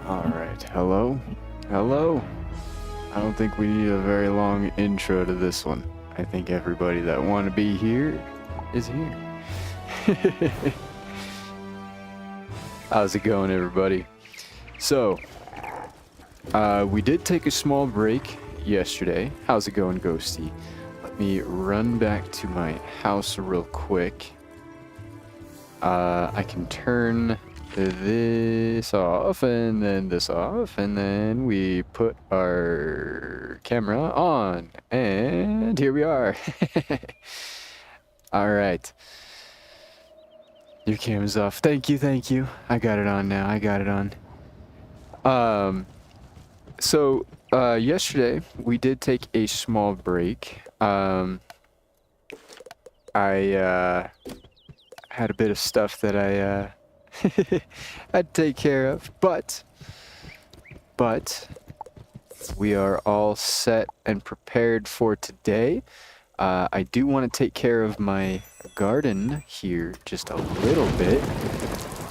Alright, hello? Hello? I don't think we need a very long intro to this one. I think everybody that want to be here is here. How's it going, everybody? So, we did take a small break yesterday. How's it going, Ghosty? Let me run back to my house real quick. I can turn this off and then this off, and then we put our camera on, and here we are. All right. Your camera's off. Thank you, thank you. I got it on now. I got it on. So yesterday we did take a small break. I had a bit of stuff that I had to take care of, but we are all set and prepared for today. I do want to take care of my garden here just a little bit.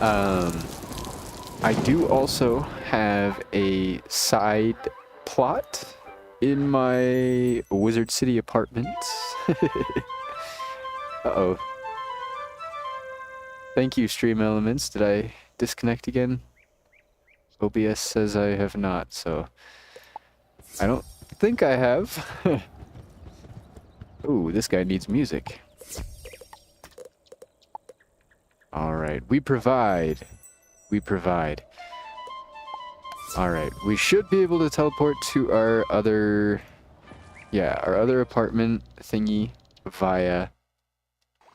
I do also have a side plot in my Wizard City apartments. Uh-oh. Thank you, Stream Elements. Did I disconnect again? OBS says I have not, so I don't think I have. Ooh, this guy needs music. Alright, we provide. We provide. Alright, we should be able to teleport to our other... yeah, our other apartment thingy via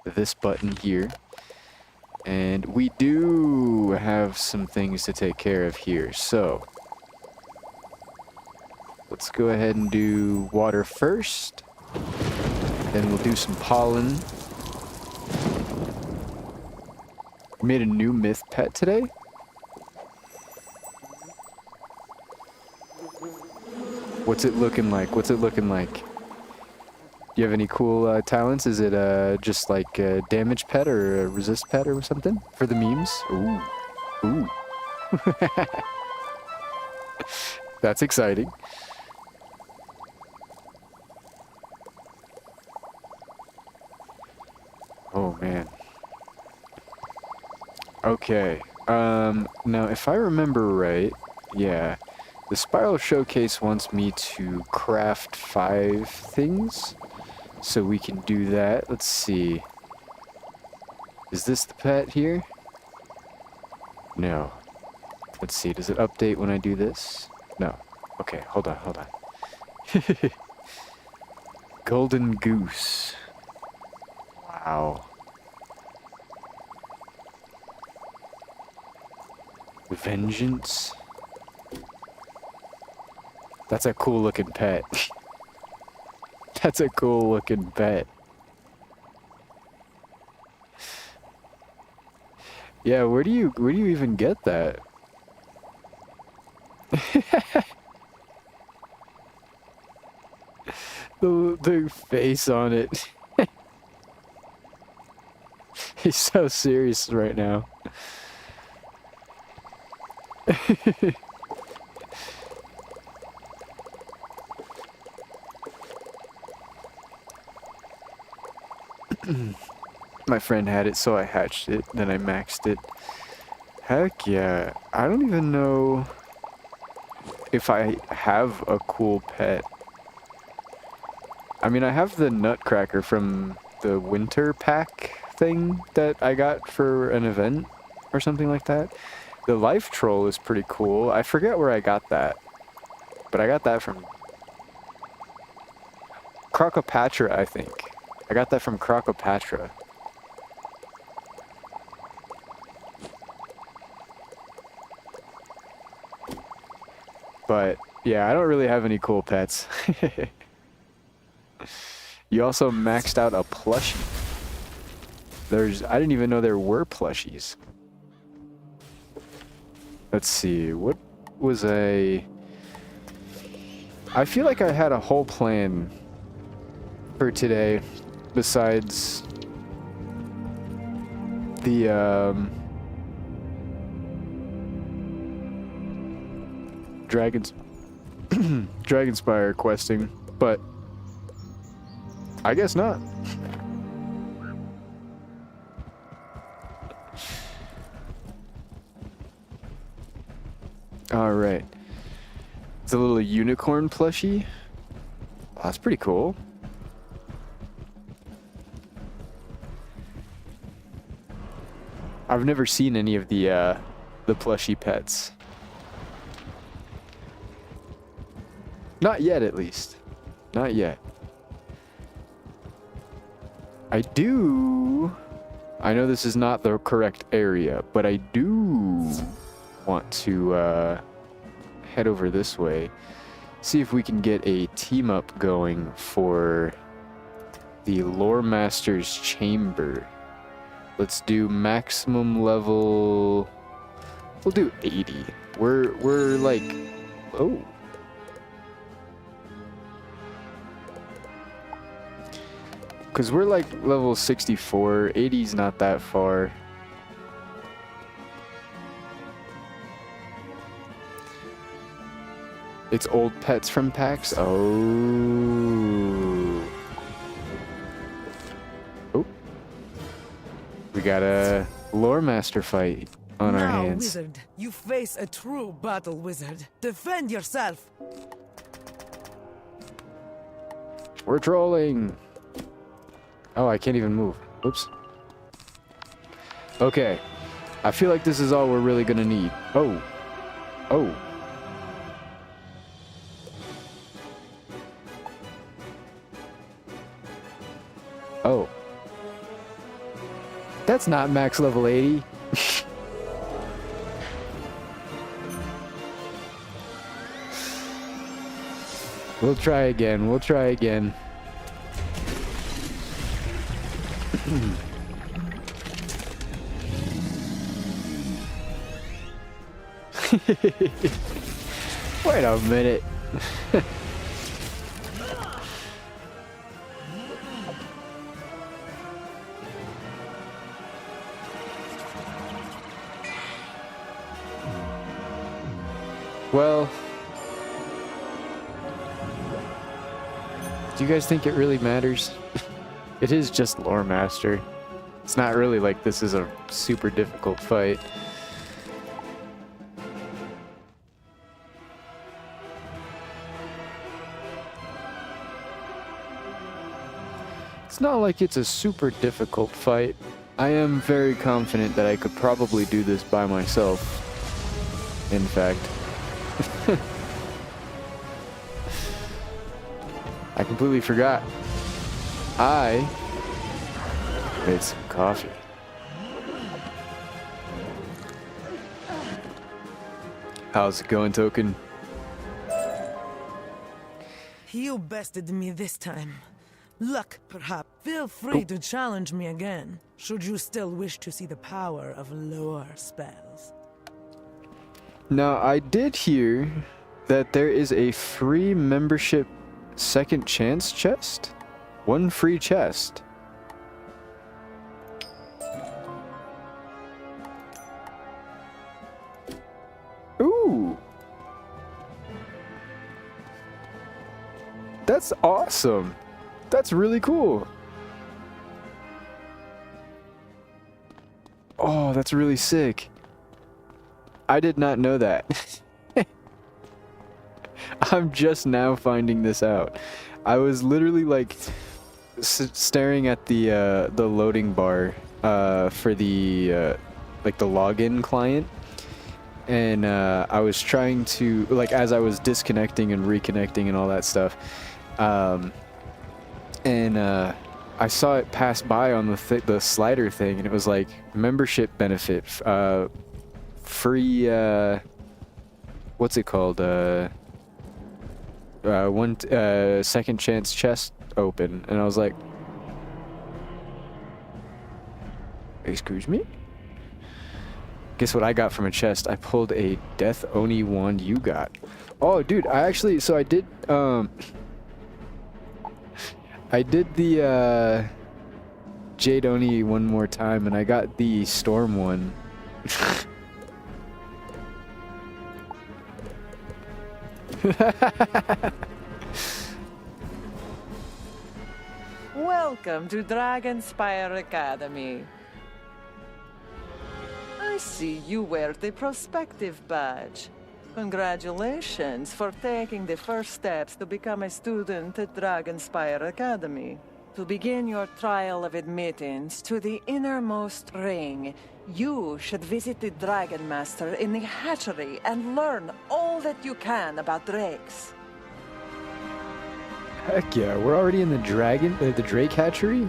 this button here. And we do have some things to take care of here, so let's go ahead and do water first. Then we'll do some pollen. We made a new myth pet today. What's it looking like? What's it looking like? Do you have any cool talents? Is it just like a damage pet or a resist pet or something for the memes? Ooh. Ooh. That's exciting. Oh, man. Okay. Now, if I remember right, yeah, the Spiral Showcase wants me to craft 5 things. So we can do that. Let's see. Is this the pet here? No. Let's see. Does it update when I do this? No. Okay, hold on, hold on. Golden Goose. Wow. Vengeance. That's a cool looking pet. That's a cool looking pet. Yeah, where do you even get that? the face on it. He's so serious right now. My friend had it, so I hatched it, then I maxed it. Heck yeah. I don't even know if I have a cool pet. I mean, I have the Nutcracker from the winter pack thing that I got for an event or something like that. The Life Troll is pretty cool. I forget where I got that, but I got that from Crocopatra, I think. I got that from Crocopatra. But, yeah, I don't really have any cool pets. You also maxed out a plushie. I didn't even know there were plushies. Let's see, what was I feel like I had a whole plan for today, besides the Dragonspyre questing, but I guess not. All right. It's a little unicorn plushie. Oh, that's pretty cool. I've never seen any of the plushie pets. Not yet, at least. Not yet. I know this is not the correct area, but I do want to head over this way. See if we can get a team up going for the Lore Master's Chamber. Let's do maximum level. We'll do 80. We're like, oh. Because we're like level 64. 80's not that far. It's old pets from packs? Oh. Oh. We got a Lore Master fight on our hands. Now, Wizard, you face a true battle wizard. Defend yourself. We're trolling. Oh, I can't even move. Oops. Okay. I feel like this is all we're really gonna need. Oh. Oh. Oh. That's not max level 80. We'll try again. We'll try again. Wait a minute. Well, do you guys think it really matters? It is just Lore Master. It's not really like this is a super difficult fight. It's not like it's a super difficult fight. I am very confident that I could probably do this by myself. In fact. I completely forgot. I made some coffee. How's it going, Token? You bested me this time. Luck, perhaps. Feel free to challenge me again, should you still wish to see the power of lore spells. Now, I did hear that there is a free membership second chance chest. One free chest. Ooh. That's awesome. That's really cool. Oh, that's really sick. I did not know that. I'm just now finding this out. I was literally like staring at the loading bar for the like the login client, and I was trying to, like, as I was disconnecting and reconnecting and all that stuff, and I saw it pass by on the slider thing, and it was like membership benefit, free, what's it called? One second chance chest open, and I was like, excuse me? Guess what I got from a chest? I pulled a Death Oni wand you got. Oh, dude, so I did, I did the, Jade Oni one more time, and I got the Storm one. Welcome to Dragonspyre Academy. I see you wear the prospective badge. Congratulations for taking the first steps to become a student at Dragonspyre Academy. To begin your trial of admittance to the innermost ring, you should visit the Dragon Master in the hatchery and learn all that you can about drakes. Heck yeah, we're already in the Drake hatchery?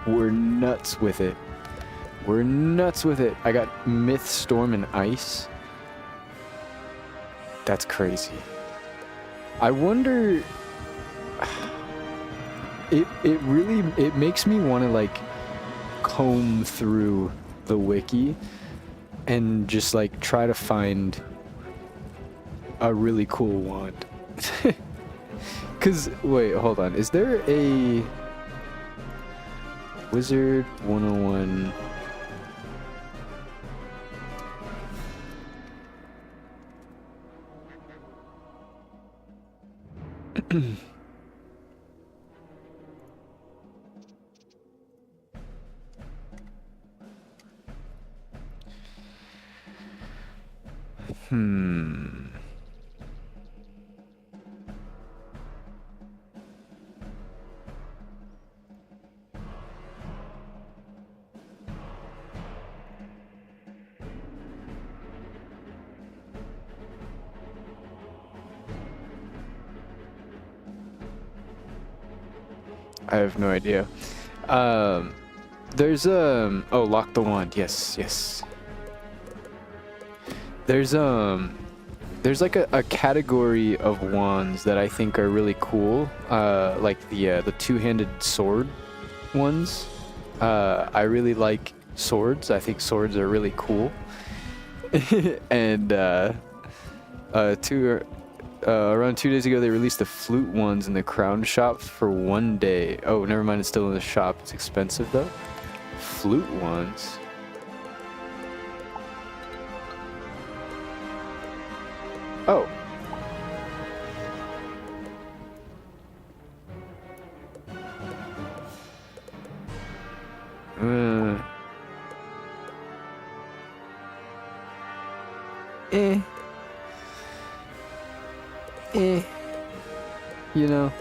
We're nuts with it. We're nuts with it. I got Myth, Storm, and Ice. That's crazy. I wonder... It makes me want to, like, comb through the wiki and just, like, try to find a really cool wand. Because, wait, hold on. Is there a Wizard 101... I have no idea. There's oh, lock the wand. Yes, yes. There's like a category of wands that I think are really cool. Like the two-handed sword ones. I really like swords. I think swords are really cool. And around 2 days ago, they released the flute ones in the crown shop for 1 day. Oh, never mind. It's still in the shop. It's expensive, though. Flute ones. Oh. You know.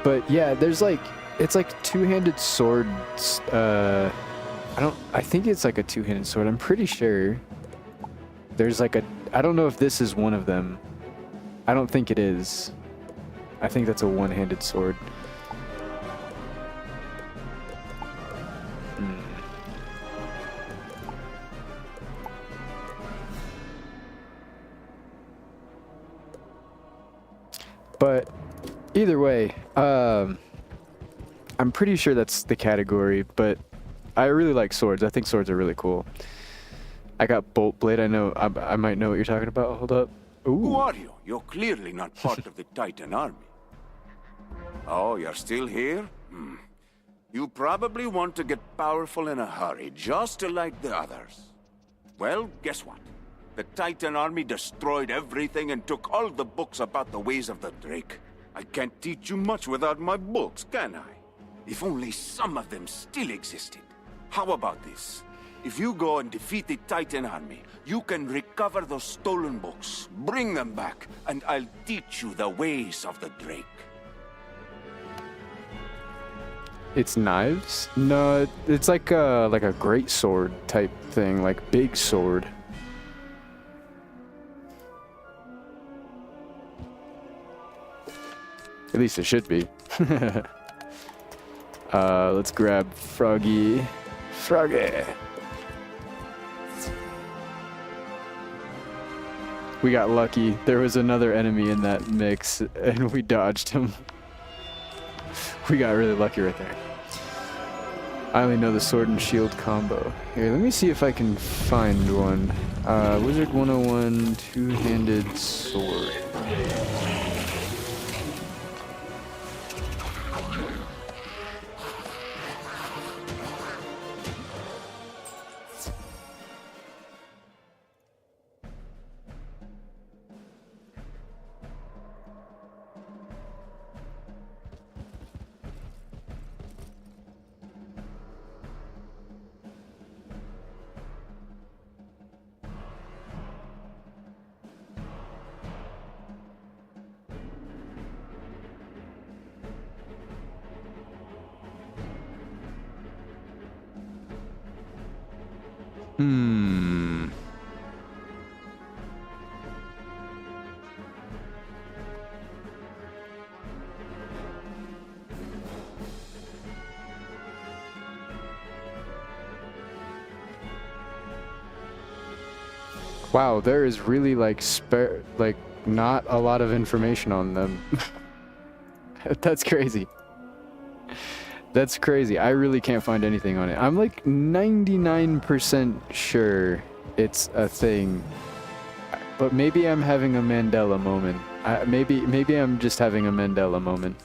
But yeah, there's like, it's like two-handed swords. I think it's like a two-handed sword. I'm pretty sure. There's like I don't know if this is one of them. I don't think it is. I think that's a one-handed sword. But either way, I'm pretty sure that's the category, but I really like swords. I think swords are really cool. I got Bolt Blade. I know, I might know what you're talking about. Hold up. Ooh. Who are you? You're clearly not part of the Titan army. Oh, you're still here? You probably want to get powerful in a hurry, just like the others. Well, guess what? The Titan army destroyed everything and took all the books about the ways of the Drake. I can't teach you much without my books, can I? If only some of them still existed. How about this? If you go and defeat the Titan army, you can recover those stolen books, bring them back, and I'll teach you the ways of the Drake. It's knives? No, it's like a great sword type thing, like big sword. At least it should be. Let's grab Froggy. Froggy! We got lucky. There was another enemy in that mix, and we dodged him. We got really lucky right there. I only know the sword and shield combo. Here, let me see if I can find one. Wizard 101 two-handed sword. Hmm. Wow, there is really like not a lot of information on them. That's crazy. That's crazy. I really can't find anything on it. I'm like 99% sure it's a thing. But maybe I'm having a Mandela moment. Maybe I'm just having a Mandela moment.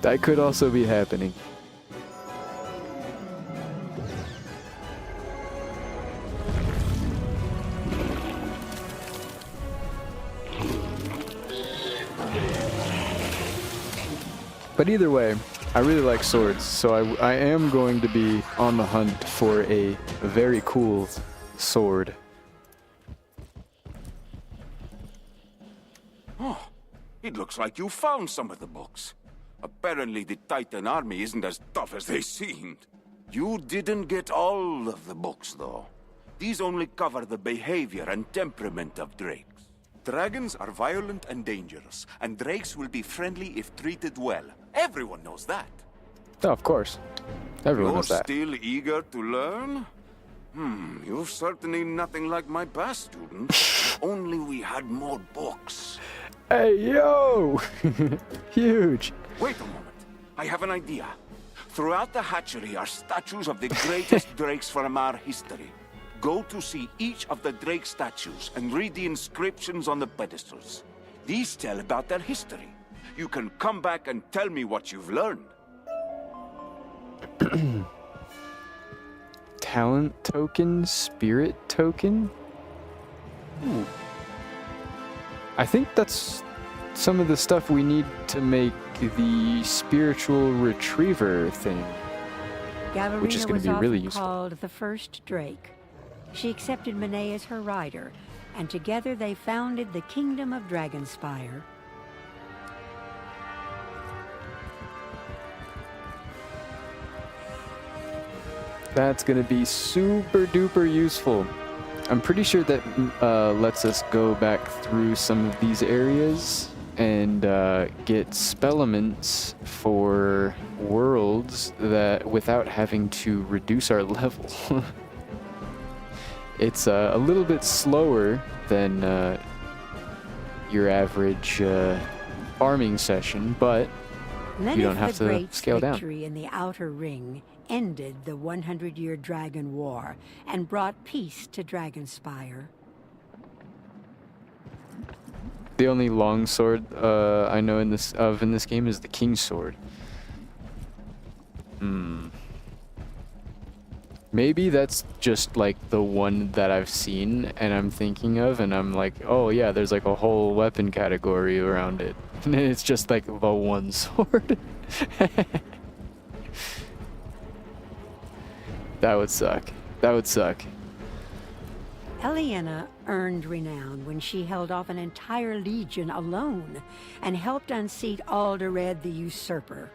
That could also be happening. But either way, I really like swords, so I am going to be on the hunt for a very cool sword. Oh, it looks like you found some of the books. Apparently the Titan army isn't as tough as they seemed. You didn't get all of the books, though. These only cover the behavior and temperament of drakes. Dragons are violent and dangerous, and drakes will be friendly if treated well. Everyone knows that. Oh, of course. Everyone knows that. You're still eager to learn? You're certainly nothing like my past student. If only we had more books. Hey, yo! Huge. Wait a moment. I have an idea. Throughout the hatchery are statues of the greatest drakes from our history. Go to see each of the drake statues and read the inscriptions on the pedestals. These tell about their history. You can come back and tell me what you've learned. Talent token, spirit token? Ooh. I think that's some of the stuff we need to make the spiritual retriever thing, which is going to be really useful. Called the first Drake. She accepted Monet as her rider, and together they founded the Kingdom of Dragonspyre. That's going to be super duper useful. I'm pretty sure that lets us go back through some of these areas and get spellements for worlds that without having to reduce our level. It's a little bit slower than your average farming session, but you don't have to scale down. Victory in the Outer Ring ended the 100-year Dragon War and brought peace to Dragonspyre. The only long sword I know in this game is the King's Sword. Maybe that's just like the one that I've seen and I'm thinking of, and I'm like, oh yeah, there's like a whole weapon category around it. And it's just like the one sword. That would suck. That would suck. Eliana earned renown when she held off an entire legion alone and helped unseat Alderred the Usurper.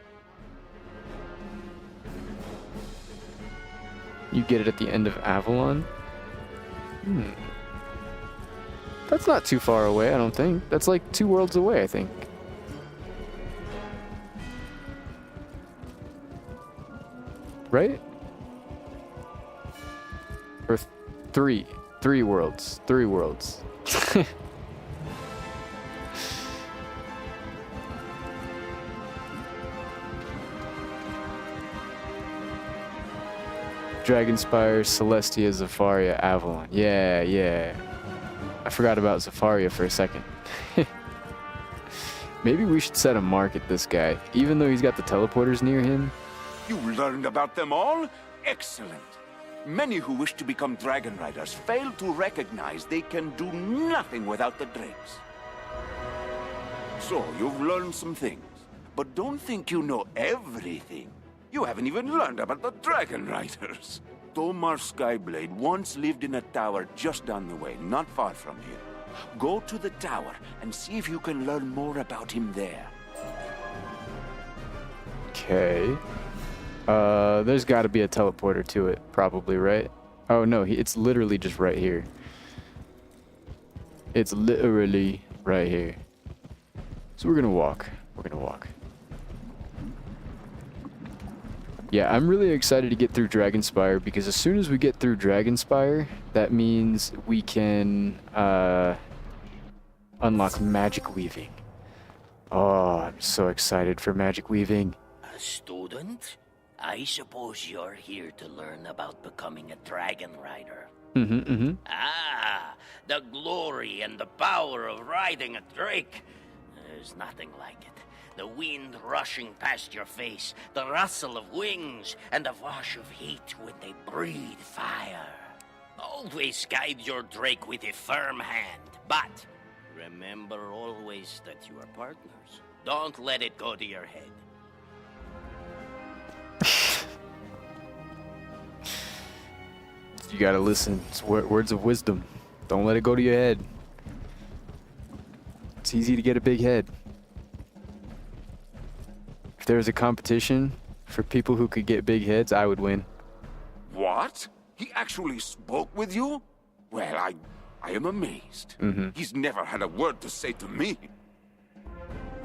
You get it at the end of Avalon? That's not too far away, I don't think. That's like 2 worlds away, I think. Right? Or 3. 3 worlds. 3 worlds. Dragonspyre, Celestia, Zafaria, Avalon. Yeah. I forgot about Zafaria for a second. Maybe we should set a mark at this guy, even though he's got the teleporters near him. You learned about them all? Excellent. Many who wish to become dragon riders fail to recognize they can do nothing without the drakes. So, you've learned some things, but don't think you know everything. You haven't even learned about the dragon riders. Tomar Skyblade once lived in a tower just down the way, not far from here. Go to the tower and see if you can learn more about him there. Okay. There's got to be a teleporter to it, probably, right? Oh, no, it's literally just right here. It's literally right here. So we're gonna walk. We're gonna walk. Yeah, I'm really excited to get through Dragonspyre, because as soon as we get through Dragonspyre, that means we can unlock magic weaving. Oh, I'm so excited for magic weaving. A student? I suppose you're here to learn about becoming a dragon rider. Ah, the glory and the power of riding a drake. There's nothing like it. The wind rushing past your face, the rustle of wings, and the wash of heat when they breathe fire. Always guide your drake with a firm hand, but remember always that you are partners. Don't let it go to your head. You gotta listen. It's words of wisdom. Don't let it go to your head. It's easy to get a big head. If there was a competition for people who could get big heads, I would win. What? He actually spoke with you? Well, I am amazed. He's never had a word to say to me.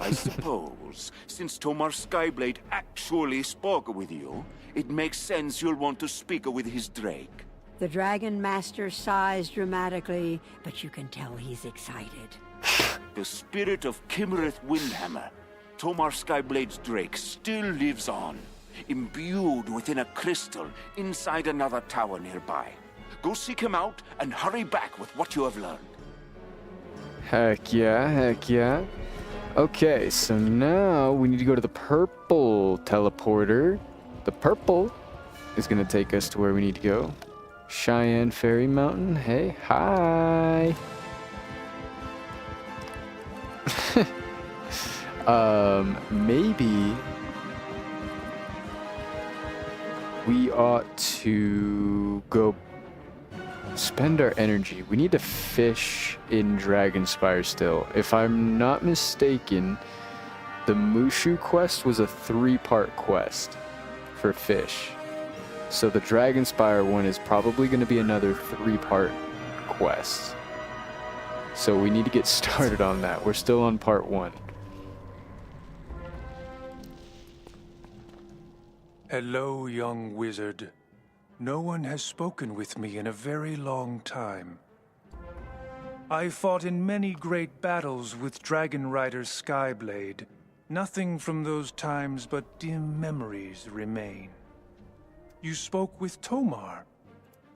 I suppose, since Tomar Skyblade actually spoke with you, it makes sense you'll want to speak with his drake. The Dragon Master sighs dramatically, but you can tell he's excited. The spirit of Kimmereth Windhammer, Tomar Skyblade's drake, still lives on, imbued within a crystal inside another tower nearby. Go seek him out and hurry back with what you have learned. Heck yeah, heck yeah. Okay, so now we need to go to the purple teleporter. The purple is going to take us to where we need to go. Cheyenne Fairy Mountain. Hey, hi. Maybe we ought to go spend our energy. We need to fish in Dragonspyre still. If I'm not mistaken, the Mushu quest was a 3-part quest for fish. So the Dragonspyre one is probably going to be another 3-part quest. So we need to get started on that. We're still on part 1. Hello, young wizard. No one has spoken with me in a very long time. I fought in many great battles with Dragon Rider Skyblade. Nothing from those times but dim memories remain. You spoke with Tomar.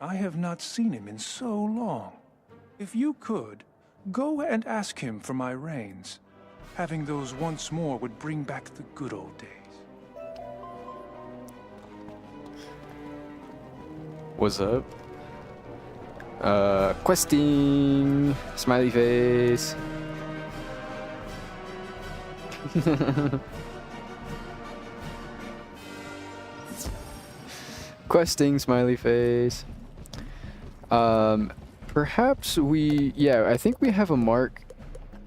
I have not seen him in so long. If you could, go and ask him for my reins. Having those once more would bring back the good old days. What's up? Questing! Smiley face! Questing, smiley face. Perhaps I think we have a mark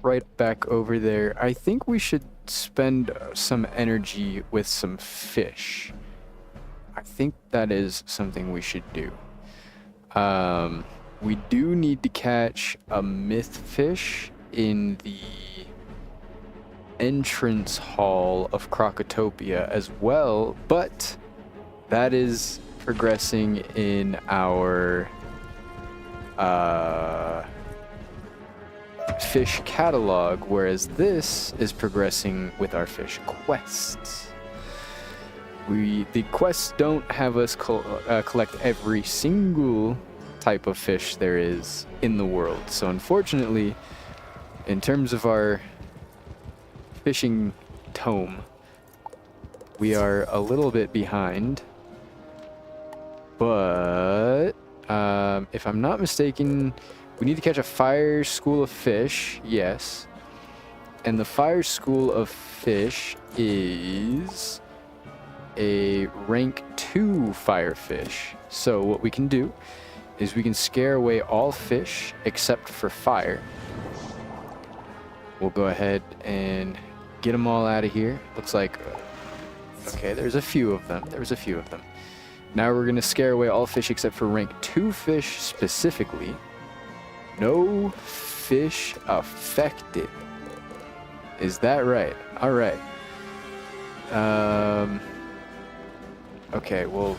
right back over there. I think we should spend some energy with some fish. I think that is something we should do. We do need to catch a myth fish in the entrance hall of Crocotopia as well, but that is progressing in our fish catalog, whereas this is progressing with our fish quests. The quests don't have us collect every single type of fish there is in the world, so unfortunately, in terms of our fishing tome, we are a little bit behind. But if I'm not mistaken, we need to catch a fire school of fish, yes. And the fire school of fish is a rank 2 firefish. So what we can do is we can scare away all fish except for fire. We'll go ahead and get them all out of here. Looks like Okay, there's a few of them. There's a few of them. Now we're going to scare away all fish except for rank 2 fish specifically. No fish affected. Is that right? Alright. Okay, well...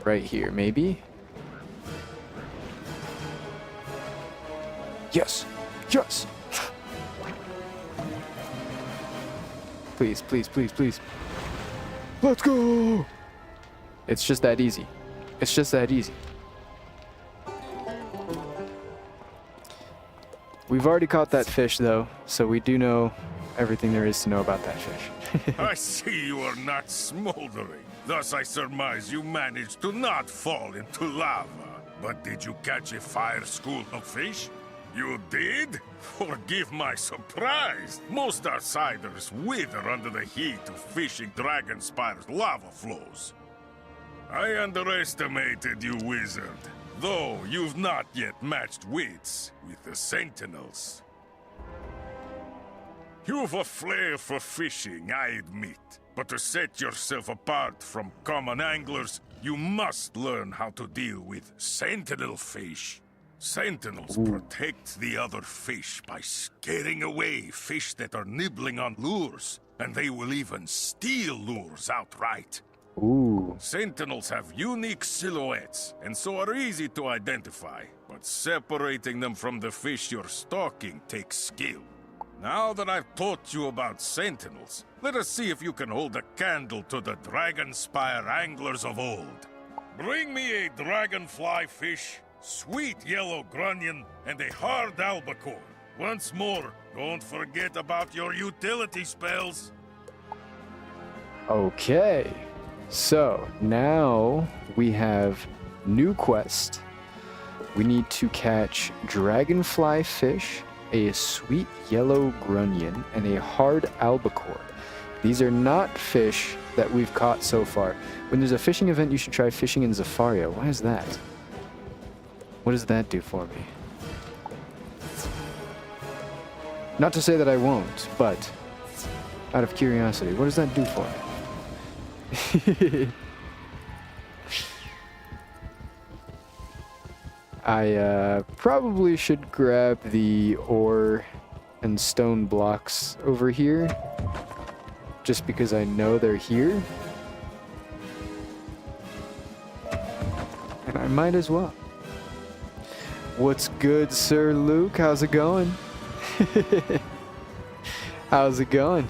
right here, maybe? Yes! Yes! Please, please, please, please. Let's go! It's just that easy. It's just that easy. We've already caught that fish, though, so we do know everything there is to know about that fish. I see you are not smoldering. Thus I surmise you managed to not fall into lava. But did you catch a fire school of fish? You did? Forgive my surprise. Most outsiders wither under the heat of fishing Dragonspyre's lava flows. I underestimated you, Wizard. Though you've not yet matched wits with the Sentinels. You've a flair for fishing, I admit. But to set yourself apart from common anglers, you must learn how to deal with Sentinel fish. Sentinels protect the other fish by scaring away fish that are nibbling on lures, and they will even steal lures outright. Ooh. Sentinels have unique silhouettes, and so are easy to identify, but separating them from the fish you're stalking takes skill. Now that I've taught you about Sentinels, let us see if you can hold a candle to the Dragonspyre anglers of old. Bring me a dragonfly fish, sweet yellow grunion, and a hard albacore. Once more, don't forget about your utility spells. Okay. So, now we have new quest. We need to catch dragonfly fish, a sweet yellow grunion, and a hard albacore. These are not fish that we've caught so far. When there's a fishing event, you should try fishing in Zafaria. Why is that? What does that do for me? Not to say that I won't, but out of curiosity, what does that do for me? I probably should grab the ore and stone blocks over here, just because I know they're here. And I might as well. What's good, Sir Luke? How's it going? How's it going?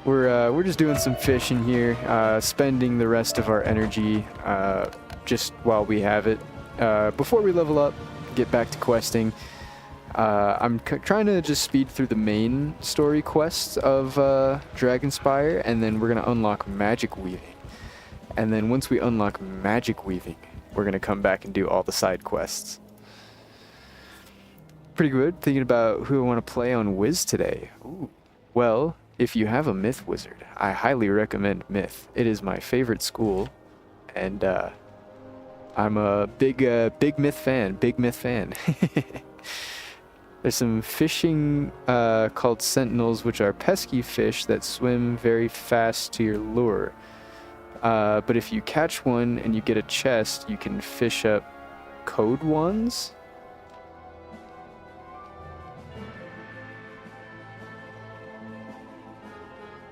We're just doing some fishing here, spending the rest of our energy just while we have it. Before we level up, get back to questing. I'm trying to just speed through the main story quests of Dragonspyre, and then we're going to unlock magic weaving. And then once we unlock magic weaving, we're going to come back and do all the side quests. Pretty good. Thinking about who I want to play on Wiz today. Ooh. Well, if you have a Myth Wizard, I highly recommend Myth. It is my favorite school, and I'm a big Myth fan. Big Myth fan. There's some fishing called Sentinels, which are pesky fish that swim very fast to your lure. But if you catch one and you get a chest, you can fish up code ones.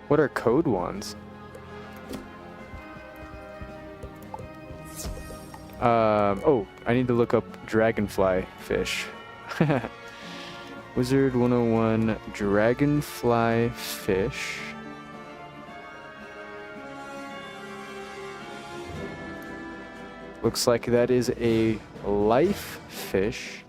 What are code ones? Oh, I need to look up dragonfly fish. Wizard 101 dragonfly fish. Looks like that is a life fish.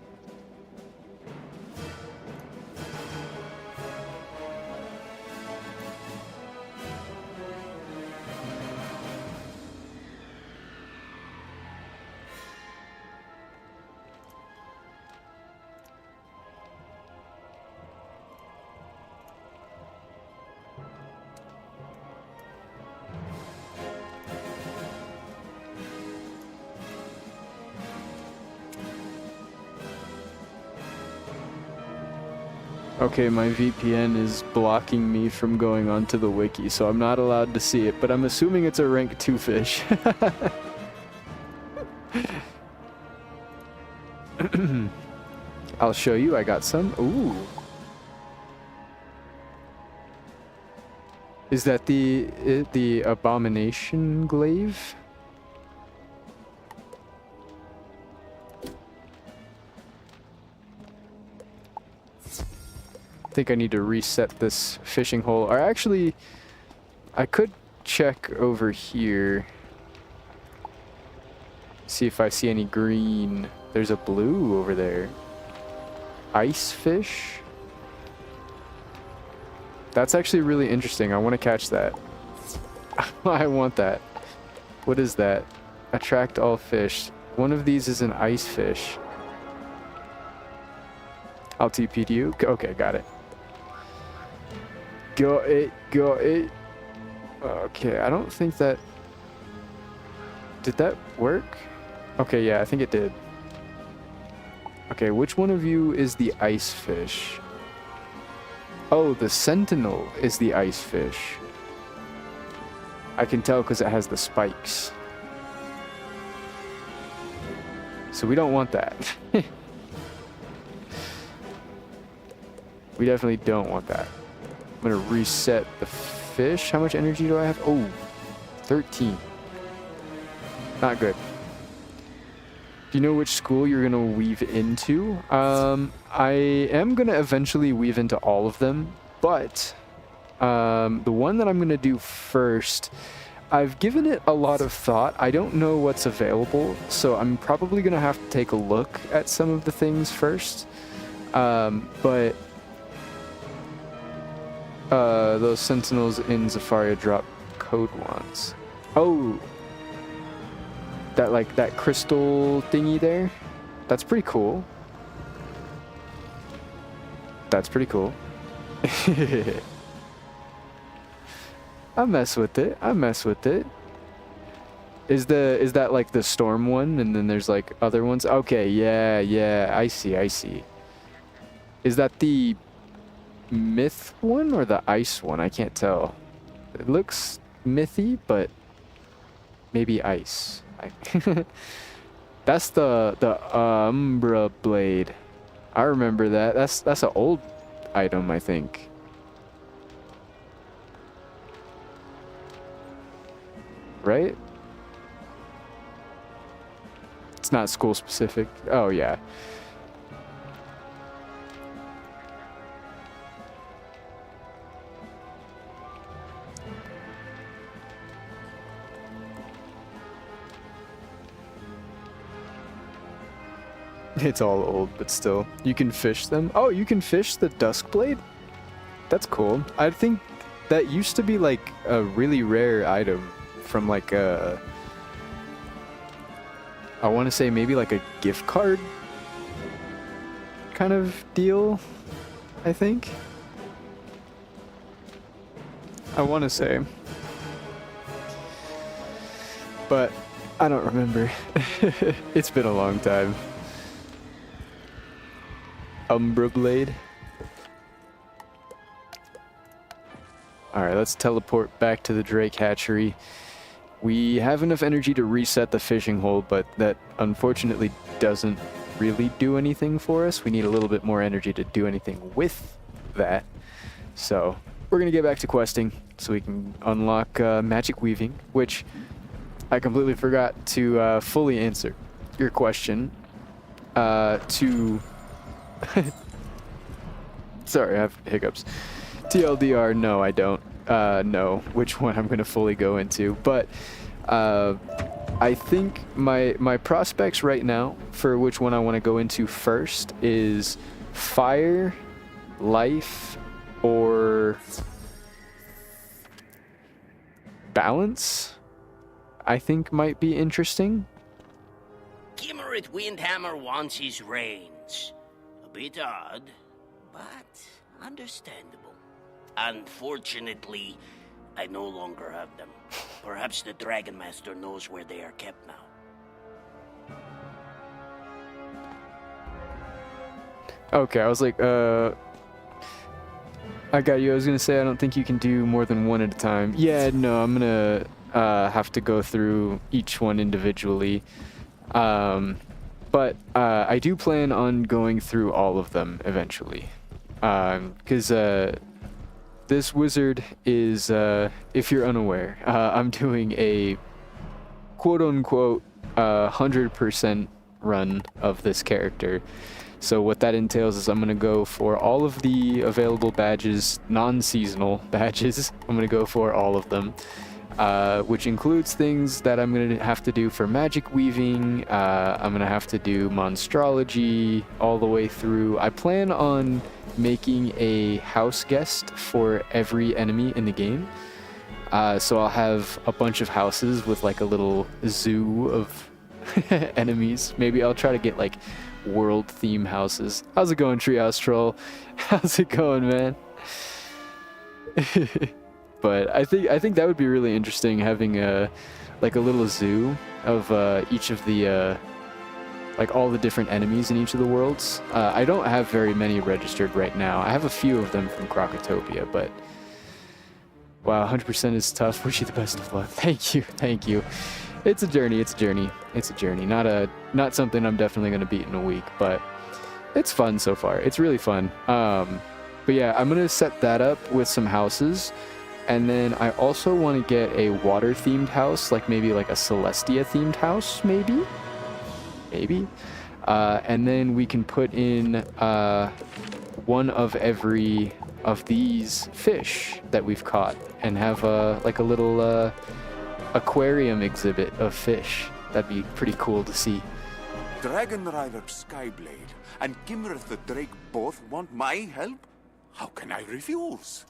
Okay, my VPN is blocking me from going onto the wiki, so I'm not allowed to see it, but I'm assuming it's a rank 2 fish. I'll show you, I got some. Ooh. Is that the abomination glaive? I think I need to reset this fishing hole. Or actually, I could check over here. See if I see any green. There's a blue over there. Ice fish? That's actually really interesting. I want to catch that. I want that. What is that? Attract all fish. One of these is an ice fish. I'll TP to you. Okay, got it. Got it, got it. Okay, I don't think that... Did that work? Okay, yeah, I think it did. Okay, which one of you is the ice fish? Oh, the sentinel is the ice fish. I can tell because it has the spikes. So we don't want that. We definitely don't want that. I'm gonna reset the fish. How much energy do I have? Oh, 13. Not good. Do you know which school you're gonna weave into? I am gonna eventually weave into all of them, but the one that I'm gonna do first, I've given it a lot of thought. I don't know what's available, so I'm probably gonna have to take a look at some of the things first. But those sentinels in Zafaria drop code wands. Oh, that crystal thingy there. That's pretty cool. That's pretty cool. I mess with it. I mess with it. Is that like the storm one, and then there's like other ones? Okay, yeah. I see. Is that the myth one or the ice one? I can't tell. It looks mythy, but maybe ice. That's the Umbra blade. I remember that. That's an old item, I think. Right? It's not school specific. Oh yeah. It's all old, but still. You can fish them. Oh, you can fish the Duskblade? That's cool. I think that used to be like a really rare item from like a... I want to say maybe like a gift card kind of deal, I think. I want to say. But I don't remember. It's been a long time. Umbra Blade. Alright, let's teleport back to the Drake hatchery. We have enough energy to reset the fishing hole, but that unfortunately doesn't really do anything for us. We need a little bit more energy to do anything with that. So we're going to get back to questing so we can unlock magic weaving, which I completely forgot to fully answer your question. Sorry, I have hiccups. TLDR, no, I don't know which one I'm going to fully go into, but I think my prospects right now for which one I want to go into first is fire, life, or balance. I think might be interesting. Kimmerit Windhammer wants his reins. A bit odd, but understandable. Unfortunately, I no longer have them. Perhaps the Dragon Master knows where they are kept now. Okay, I was like, I got you. I was gonna say I don't think you can do more than one at a time. Yeah, no, I'm gonna have to go through each one individually. But I do plan on going through all of them eventually. Because this wizard is, if you're unaware, I'm doing a quote-unquote 100% run of this character. So what that entails is I'm going to go for all of the available badges, non-seasonal badges. I'm going to go for all of them, which includes things that I'm going to have to do for magic weaving. I'm going to have to do monstrology all the way through. I plan on making a house guest for every enemy in the game. So I'll have a bunch of houses with like a little zoo of enemies. Maybe I'll try to get like world theme houses. How's it going, Treehouse Troll? How's it going, man? But I think that would be really interesting, having a little zoo of each of the like all the different enemies in each of the worlds. I don't have very many registered right now. I have a few of them from Crocotopia, but wow, 100% is tough. Wish you the best of luck. Thank you. It's a journey. Not something I'm definitely going to beat in a week, but it's fun so far. It's really fun. But yeah, I'm going to set that up with some houses. And then I also want to get a water-themed house, like maybe like a Celestia-themed house, maybe? And then we can put in one of every of these fish that we've caught and have like a little aquarium exhibit of fish. That'd be pretty cool to see. Dragon Rider Skyblade and Gimrith the Drake both want my help? How can I refuse?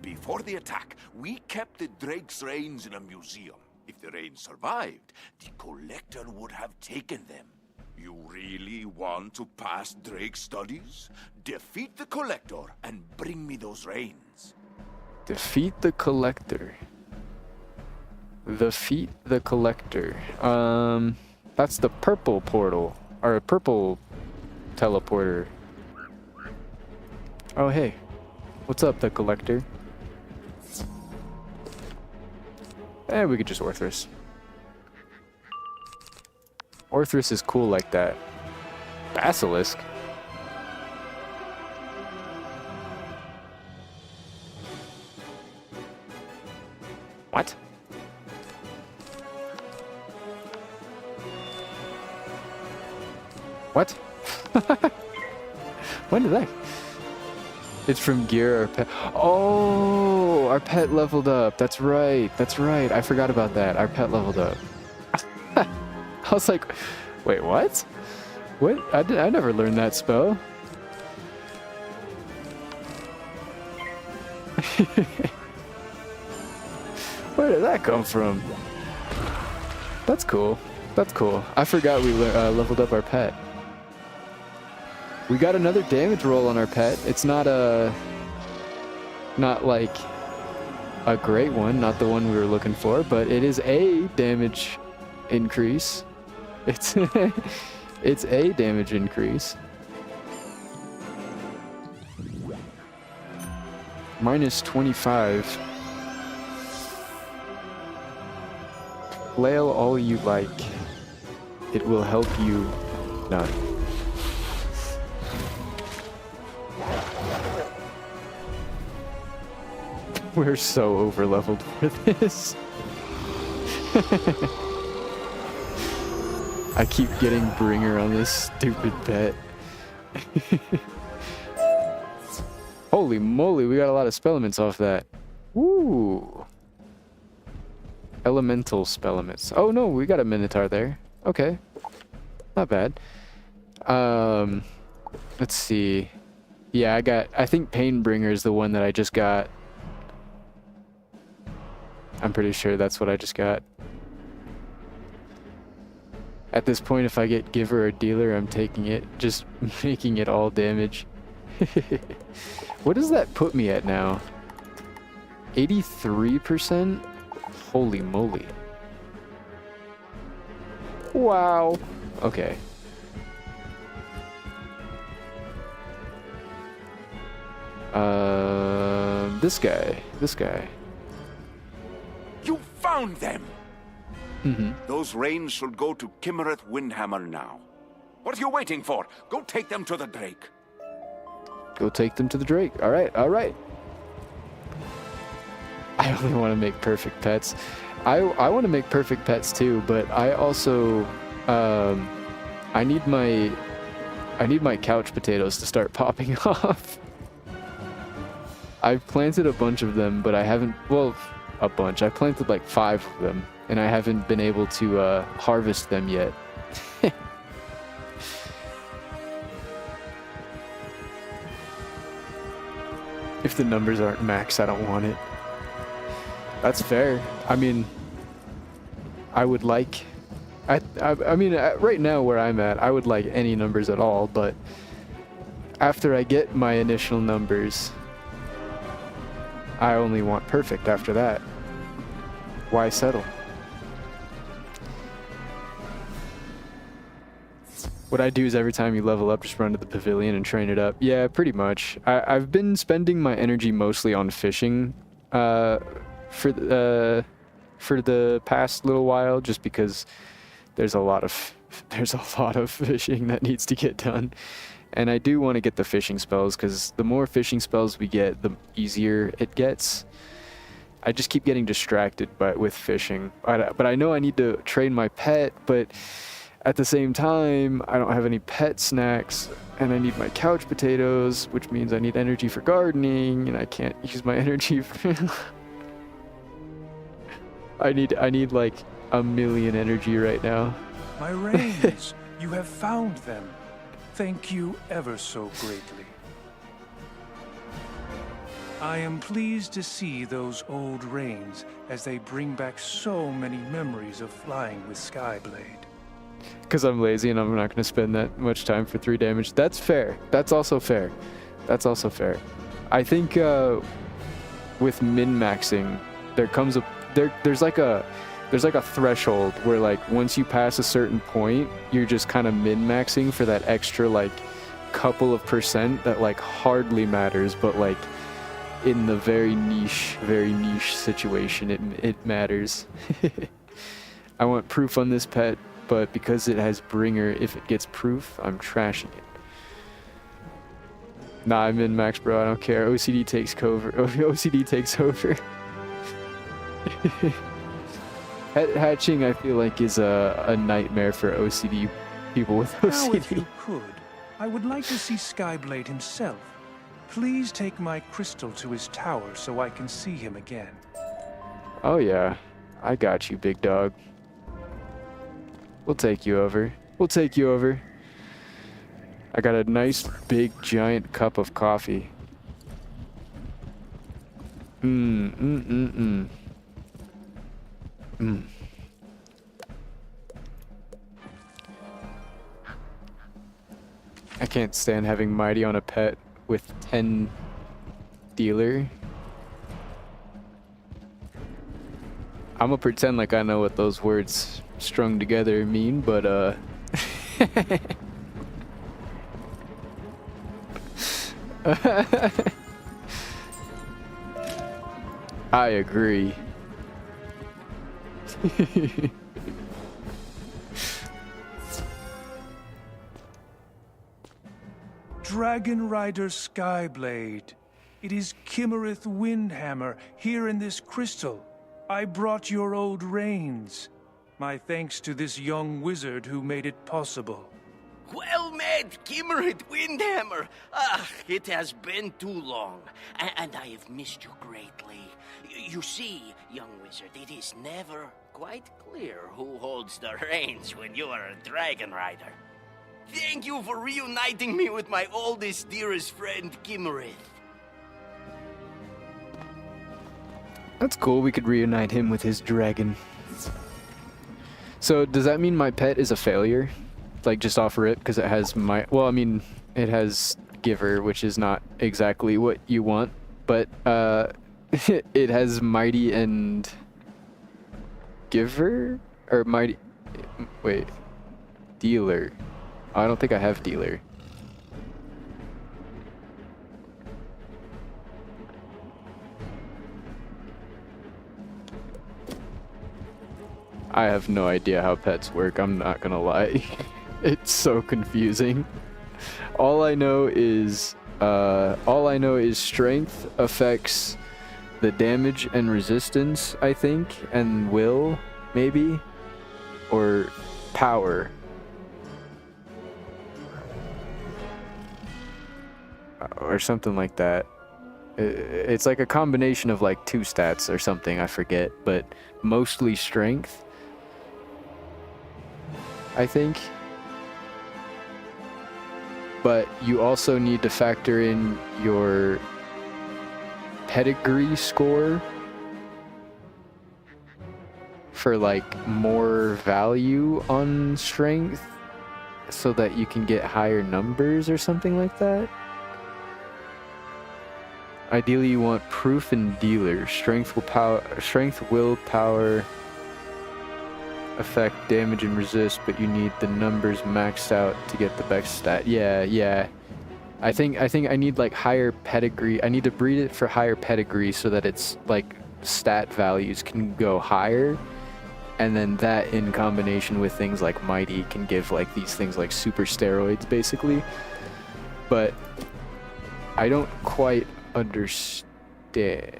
Before the attack, we kept the Drake's reins in a museum. If the reins survived, the Collector would have taken them. You really want to pass Drake studies? Defeat the Collector and bring me those reins. Defeat the Collector. Defeat the Collector. That's the purple portal. Or purple teleporter. Oh, hey. What's up, the Collector? We could just Orthrus. Orthrus is cool like that. Basilisk? What? What? When did that? It's from Gear, our pet. Oh, our pet leveled up. That's right. I forgot about that. Our pet leveled up. I was like, wait, what? What? I never learned that spell. Where did that come from? That's cool. I forgot we leveled up our pet. We got another damage roll on our pet. It's not like a great one, not the one we were looking for, but it is a damage increase. It's it's a damage increase. Minus 25. Flail all you like. It will help you none. We're so over-leveled for this. I keep getting Bringer on this stupid pet. Holy moly, we got a lot of spellaments off that. Woo! Elemental spellaments. Oh no, we got a Minotaur there. Okay. Not bad. Let's see. Yeah, I think Painbringer is the one that I just got. I'm pretty sure that's what I just got. At this point, if I get Giver or Dealer, I'm taking it. Just making it all damage. What does that put me at now? 83%? Holy moly. Wow. Okay. This guy. This guy. You found them! Mm-hmm. Those reins should go to Kimmereth Windhammer now. What are you waiting for? Go take them to the Drake. Go take them to the Drake. All right, all right. I only want to make perfect pets. I want to make perfect pets too, but I also I need my couch potatoes to start popping off. I've planted a bunch of them, but I haven't, well, a bunch. I planted like 5 of them, and I haven't been able to harvest them yet. If the numbers aren't max, I don't want it. That's fair. I mean, I would like... I mean, right now where I'm at, I would like any numbers at all, but after I get my initial numbers, I only want perfect after that. Why settle? What I do is every time you level up, just run to the pavilion and train it up. Yeah, pretty much. I've been spending my energy mostly on fishing for the past little while, just because there's a lot of fishing that needs to get done. And I do want to get the fishing spells, because the more fishing spells we get, the easier it gets. I just keep getting distracted with fishing. But I know I need to train my pet, but at the same time, I don't have any pet snacks, and I need my couch potatoes, which means I need energy for gardening, and I can't use my energy for... I need like 1,000,000 energy right now. My reins, you have found them. Thank you ever so greatly. I am pleased to see those old reins, as they bring back so many memories of flying with Skyblade. Because I'm lazy and I'm not going to spend that much time for 3 damage. That's fair. That's also fair. That's also fair. I think with min-maxing, there's like a threshold where, like, once you pass a certain point, you're just kind of min-maxing for that extra like couple of percent that like hardly matters, but like in the very niche situation, it matters. I want proof on this pet, but because it has bringer, if it gets proof, I'm trashing it. Nah, I'm in max, bro. I don't care. OCD takes over. OCD takes over. Hatching, I feel like, is a nightmare for OCD people with OCD. Now, if you could, I would like to see Skyblade himself. Please take my crystal to his tower so I can see him again. Oh yeah, I got you, big dog. We'll take you over. We'll take you over. I got a nice, big, giant cup of coffee. I can't stand having Mighty on a pet with 10 dealer. I'm gonna pretend like I know what those words strung together mean, but I agree. Dragon Rider Skyblade. It is Kimmereth Windhammer here in this crystal. I brought your old reins. My thanks to this young wizard who made it possible. Well met, Kimmerit Windhammer. It has been too long, and I have missed you greatly. You see, young wizard, it is never quite clear who holds the reins when you are a dragon rider. Thank you for reuniting me with my oldest, dearest friend, Kimmerith. That's cool, we could reunite him with his dragon. So, does that mean my pet is a failure? Like, just off rip, because it has well, I mean, it has Giver, which is not exactly what you want, but, it has Mighty and... Giver? Or Mighty... Wait. Dealer. I don't think I have Dealer. I have no idea how pets work, I'm not gonna lie. It's so confusing. All I know is strength affects the damage and resistance, I think, and will, maybe, or power. Or something like that. It's like a combination of like 2 stats or something, I forget, but mostly strength, I think. But you also need to factor in your pedigree score for like more value on strength so that you can get higher numbers or something like that. Ideally, you want proof and dealer. Strength, will, power affect damage and resist, but you need the numbers maxed out to get the best stat. Yeah. I think I need like higher pedigree. I need to breed it for higher pedigree so that it's like stat values can go higher, and then that in combination with things like mighty can give like these things like super steroids basically. But I don't quite understand.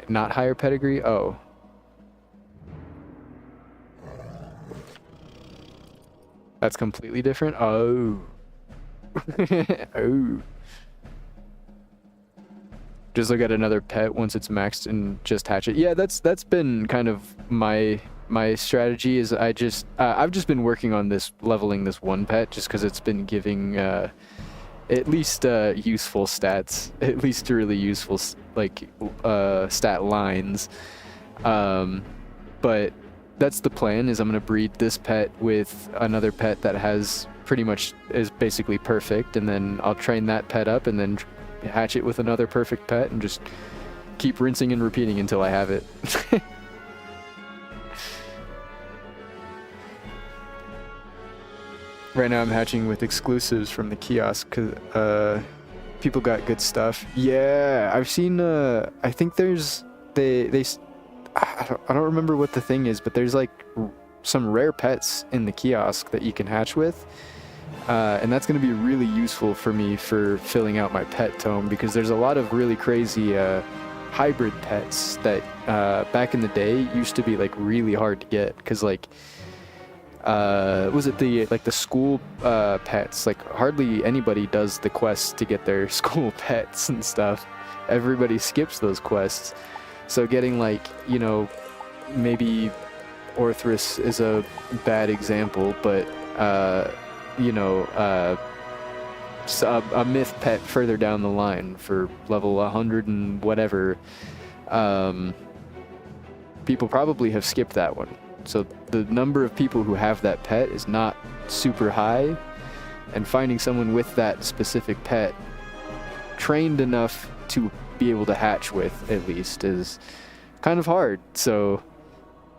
Not higher pedigree? Oh. That's completely different? Oh. Oh. Just look at another pet once it's maxed and just hatch it. Yeah, that's been kind of my strategy is I've just been working on this, leveling this one pet just because it's been giving at least useful stats, at least really useful like stat lines. But that's the plan, is I'm gonna breed this pet with another pet that has is basically perfect, and then I'll train that pet up and then hatch it with another perfect pet and just keep rinsing and repeating until I have it. Right now I'm hatching with exclusives from the kiosk because people got good stuff. Yeah, I've seen, I think there's, I don't remember what the thing is, but there's like some rare pets in the kiosk that you can hatch with. And that's going to be really useful for me for filling out my pet tome, because there's a lot of really crazy hybrid pets that back in the day used to be like really hard to get, because like was it the school pets? Like hardly anybody does the quests to get their school pets and stuff. Everybody skips those quests. So getting like, you know, maybe Orthrus is a bad example, but you know, a myth pet further down the line for level 100 and whatever, people probably have skipped that one. So the number of people who have that pet is not super high, and finding someone with that specific pet trained enough to be able to hatch with, at least, is kind of hard. So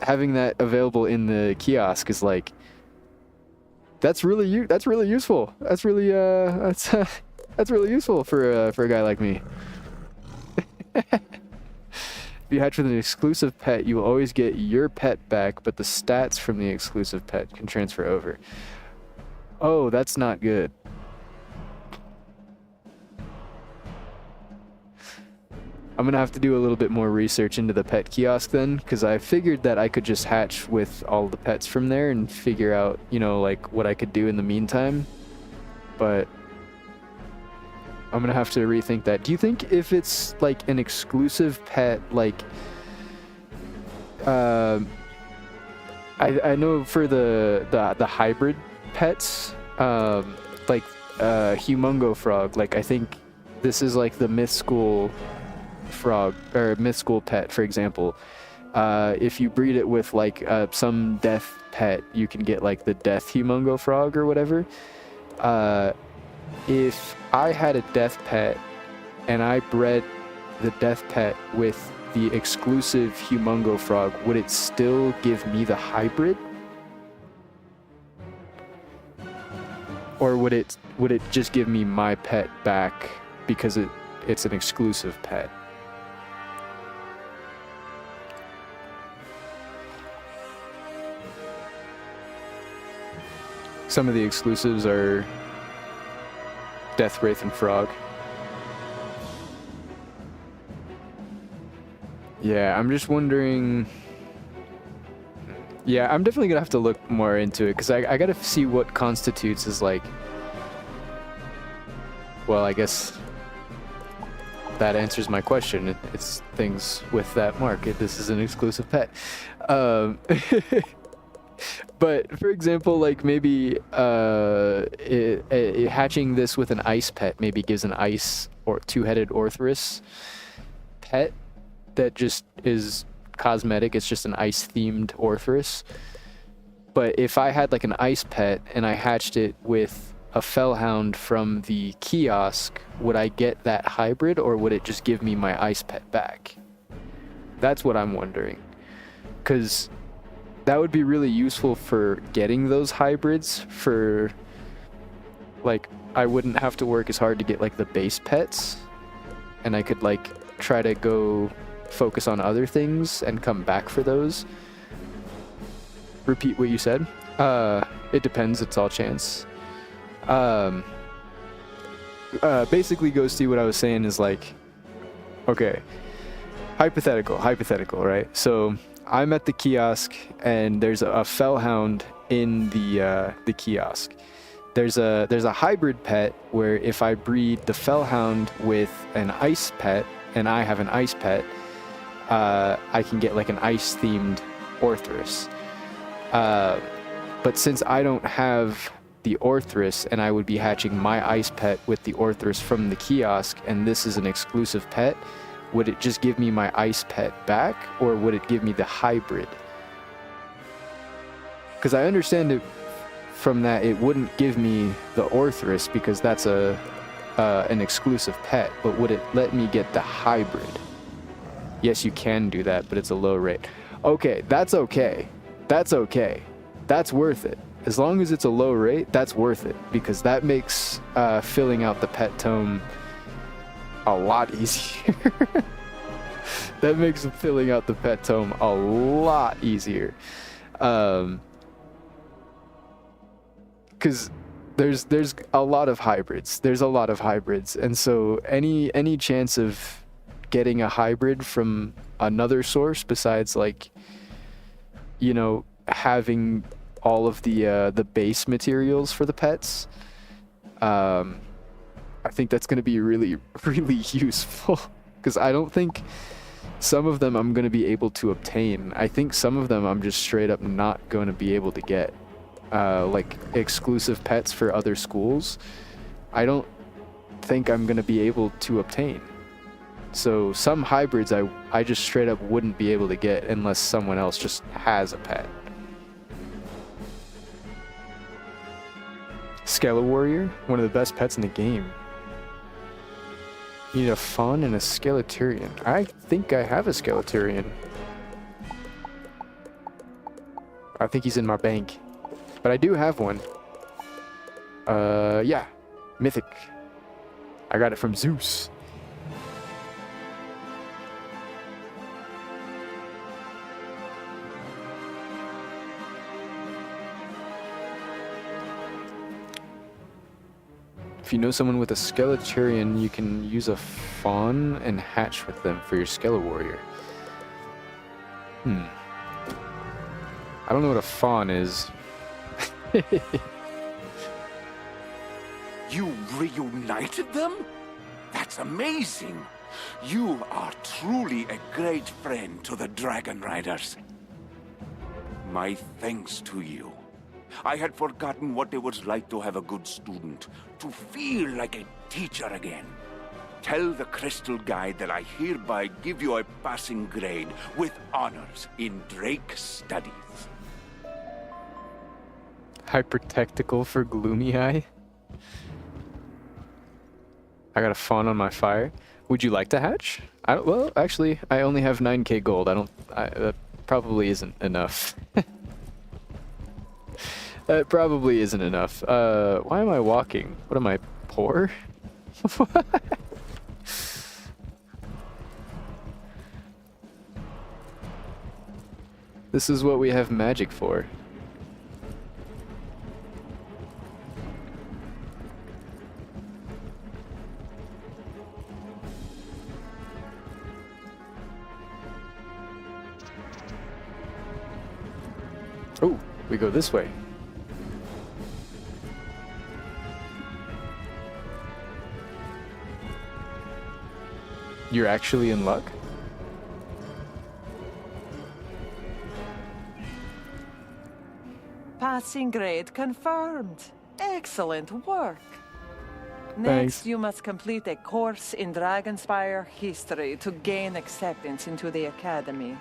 having that available in the kiosk is like, that's really useful. That's really that's really useful for a guy like me. If you hatch with an exclusive pet, you will always get your pet back, but the stats from the exclusive pet can transfer over. Oh, that's not good. I'm gonna have to do a little bit more research into the pet kiosk then, because I figured that I could just hatch with all the pets from there and figure out, you know, like what I could do in the meantime. But I'm gonna have to rethink that. Do you think if it's like an exclusive pet, like I know for the hybrid pets, like Humongo Frog, like I think this is like the myth school frog or myth school pet, for example. If you breed it with like some death pet, you can get like the death Humongo Frog or whatever. If I had a death pet and I bred the death pet with the exclusive Humongo Frog, would it still give me the hybrid? Or would it just give me my pet back because it's an exclusive pet? Some of the exclusives are Death, Wraith, and Frog. Yeah, I'm just wondering... Yeah, I'm definitely gonna have to look more into it, because I gotta see what constitutes as, like... Well, I guess that answers my question. It's things with that mark. This is an exclusive pet. But, for example, like, maybe hatching this with an ice pet maybe gives an ice or two-headed Orthrus pet that just is cosmetic. It's just an ice-themed Orthrus. But if I had, like, an ice pet and I hatched it with a Fellhound from the kiosk, would I get that hybrid, or would it just give me my ice pet back? That's what I'm wondering. Because that would be really useful for getting those hybrids for, like, I wouldn't have to work as hard to get, like, the base pets, and I could, like, try to go focus on other things and come back for those. Repeat what you said. It depends. It's all chance. Basically, Ghosty, what I was saying is, like, okay, hypothetical, right? So I'm at the kiosk and there's a Fellhound in the kiosk. There's a hybrid pet where if I breed the Fellhound with an ice pet and I have an ice pet, I can get, like, an ice themed Orthrus. But since I don't have the Orthrus and I would be hatching my ice pet with the Orthrus from the kiosk, and this is an exclusive pet, would it just give me my ice pet back, or would it give me the hybrid? Because I understand it from that it wouldn't give me the Orthrus because that's an exclusive pet, but would it let me get the hybrid? Yes, you can do that, but it's a low rate. Okay, that's okay. That's okay. That's worth it. As long as it's a low rate, that's worth it, because that makes filling out the pet tome a lot easier. That makes filling out the pet tome a lot easier. Because there's a lot of hybrids. And so any chance of getting a hybrid from another source besides, like, you know, having all of the base materials for the pets, I think that's going to be really, really useful, because I don't think some of them I'm going to be able to obtain. I think some of them I'm just straight up not going to be able to get, like exclusive pets for other schools. I don't think I'm going to be able to obtain. So some hybrids I just straight up wouldn't be able to get unless someone else just has a pet. Skele Warrior, one of the best pets in the game. You need a fawn and a Skeletarian. I think I have a Skeletarian. I think he's in my bank. But I do have one. Yeah. Mythic. I got it from Zeus. If you know someone with a Skeletarian, you can use a fawn and hatch with them for your Skele Warrior. I don't know what a fawn is. You reunited them? That's amazing. You are truly a great friend to the Dragon Riders. My thanks to you. I had forgotten what it was like to have a good student, to feel like a teacher again. Tell the Crystal Guide that I hereby give you a passing grade with honors in Drake Studies. Hypertactical for Gloomy Eye. I got a fawn on my fire. Would you like to hatch? Well, actually, I only have 9k gold. That probably isn't enough. That probably isn't enough. Why am I walking? What am I, poor? What? This is what we have magic for. We go this way. You're actually in luck? Passing grade confirmed. Excellent work. Thanks. Next, you must complete a course in Dragonspyre history to gain acceptance into the Academy.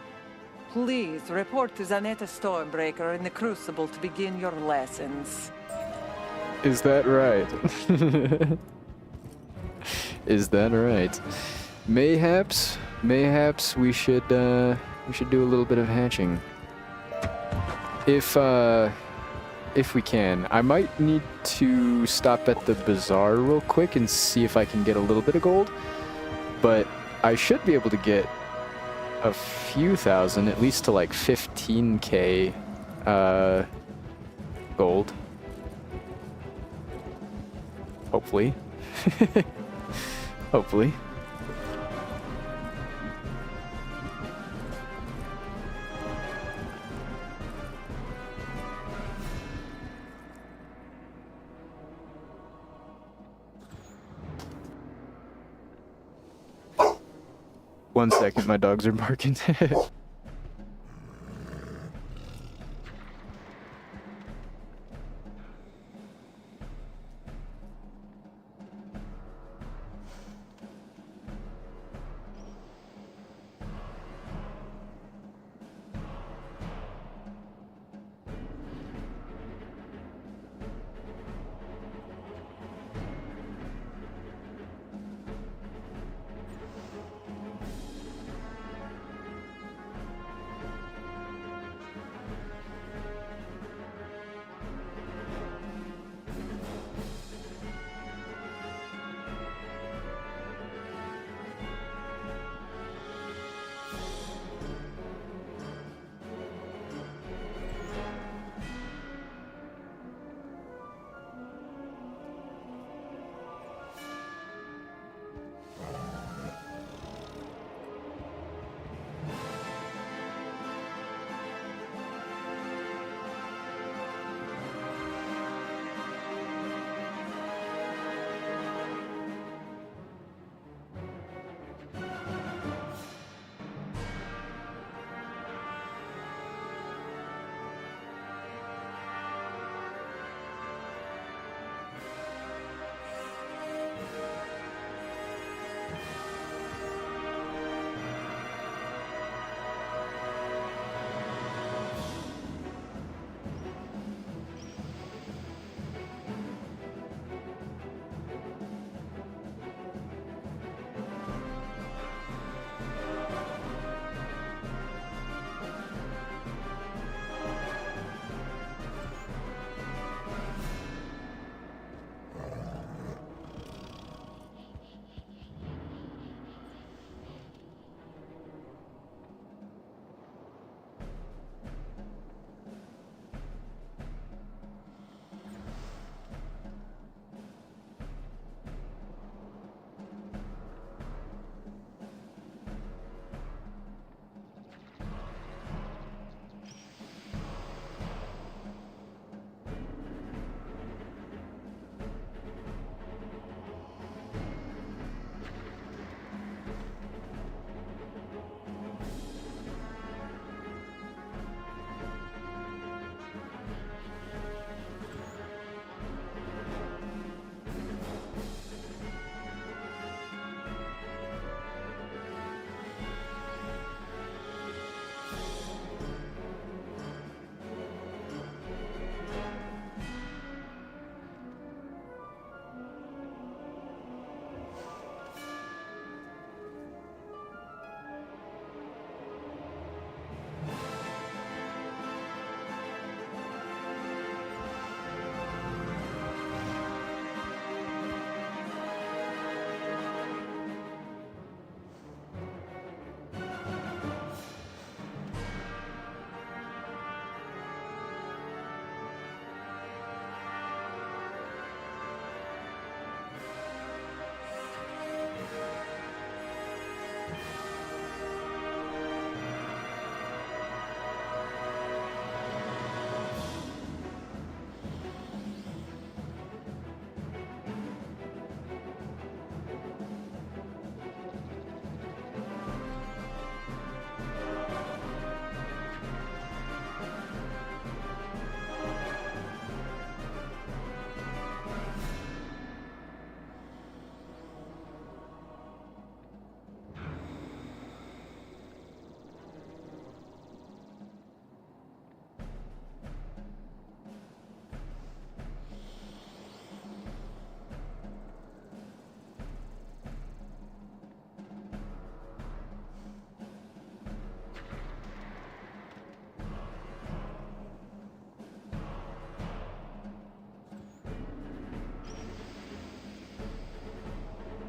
Please report to Zanetta Stormbreaker in the Crucible to begin your lessons. Is that right? Is that right? Mayhaps we should do a little bit of hatching. If we can. I might need to stop at the bazaar real quick and see if I can get a little bit of gold, but I should be able to get a few thousand, at least to like 15k gold. Hopefully. Hopefully. One second, my dogs are barking.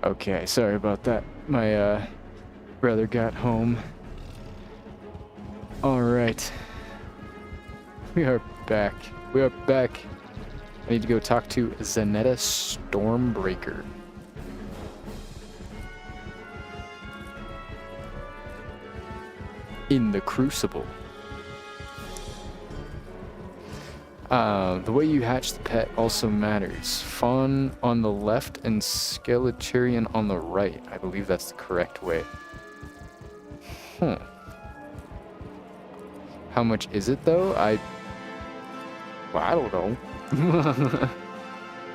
Okay, sorry about that. My brother got home. Alright. We are back. We are back. I need to go talk to Zanetta Stormbreaker. In the Crucible. The way you hatch the pet also matters. Fawn on the left and Skeletarian on the right. I believe that's the correct way. How much is it though? Well, I don't know.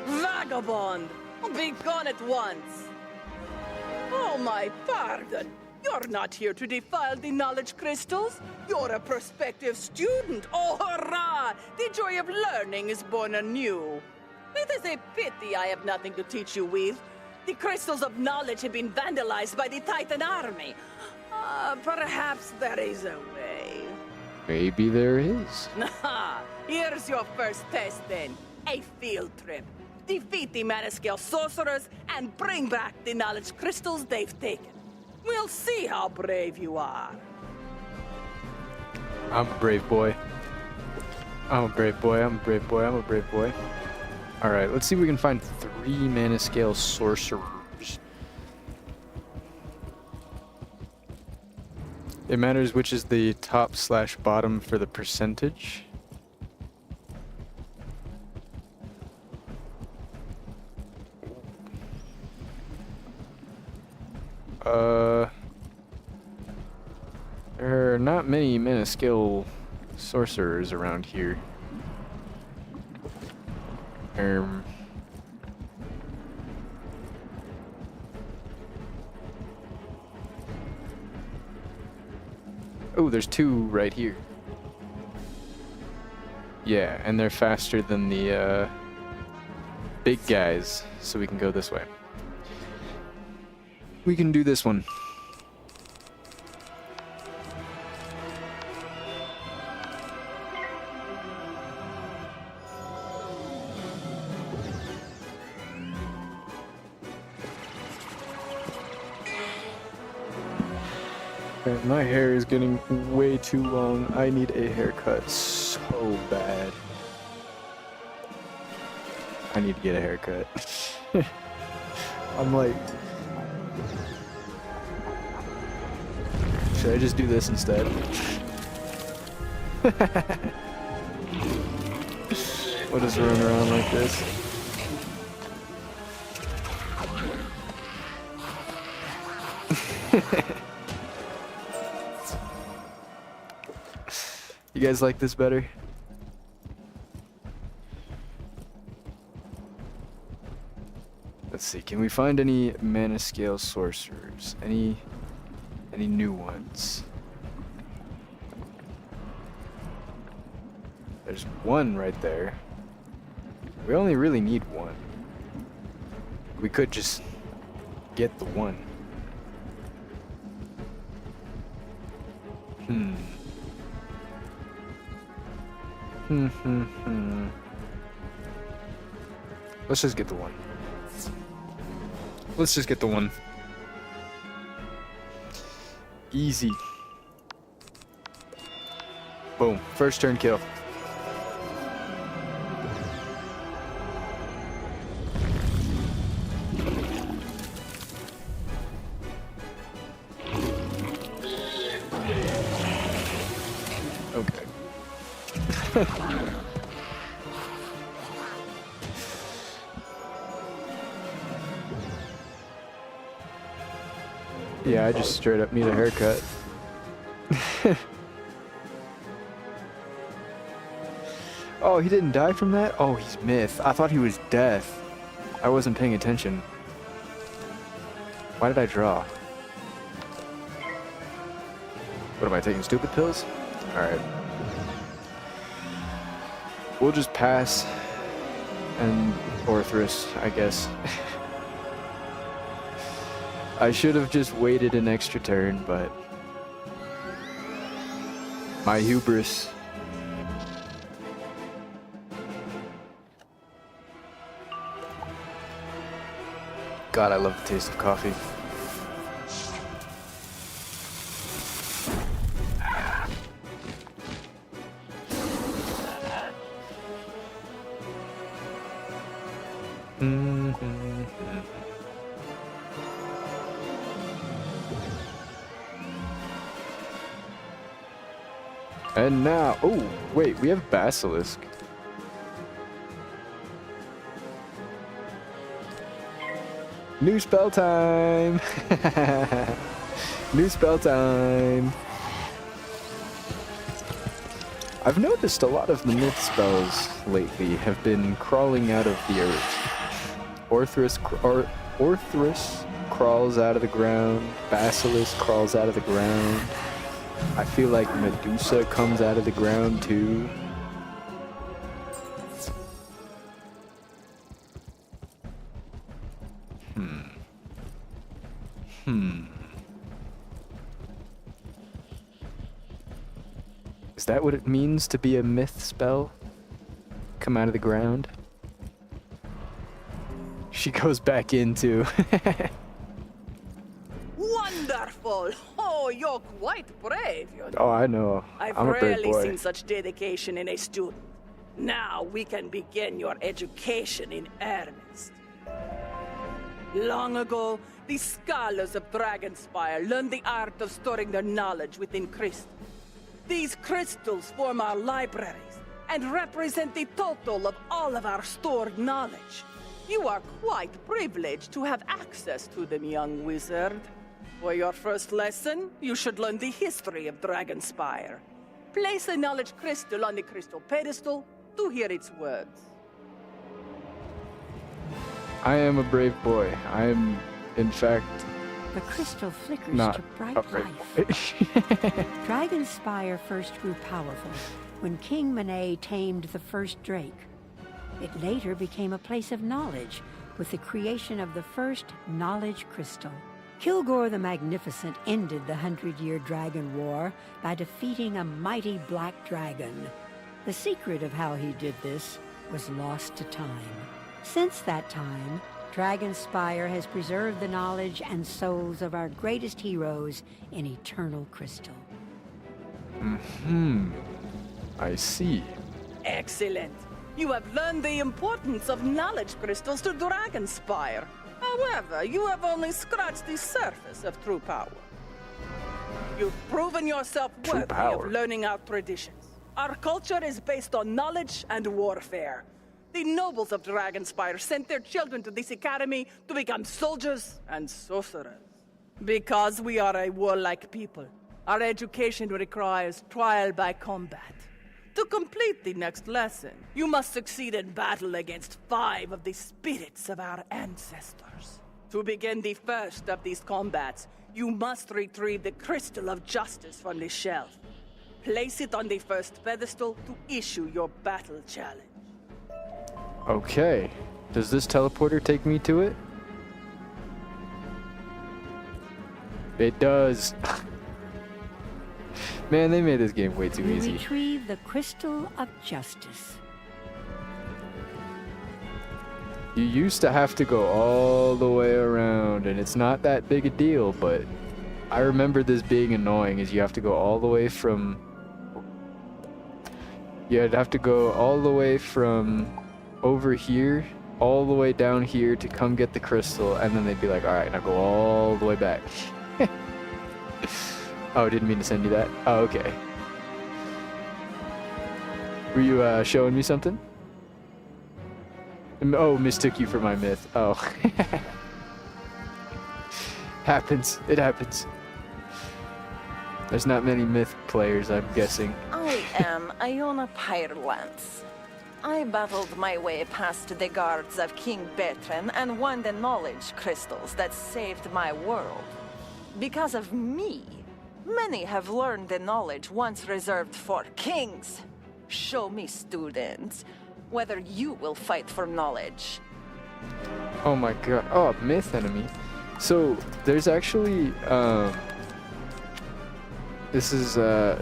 Vagabond! Be gone at once! Oh, my pardon! You're not here to defile the knowledge crystals. You're a prospective student. Oh, hurrah! The joy of learning is born anew. It is a pity I have nothing to teach you with. The crystals of knowledge have been vandalized by the Titan army. Perhaps there is a way. Maybe there is. Here's your first test then. A field trip. Defeat the Manascale sorcerers and bring back the knowledge crystals they've taken. We'll see how brave you are. I'm a brave boy. I'm a brave boy. I'm a brave boy. I'm a brave boy. Alright, let's see if we can find 3 Manascale sorcerers. It matters which is the top/bottom for the percentage. There are not many Manascale sorcerers around here. Oh, there's 2 right here. Yeah, and they're faster than the big guys, so we can go this way. We can do this one. Okay, my hair is getting way too long. I need a haircut so bad. I need to get a haircut. I'm like... Should I just do this instead? We'll just run around like this. You guys like this better? Let's see, can we find any Manascale sorcerers? Any new ones? There's 1 right there. We only really need 1. We could just get the 1. Let's just get the 1. Let's just get the 1. Easy. Boom. First turn kill. Okay. Yeah, I just straight up need a haircut. Oh, he didn't die from that? Oh, he's myth. I thought he was death. I wasn't paying attention. Why did I draw? What am I taking, stupid pills? Alright. We'll just pass and Orthrus, I guess. I should have just waited an extra turn, but my hubris. God, I love the taste of coffee. And now, oh, wait, we have Basilisk. New spell time! New spell time! I've noticed a lot of the myth spells lately have been crawling out of the earth. Orthrus crawls out of the ground. Basilisk crawls out of the ground. I feel like Medusa comes out of the ground too. Is that what it means to be a myth spell? Come out of the ground? She goes back into. Wonderful! Oh, you're quite brave, you know. Oh, I know. I've I'm a brave rarely boy. seen such dedication in a student. Now we can begin your education in earnest. Long ago, the scholars of Dragonspyre learned the art of storing their knowledge within crystals. These crystals form our libraries and represent the total of all of our stored knowledge. You are quite privileged to have access to them, young wizard. For your first lesson, you should learn the history of Dragonspyre. Place a knowledge crystal on the crystal pedestal to hear its words. I am a brave boy. I am, in fact, The crystal flickers not to bright a brave life. boy. Dragonspyre first grew powerful when King Monet tamed the first drake. It later became a place of knowledge with the creation of the first knowledge crystal. Kilgore the Magnificent ended the 100-year Dragon War by defeating a mighty black dragon. The secret of how he did this was lost to time. Since that time, Dragonspyre has preserved the knowledge and souls of our greatest heroes in eternal crystal. I see. Excellent. You have learned the importance of knowledge crystals to Dragonspyre. However, you have only scratched the surface of true power. You've proven yourself True worthy power. of learning our traditions. Our culture is based on knowledge and warfare. The nobles of Dragonspyre sent their children to this academy to become soldiers and sorcerers. Because we are a warlike people, our education requires trial by combat. To complete the next lesson, you must succeed in battle against 5 of the spirits of our ancestors. To begin the first of these combats, you must retrieve the Crystal of Justice from the shelf. Place it on the first pedestal to issue your battle challenge. Okay. Does this teleporter take me to it? It does. Man, they made this game way too You easy. retrieve the Crystal of Justice. You used to have to go all the way around, and it's not that big a deal, but I remember this being annoying, is you have to go all the way from... You'd have to go all the way from over here, all the way down here to come get the crystal, and then they'd be like, alright, now go all the way back. Oh, didn't mean to send you that. Oh, okay. Were you showing me something? Oh, mistook you for my myth. Oh. Happens. It happens. There's not many myth players, I'm guessing. I am Iona Pyrelance. I battled my way past the guards of King Bertrand and won the knowledge crystals that saved my world. Because of me, many have learned the knowledge once reserved for kings. Show me, students, whether you will fight for knowledge. Oh my god. Oh, myth enemy. So, there's actually, this is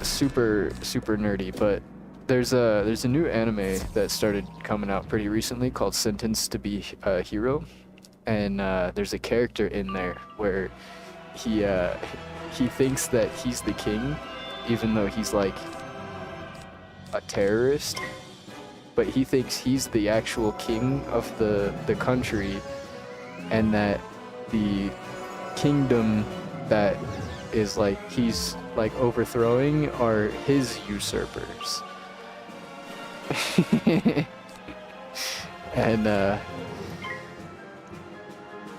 super nerdy, but there's a new anime that started coming out pretty recently called Sentenced to be a Hero. and there's a character in there where he thinks that he's the king, even though he's like a terrorist. But he thinks he's the actual king of the country, and that the kingdom that is like he's like overthrowing are his usurpers. And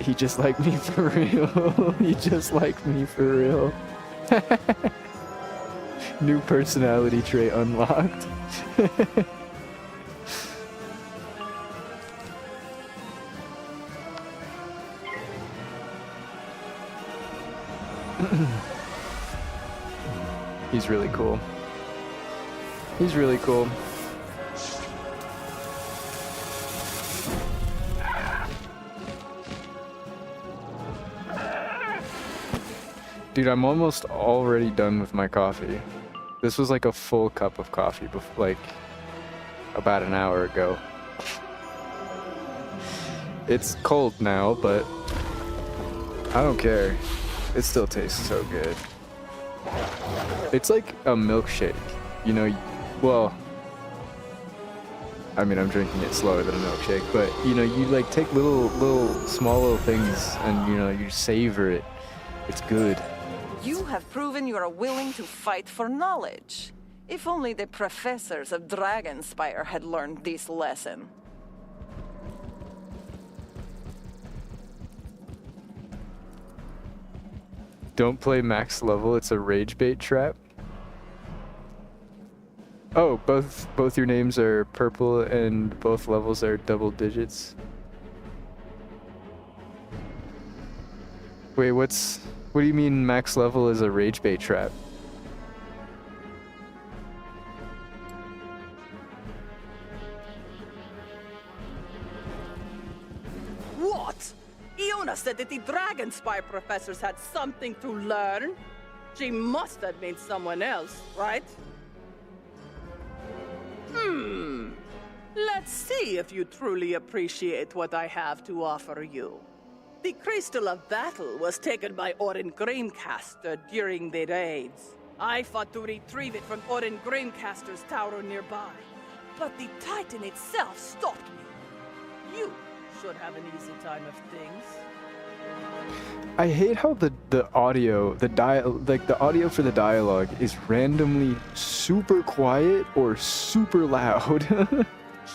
he just liked me for real. He just liked me for real. New personality trait unlocked. He's really cool. He's really cool. Dude, I'm almost already done with my coffee. This was like a full cup of coffee before, like about an hour ago. It's cold now, but I don't care. It still tastes so good. It's like a milkshake, you know. Well, I mean, I'm drinking it slower than a milkshake, but you know, you like take small little things, and you know, you savor it. It's good. You have proven you are willing to fight for knowledge. If only the professors of Dragonspyre had learned this lesson. Don't play max level, it's a rage bait trap. Oh, both your names are purple and both levels are double digits. Wait, what do you mean max level is a rage bait trap? What? Iona said that the Dragonspyre professors had something to learn. She must have been someone else, right? Let's see if you truly appreciate what I have to offer you. The Crystal of Battle was taken by Orin Graincaster during the raids. I fought to retrieve it from Orin Graincaster's tower nearby, but the Titan itself stopped me. You should have an easy time of things. I hate how the audio, the audio for the dialogue is randomly super quiet or super loud.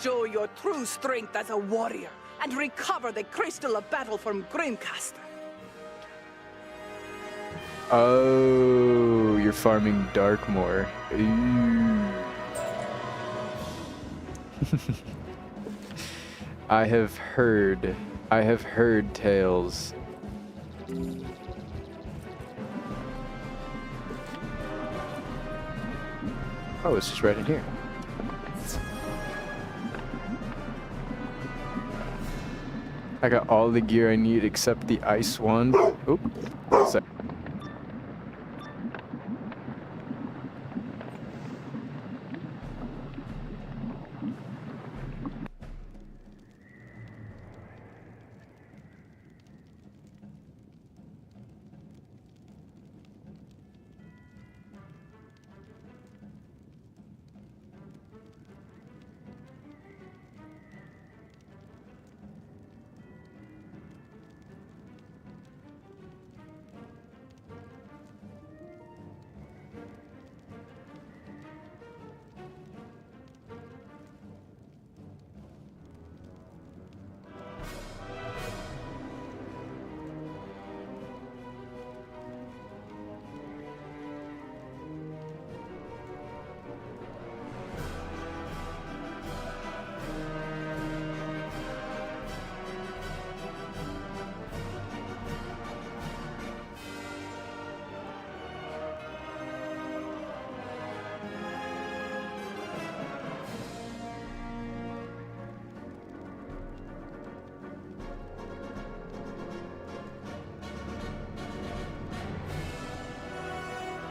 Show your true strength as a warrior and recover the Crystal of Battle from Graincaster. Oh, you're farming Darkmoor. I have heard tales. Oh, it's just right in here. I got all the gear I need except the ice wand. Oop. One sec.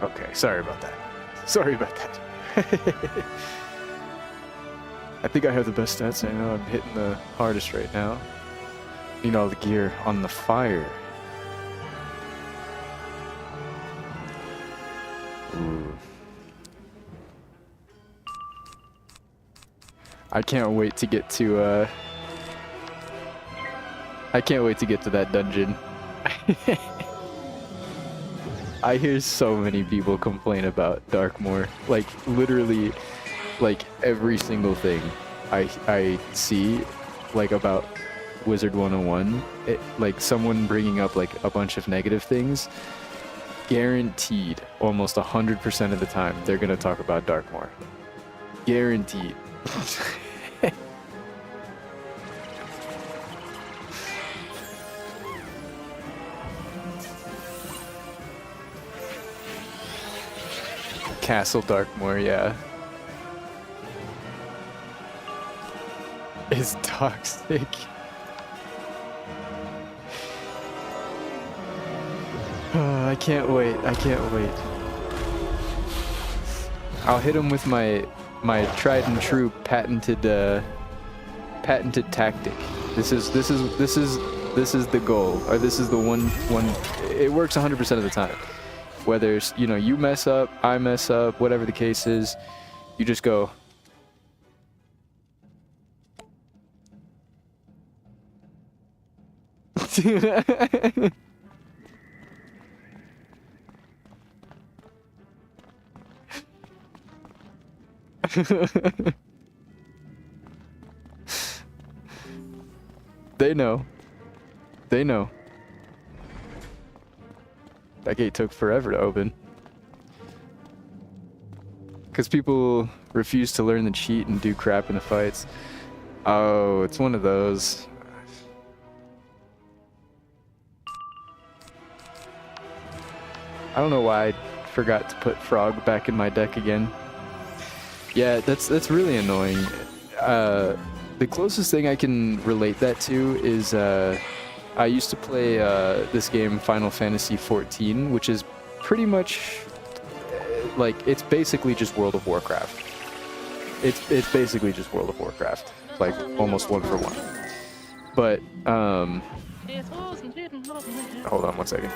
Okay, sorry about that. Sorry about that. I think I have the best stats. I know I'm hitting the hardest right now. Need all the gear on the fire. Ooh. I can't wait to get to that dungeon. I hear so many people complain about Darkmoor. Like, literally, like, every single thing I see, like, about Wizard 101, like, someone bringing up, like, a bunch of negative things, guaranteed, almost 100% of the time, they're gonna talk about Darkmoor. Guaranteed. Castle Darkmoor, yeah. Is toxic. I can't wait. I can't wait. I'll hit him with my tried and true patented tactic. This is the goal, or this is the one. It works 100% of the time. Whether it's, you know, you mess up, I mess up, whatever the case is, you just go. They know. They know. That gate took forever to open. Because people refuse to learn the cheat and do crap in the fights. Oh, it's one of those. I don't know why I forgot to put Frog back in my deck again. Yeah, that's really annoying. The closest thing I can relate that to is I used to play this game, Final Fantasy XIV, which is pretty much like, it's basically just World of Warcraft. It's basically just World of Warcraft, like almost one for one. But hold on one second.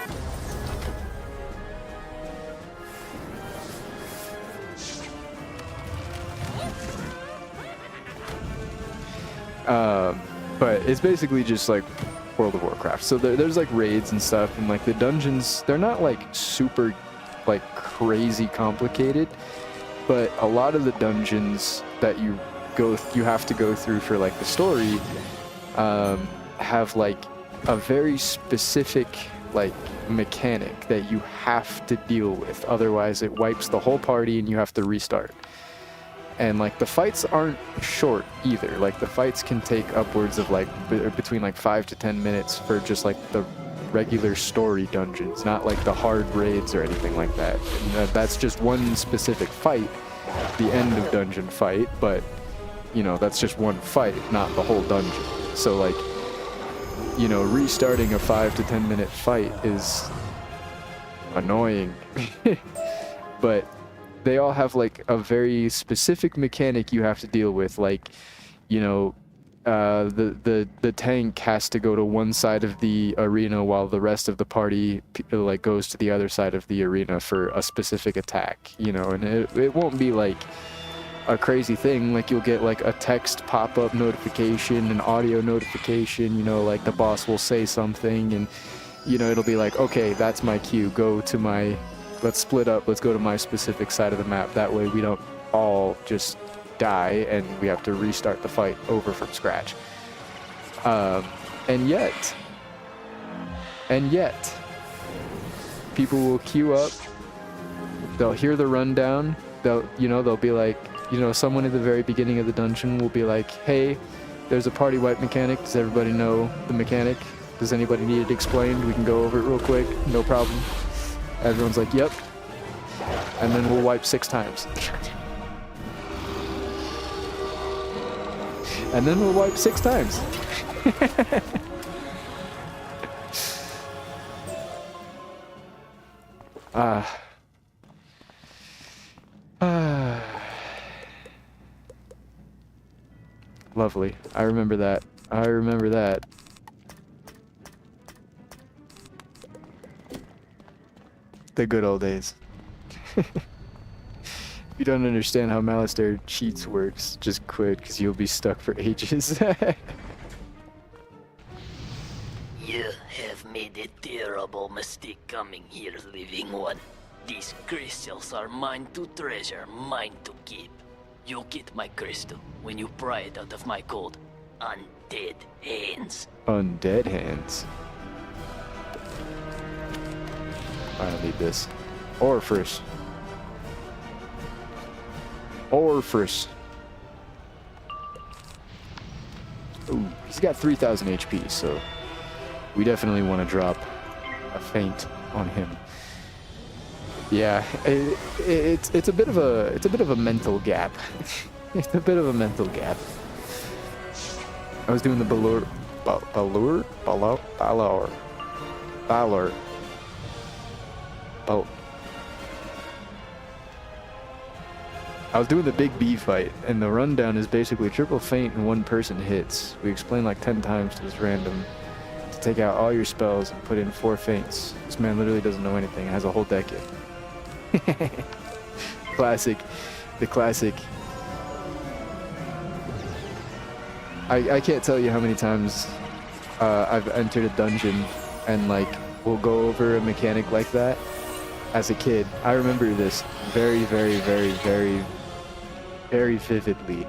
But it's basically just like World of Warcraft. So there's like raids and stuff, and like the dungeons, they're not like super like crazy complicated, but a lot of the dungeons that you have to go through for like the story have like a very specific like mechanic that you have to deal with, otherwise it wipes the whole party and you have to restart. And like the fights aren't short either. Like the fights can take upwards of like between like 5 to 10 minutes for just like the regular story dungeons, not like the hard raids or anything like that. And that's just one specific fight, the end of dungeon fight, but you know, that's just one fight, not the whole dungeon. So like, you know, restarting a 5 to 10 minute fight is annoying. But they all have like a very specific mechanic you have to deal with, like, you know, the tank has to go to one side of the arena while the rest of the party like goes to the other side of the arena for a specific attack, you know, and it won't be like a crazy thing. Like you'll get like a text pop-up notification, an audio notification, you know, like the boss will say something, and you know, it'll be like, okay, that's my cue, go to my, let's split up, let's go to my specific side of the map. That way we don't all just die and we have to restart the fight over from scratch. And yet, people will queue up, they'll hear the rundown, they'll be like, you know, someone at the very beginning of the dungeon will be like, hey, there's a party wipe mechanic, does everybody know the mechanic? Does anybody need it explained? We can go over it real quick, no problem. Everyone's like, yep. And then we'll wipe 6 times. And then we'll wipe 6 times. Lovely. I remember that. The good old days. If you don't understand how Malistaire cheats works, just quit, because you'll be stuck for ages. You have made a terrible mistake coming here, living one. These crystals are mine to treasure, mine to keep. You get my crystal when you pry it out of my cold, undead hands. Undead hands. I don't need this. Or first. Ooh, he's got 3,000 HP, so we definitely want to drop a feint on him. Yeah, it's a bit of a mental gap. It's a bit of a mental gap. I was doing the Balor. I was doing the big B fight, and the rundown is basically triple feint and one person hits. We explained like 10 times to this random to take out all your spells and put in 4 feints. This man literally doesn't know anything and has a whole deck in. Classic. The classic. I can't tell you how many times I've entered a dungeon and like we'll go over a mechanic like that as a kid. I remember this very, very, very, very, very vividly.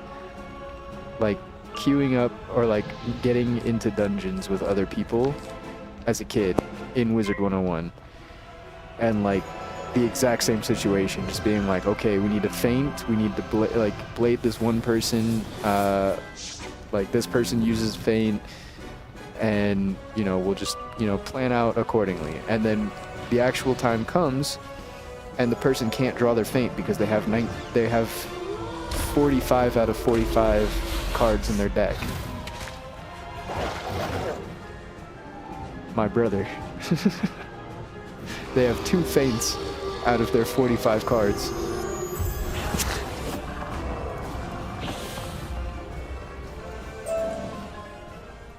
Like queuing up or like getting into dungeons with other people as a kid in Wizard 101 and like the exact same situation, just being like, okay, we need to feint, we need to blade this one person, like this person uses feint, and you know we'll just plan out accordingly, and then the actual time comes and the person can't draw their feint because they have 45 out of 45 cards in their deck. My brother. They have 2 feints out of their 45 cards.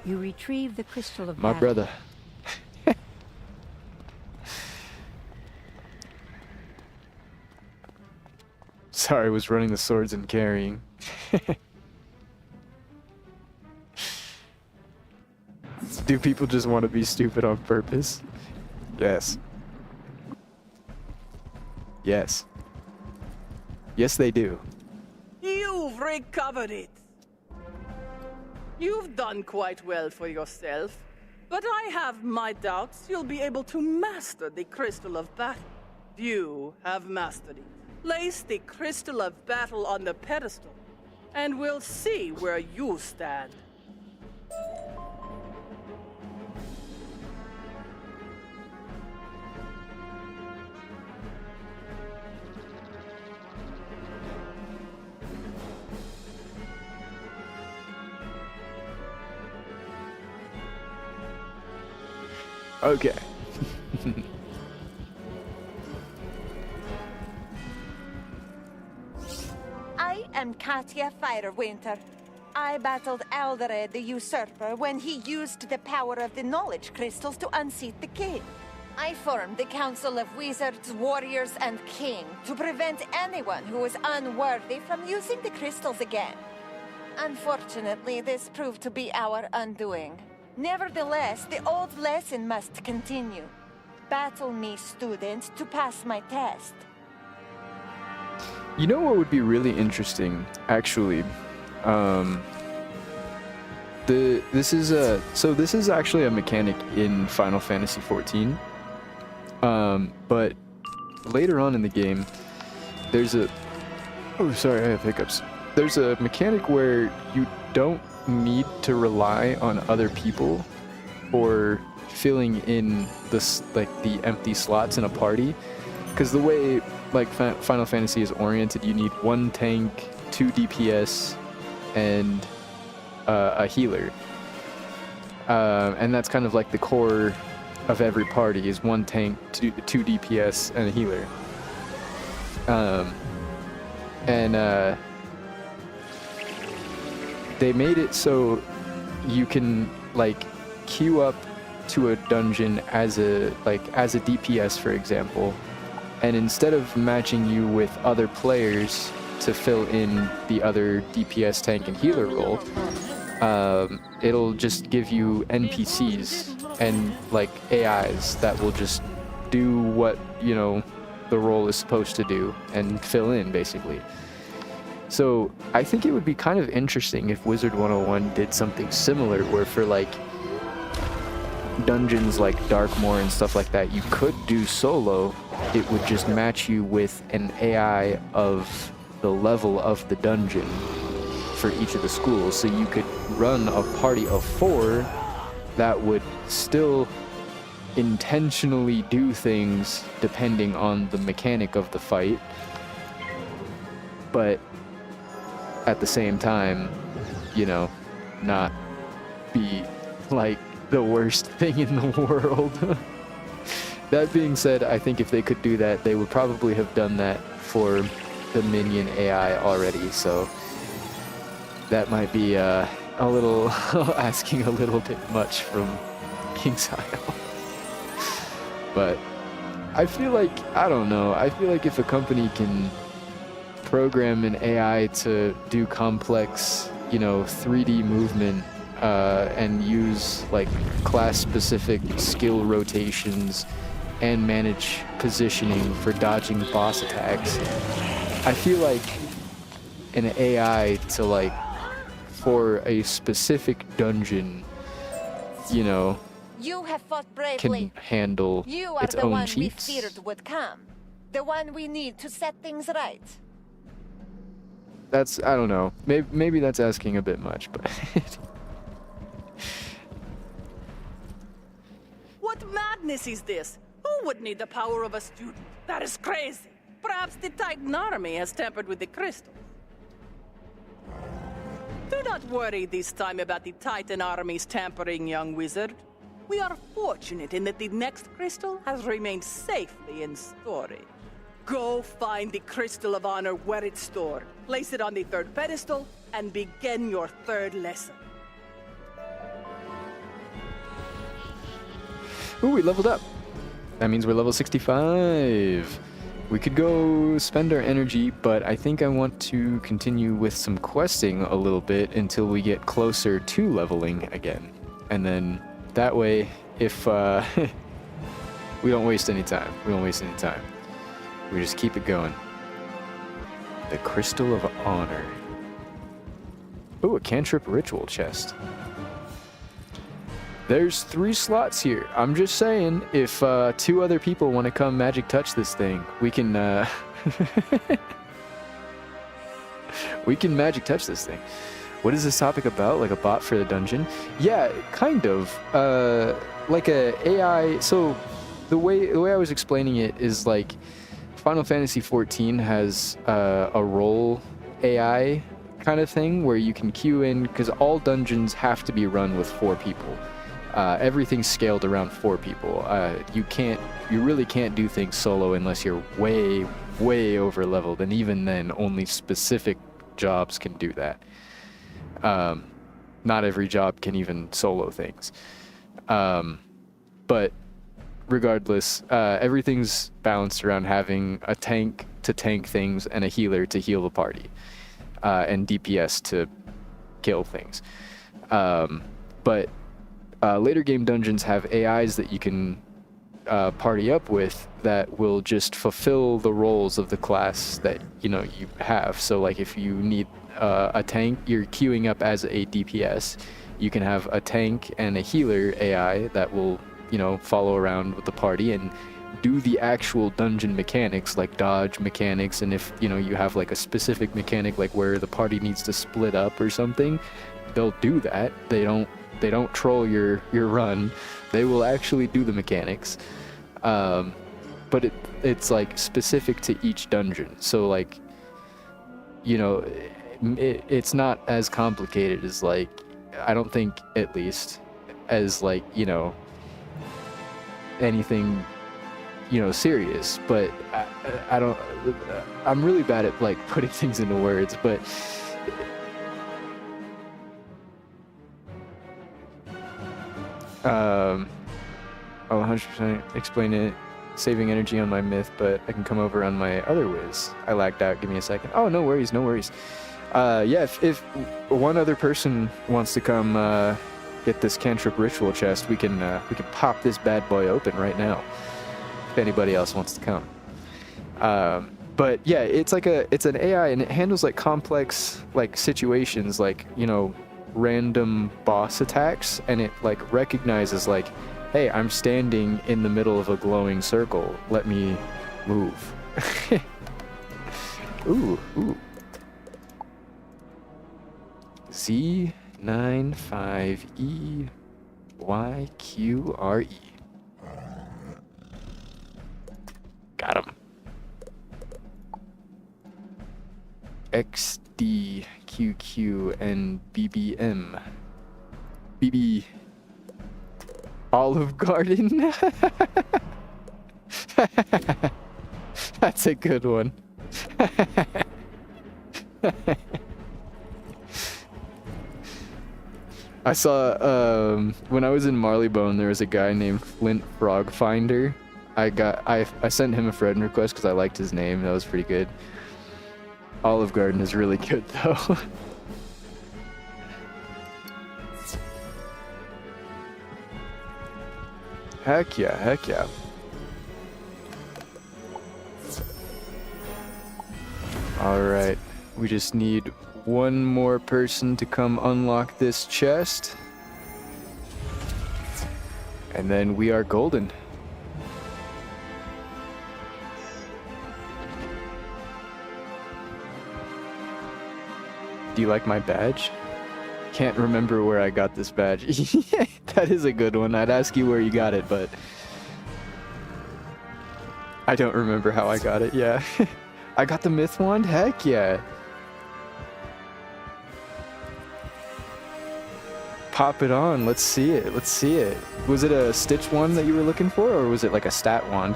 You retrieve the crystal of My battle. brother. Sorry, I was running the swords and carrying. Do people just want to be stupid on purpose? Yes. Yes. Yes, they do. You've recovered it. You've done quite well for yourself, but I have my doubts you'll be able to master the Crystal of Battle. You have mastered it. Place the Crystal of Battle on the pedestal, and we'll see where you stand. Okay. I am Katya Firewinter. I battled Alderad the Usurper when he used the power of the knowledge crystals to unseat the king. I formed the Council of Wizards, Warriors, and King to prevent anyone who was unworthy from using the crystals again. Unfortunately, this proved to be our undoing. Nevertheless, the old lesson must continue. Battle me, student, to pass my test. You know what would be really interesting, actually? This is actually a mechanic in Final Fantasy XIV. But later on in the game, there's a... Oh, sorry, I have hiccups. There's a mechanic where you don't need to rely on other people for filling in this, like, the empty slots in a party. Because the way, like, Final Fantasy is oriented, you need 1 tank, 2 DPS, and a healer. And that's kind of like the core of every party is 1 tank, 2 DPS, and a healer. They made it so you can like queue up to a dungeon as a DPS, for example, And instead of matching you with other players to fill in the other DPS, tank, and healer role, it'll just give you NPCs and like AIs that will just do what, you know, the role is supposed to do and fill in basically. So I think it would be kind of interesting if Wizard 101 did something similar where for like dungeons like Darkmoor and stuff like that, you could do solo. It would just match you with an AI of the level of the dungeon for each of the schools. So you could run a party of 4 that would still intentionally do things depending on the mechanic of the fight, but at the same time, you know, not be like the worst thing in the world. That being said, I think if they could do that, they would probably have done that for the minion AI already, so that might be a little asking a little bit much from KingsIsle. But I feel like, I don't know, I feel like if a company can program an AI to do complex, you know, 3D movement and use like class-specific skill rotations and manage positioning for dodging boss attacks, I feel like an AI to like, for a specific dungeon, you know, You have fought bravely. can handle You are its the own one we cheats. feared would come. The one we need to set things right. That's, I don't know, maybe that's asking a bit much, but What madness is this? Who would need the power of a student? That is crazy. Perhaps the Titan army has tampered with the crystal. Do not worry this time about the Titan army's tampering, young wizard. We are fortunate in that the next crystal has remained safely in storage. Go find the Crystal of Honor where it's stored, place it on the 3rd pedestal, and begin your 3rd lesson. ooh, we leveled up. That means we're level 65. We could go spend our energy, but I think I want to continue with some questing a little bit until we get closer to leveling again. And then that way, if we don't waste any time, we just keep it going. The Crystal of Honor. Ooh, a cantrip ritual chest. There's 3 slots here. I'm just saying, if 2 other people want to come magic touch this thing, we can we can magic touch this thing. What is this topic about? Like a bot for the dungeon? Yeah, kind of. Like a AI. So the way I was explaining it is like Final Fantasy XIV has a role AI kind of thing where you can queue in, because all dungeons have to be run with 4 people. Everything's scaled around 4 people. You really can't do things solo unless you're way over leveled, and even then, only specific jobs can do that. Not every job can even solo things. But regardless, everything's balanced around having a tank to tank things and a healer to heal the party, and DPS to kill things. But later game dungeons have AIs that you can party up with that will just fulfill the roles of the class that you have. So like if you need a tank, you're queuing up as a DPS. You can have a tank and a healer AI that will follow around with the party and do the actual dungeon mechanics, like dodge mechanics. And if you have like a specific mechanic, like where the party needs to split up or something, they'll do that. They don't troll your run. They will actually do the mechanics. But it's like specific to each dungeon. So like, it's not as complicated as like, I don't think at least, as like, anything, serious. But I'm really bad at like putting things into words, but I'll 100% explain it saving energy on my myth, but I can come over on my other Wiz. I lagged out. Give me a second. Oh, no worries, no worries. Yeah, if one other person wants to come get this cantrip ritual chest, we can pop this bad boy open right now. If anybody else wants to come. But yeah, it's an AI, and it handles like complex like situations, like, you know, random boss attacks, and it like recognizes like, hey, I'm standing in the middle of a glowing circle. Let me move. Ooh. Z95EYQRE. Got him. XDQQ and BBM. BB. Olive Garden. That's a good one. I saw when I was in Marleybone, there was a guy named Flint Frog Finder. I sent him a friend request because I liked his name. That was pretty good. Olive Garden is really good though. Heck yeah. Alright, we just need one more person to come unlock this chest. And then we are golden. Do you like my badge? Can't remember where I got this badge. That is a good one. I'd ask you where you got it, but I don't remember how I got it. Yeah. I got the myth wand? Heck yeah. Pop it on. Let's see it. Was it a stitch wand that you were looking for, or was it like a stat wand?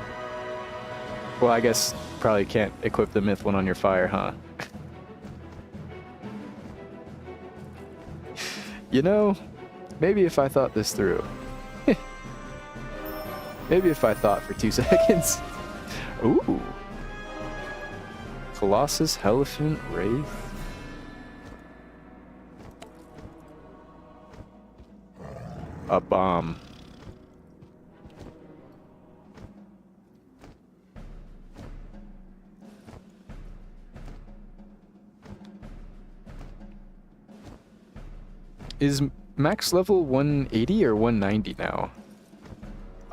Well, I guess probably can't equip the myth one on your fire, huh? You know, maybe if I thought this through. Maybe if I thought for 2 seconds. Ooh. Colossus, Elephant, Wraith. A bomb. Is max level 180 or 190 now?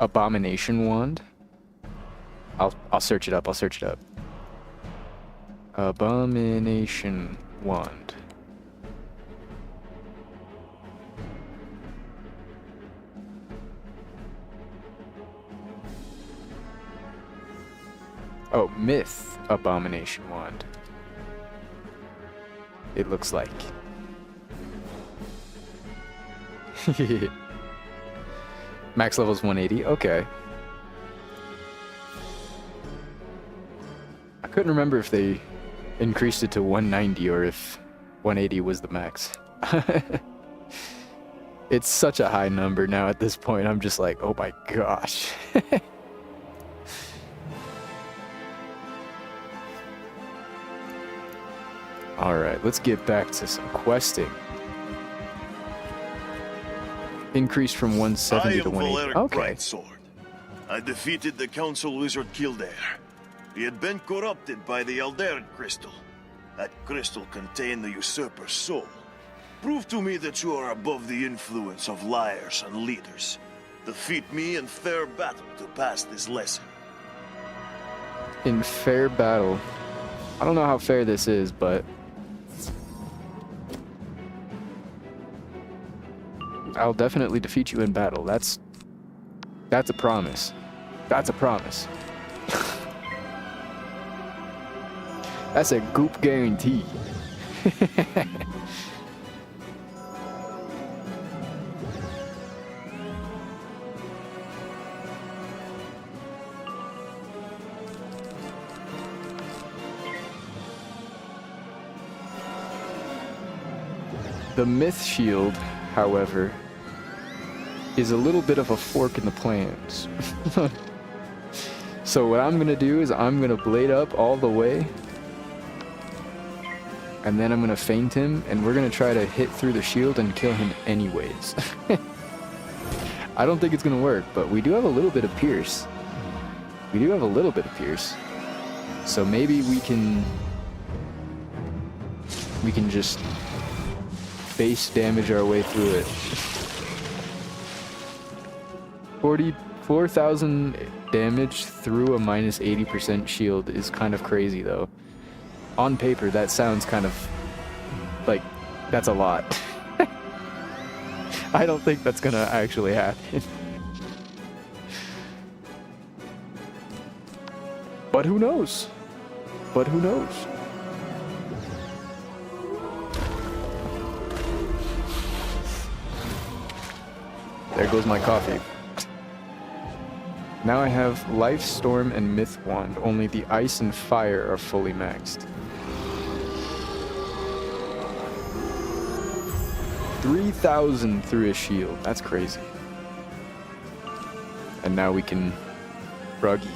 Abomination wand? I'll search it up. Abomination wand. Oh, myth abomination wand. It looks like. Max level is 180. Okay. I couldn't remember if they increased it to 190 or if 180 was the max. It's such a high number now at this point. I'm just like, oh my gosh. Alright, let's get back to some questing. Increased from 170 to 180. Okay. Brightsword. I defeated the council wizard Kildare. He had been corrupted by the Alderac crystal. That crystal contained the usurper's soul. Prove to me that you are above the influence of liars and leaders. Defeat me in fair battle to pass this lesson. In fair battle. I don't know how fair this is, but I'll definitely defeat you in battle. That's a promise. That's a promise. That's a goop guarantee. The myth shield, however, is a little bit of a fork in the plans. So what I'm gonna do is I'm gonna blade up all the way. And then I'm gonna feint him, and we're gonna try to hit through the shield and kill him anyways. I don't think it's gonna work, but we do have a little bit of pierce. We do have a little bit of pierce. So maybe we can just base damage our way through it. 44,000 damage through a minus 80% shield is kind of crazy though. On paper, that sounds kind of like that's a lot. I don't think that's gonna actually happen. But who knows? But who knows? There goes my coffee. Now I have Life, Storm, and Myth Wand. Only the Ice and Fire are fully maxed. 3,000 through a shield. That's crazy. And now we can Ruggy.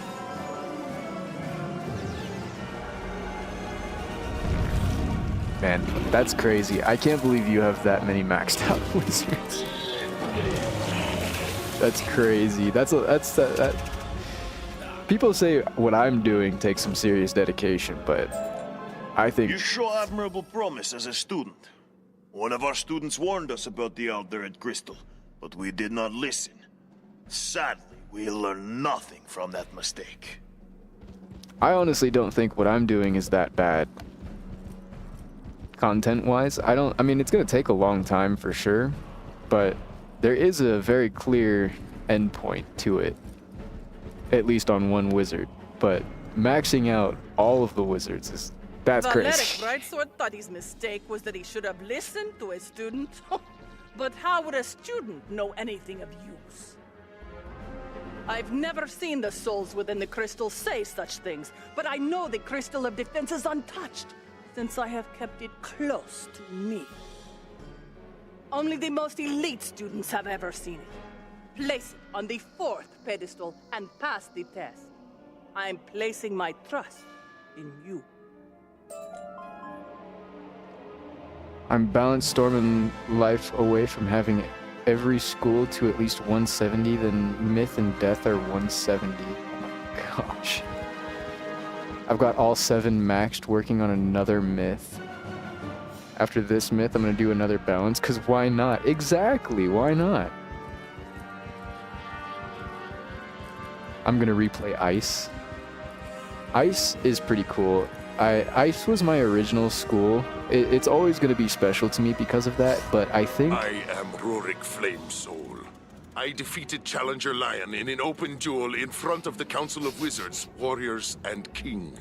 Man, that's crazy. I can't believe you have that many maxed out wizards. That's crazy. That. People say what I'm doing takes some serious dedication, but I think You show admirable promise as a student. One of our students warned us about the Elder Crystal, but we did not listen. Sadly, we learned nothing from that mistake. I honestly don't think what I'm doing is that bad. Content-wise, I mean, it's gonna take a long time for sure, but there is a very clear endpoint to it. At least on one wizard. But maxing out all of the wizards that's crazy. Valeric Brightsword thought his mistake was that he should have listened to a student. But how would a student know anything of use? I've never seen the souls within the crystal say such things, but I know the crystal of defense is untouched, since I have kept it close to me. Only the most elite students have ever seen it. Place it on the 4th pedestal and pass the test. I'm placing my trust in you. I'm balanced, Storm, and Life away from having every school to at least 170, then Myth and Death are 170. Oh my gosh. I've got all 7 maxed, working on another Myth. After this Myth, I'm going to do another balance, because why not? Exactly, why not? I'm going to replay Ice. Ice is pretty cool. Ice was my original school. It's always going to be special to me because of that, but I think... I am Rurik Flamesoul. I defeated Challenger Lion in an open duel in front of the Council of Wizards, Warriors, and King.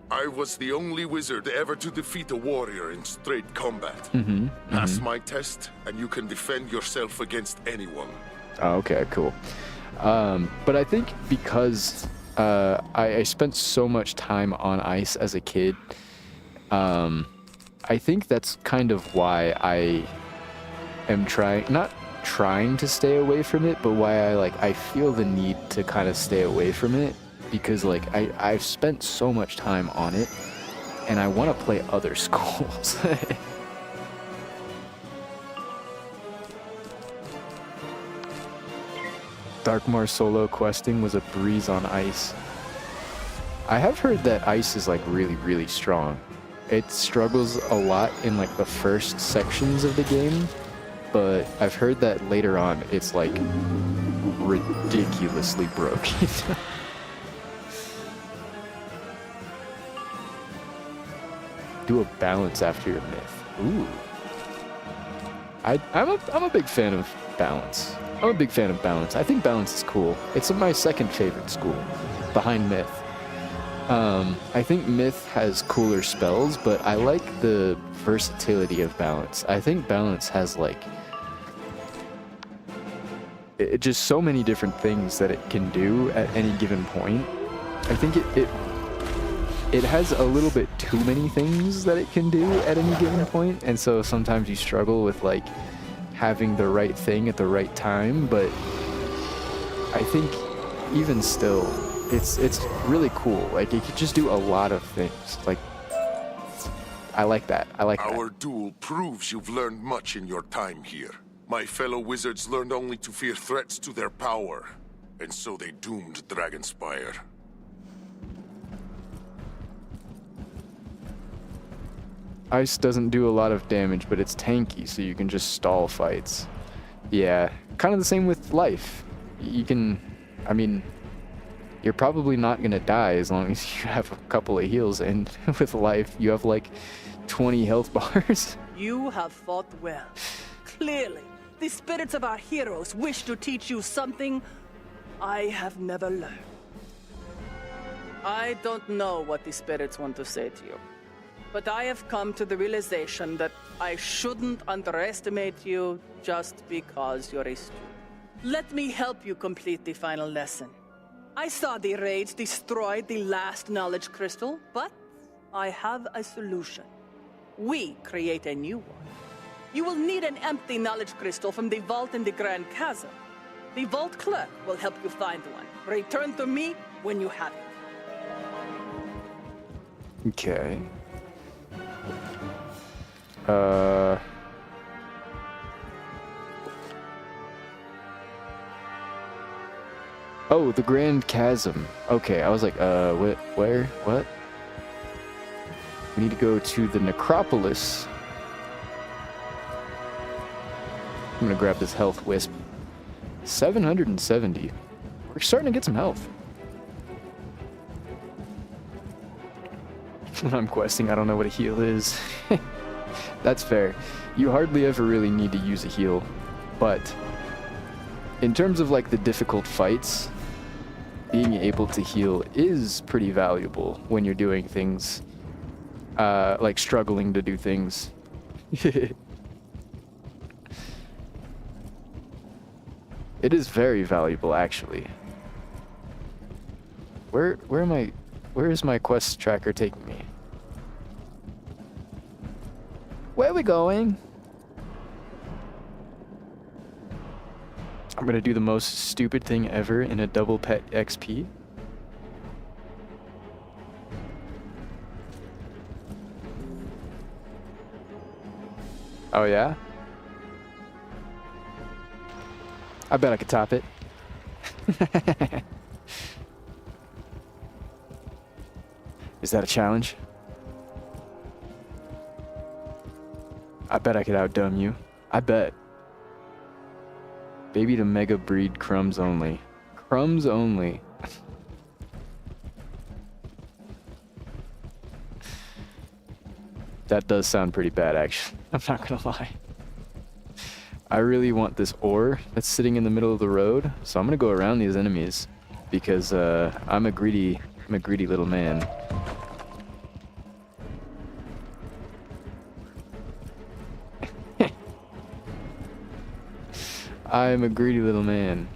I was the only wizard ever to defeat a warrior in straight combat. Pass my test, and you can defend yourself against anyone. Oh, okay, cool. But I think because I spent so much time on Ice as a kid, I think that's kind of why I am not trying to stay away from it, but why I feel the need to kind of stay away from it, because I've spent so much time on it, and I want to play other schools. Darkmar solo questing was a breeze on Ice. I have heard that Ice is really, really strong. It struggles a lot in the first sections of the game, but I've heard that later on it's ridiculously broken. Do a balance after your Myth. Ooh. I'm a big fan of balance. I'm a big fan of balance. I think balance is cool. It's my second favorite school, behind Myth. I think Myth has cooler spells, but I like the versatility of balance. I think balance has just so many different things that it can do at any given point. I think it has a little bit too many things that it can do at any given point, and so sometimes you struggle with having the right thing at the right time, but I think even still, it's really cool. Like, it could just do a lot of things. Like, I like that. I like that. Our duel proves you've learned much in your time here. My fellow wizards learned only to fear threats to their power, and so they doomed Dragonspyre. Ice doesn't do a lot of damage, but it's tanky, so you can just stall fights. Yeah, kind of the same with life. You can, I mean, you're probably not gonna die as long as you have a couple of heals, and with life, you have like 20 health bars. You have fought well. Clearly, the spirits of our heroes wish to teach you something I have never learned. I don't know what the spirits want to say to you, but I have come to the realization that I shouldn't underestimate you just because you're a student. Let me help you complete the final lesson. I saw the raids destroy the last knowledge crystal, but I have a solution. We create a new one. You will need an empty knowledge crystal from the vault in the Grand Chasm. The vault clerk will help you find one. Return to me when you have it. Okay. Oh, the Grand Chasm. Okay, I was like, where? What? We need to go to the Necropolis. I'm gonna grab this health wisp. 770. We're starting to get some health. When I'm questing, I don't know what a heal is. That's fair. You hardly ever really need to use a heal, but in terms of like the difficult fights, being able to heal is pretty valuable when you're doing things, like struggling to do things. It is very valuable, actually. Where is my quest tracker taking me? Where are we going? I'm gonna do the most stupid thing ever in a double pet XP. Oh yeah? I bet I could top it. Is that a challenge? I bet I could outdumb you. I bet. Baby to mega breed crumbs only. Crumbs only. That does sound pretty bad, actually. I'm not gonna lie. I really want this ore that's sitting in the middle of the road, so I'm gonna go around these enemies because I'm a greedy little man. I'm a greedy little man.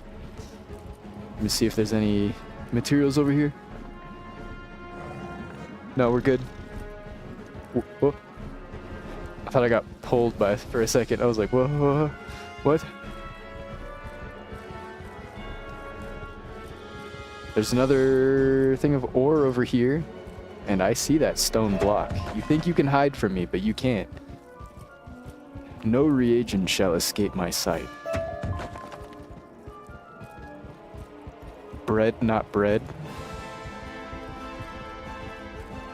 Let me see if there's any materials over here. No, we're good. Whoa. I thought I got pulled by for a second. I was like, whoa, what? There's another thing of ore over here, and I see that stone block. You think you can hide from me, but you can't. No reagent shall escape my sight. Bread, not bread.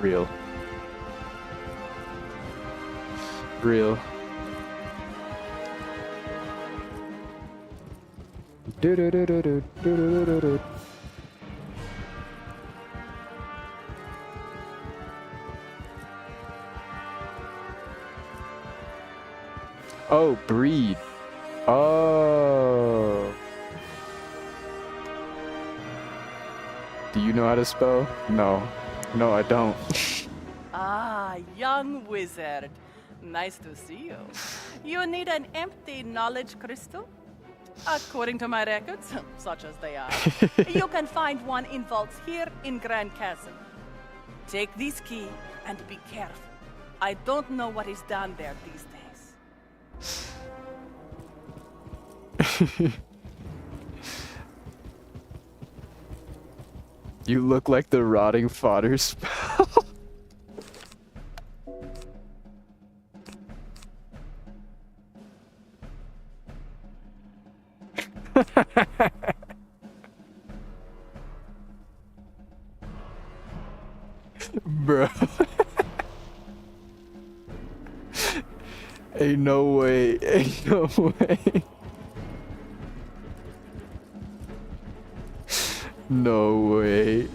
Real. Real. Oh, breed. Oh. Do you know how to spell? No. No, I don't. Ah, young wizard. Nice to see you. You need an empty knowledge crystal? According to my records, such as they are, you can find one in vaults here in Grand Chasm. Take this key and be careful. I don't know what is down there these days. You look like the rotting fodder spell. Bro. Ain't no way. Ain't no way. No way.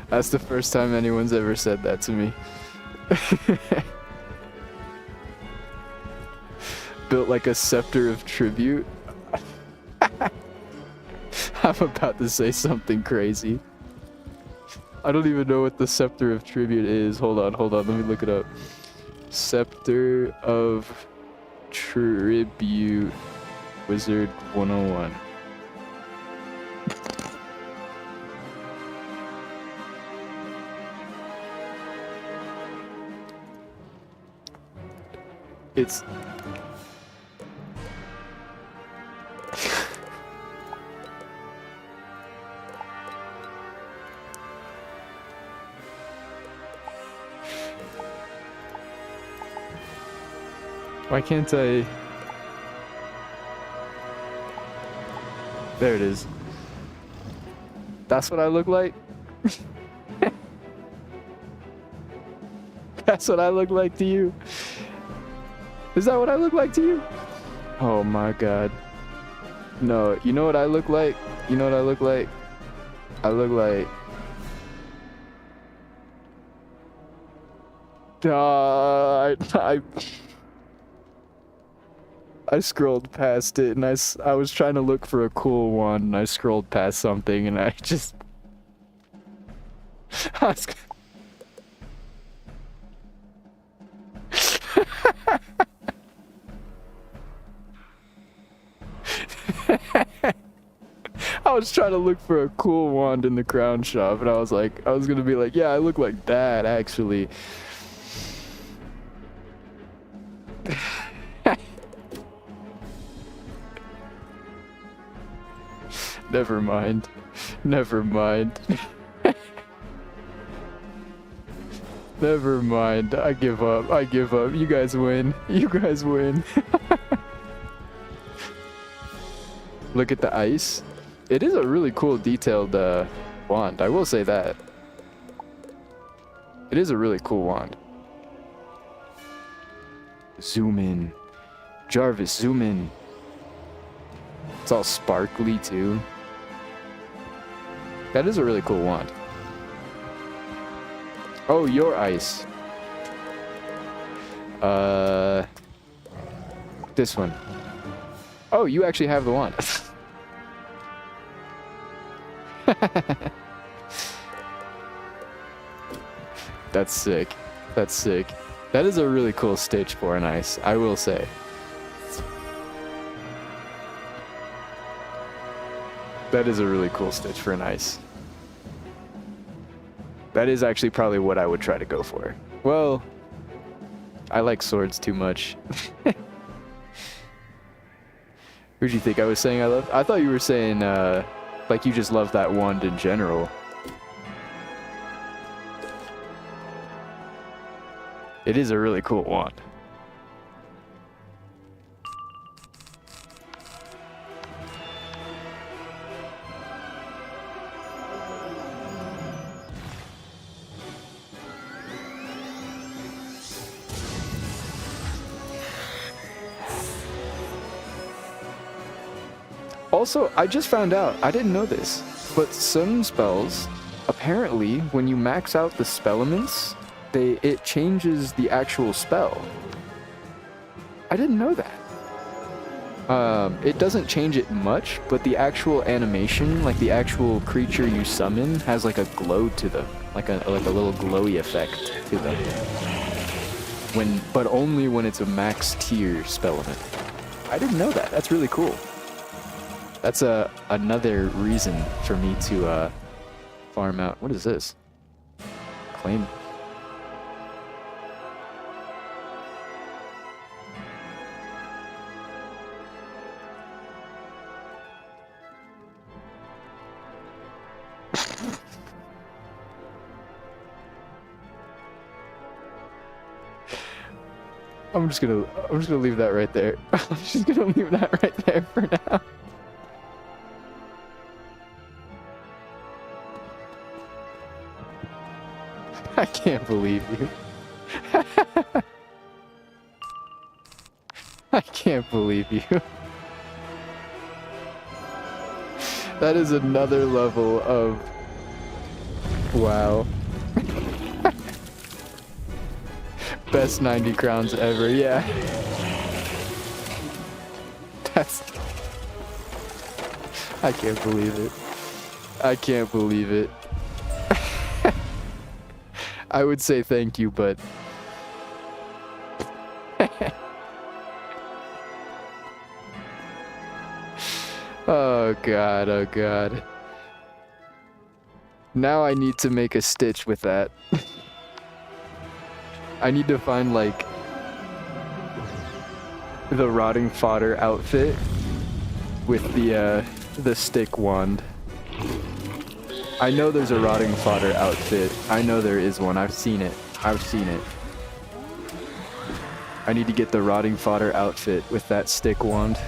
That's the first time anyone's ever said that to me. Built like a scepter of tribute. I'm about to say something crazy. I don't even know what the scepter of tribute is. Hold on, let me look it up. Scepter of Tribute, Wizard 101. It's why can't I? There it is. That's what I look like? That's what I look like to you? Is that what I look like to you? Oh my god. No, you know what I look like? You know what I look like? I look like... I scrolled past it and I was trying to look for a cool one and I scrolled past something and I just... I was trying to look for a cool wand in the crown shop and I was gonna be like, yeah, I look like that actually. Never mind. Never mind. Never mind. I give up. I give up. You guys win. You guys win. Look at the ice. It is a really cool detailed wand. I will say that. It is a really cool wand. Zoom in. Jarvis, zoom in. It's all sparkly too. That is a really cool wand. Oh, your ice. This one. Oh, you actually have the wand. That's sick. That's sick. That is a really cool stitch for an ice, I will say. That is a really cool stitch for an ice. That is actually probably what I would try to go for. Well, I like swords too much. Who'd you think I was saying I love? I thought you were saying, like you just love that wand in general. It is a really cool wand. Also, I just found out, I didn't know this, but some spells, apparently, when you max out the spellements, it changes the actual spell. I didn't know that. It doesn't change it much, but the actual animation, like the actual creature you summon, has like a glow to them, like a little glowy effect to them. But only when it's a max tier spellement. I didn't know that. That's really cool. That's another reason for me to farm out. What is this? Claim. I'm just gonna leave that right there. I'm just gonna leave that right there for now. I can't believe you. I can't believe you. That is another level of... Wow. Best 90 crowns ever, yeah. That's... I can't believe it. I can't believe it. I would say thank you, but... Oh god, oh god. Now I need to make a stitch with that. I need to find, like, the rotting fodder outfit with the stick wand. I know there's a rotting fodder outfit. I know there is one. I've seen it. I've seen it. I need to get the rotting fodder outfit with that stick wand.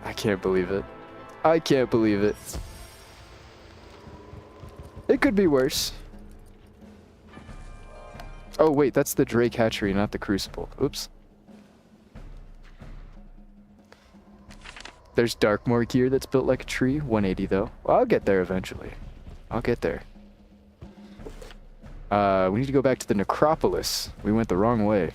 I can't believe it. I can't believe it. It could be worse. Oh wait, that's the Drake hatchery, not the Crucible. Oops. There's Darkmoor gear that's built like a tree. 180 though. Well, I'll get there eventually. I'll get there. We need to go back to the Necropolis. We went the wrong way.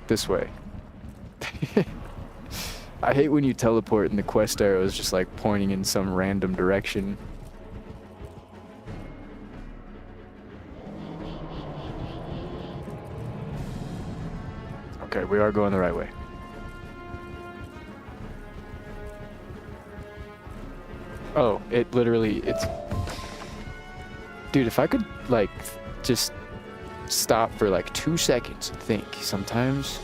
This way. I hate when you teleport and the quest arrow is just like pointing in some random direction. Okay, we are going the right way. Oh, it literally, it's... Dude, if I could, like, just stop for like 2 seconds and think, sometimes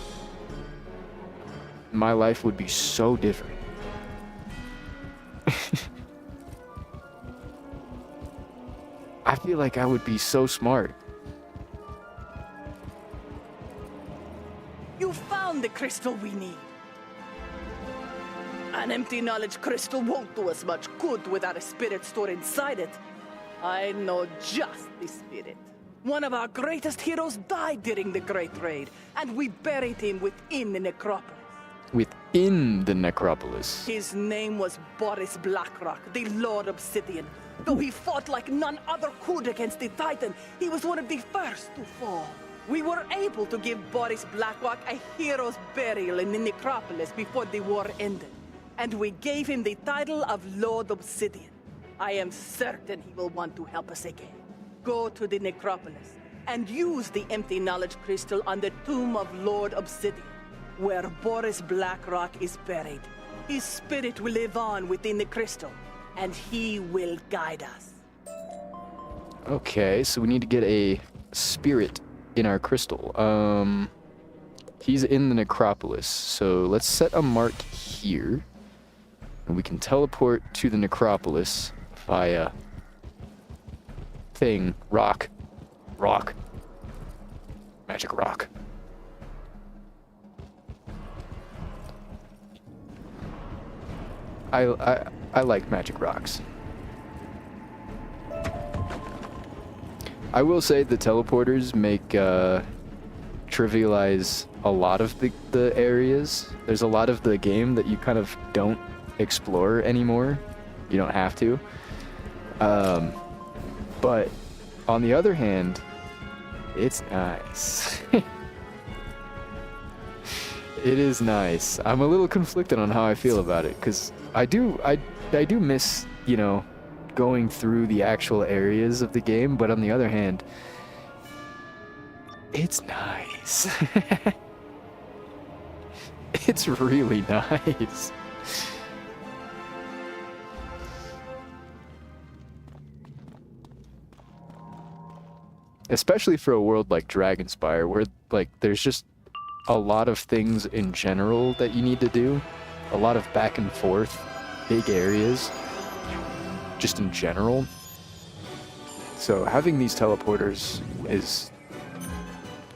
my life would be so different. I feel like I would be so smart. You found the crystal we need. An empty knowledge crystal won't do us much good without a spirit stored inside it. I know just the spirit. One of our greatest heroes died during the Great Raid, and we buried him within the necropolis. Within the necropolis? His name was Boris Blackrock, the Lord Obsidian. Though he fought like none other could against the Titan, he was one of the first to fall. We were able to give Boris Blackrock a hero's burial in the necropolis before the war ended, and we gave him the title of Lord Obsidian. I am certain he will want to help us again. Go to the necropolis and use the empty knowledge crystal on the tomb of Lord Obsidian, where Boris Blackrock is buried. His spirit will live on within the crystal, and he will guide us. Okay, so we need to get a spirit in our crystal. He's in the necropolis, so let's set a mark here, and we can teleport to the necropolis via thing, rock, magic rock. I like magic rocks. I will say the teleporters make trivialize a lot of the areas. There's a lot of the game that you kind of don't explore anymore. You don't have to. But on the other hand, it's nice. It is nice. I'm a little conflicted on how I feel about it, because I do miss, you know, going through the actual areas of the game, but on the other hand, it's nice. It's really nice. especially for a world like Dragonspyre, where like there's just a lot of things in general that you need to do, a lot of back and forth, big areas, just in general. So having these teleporters is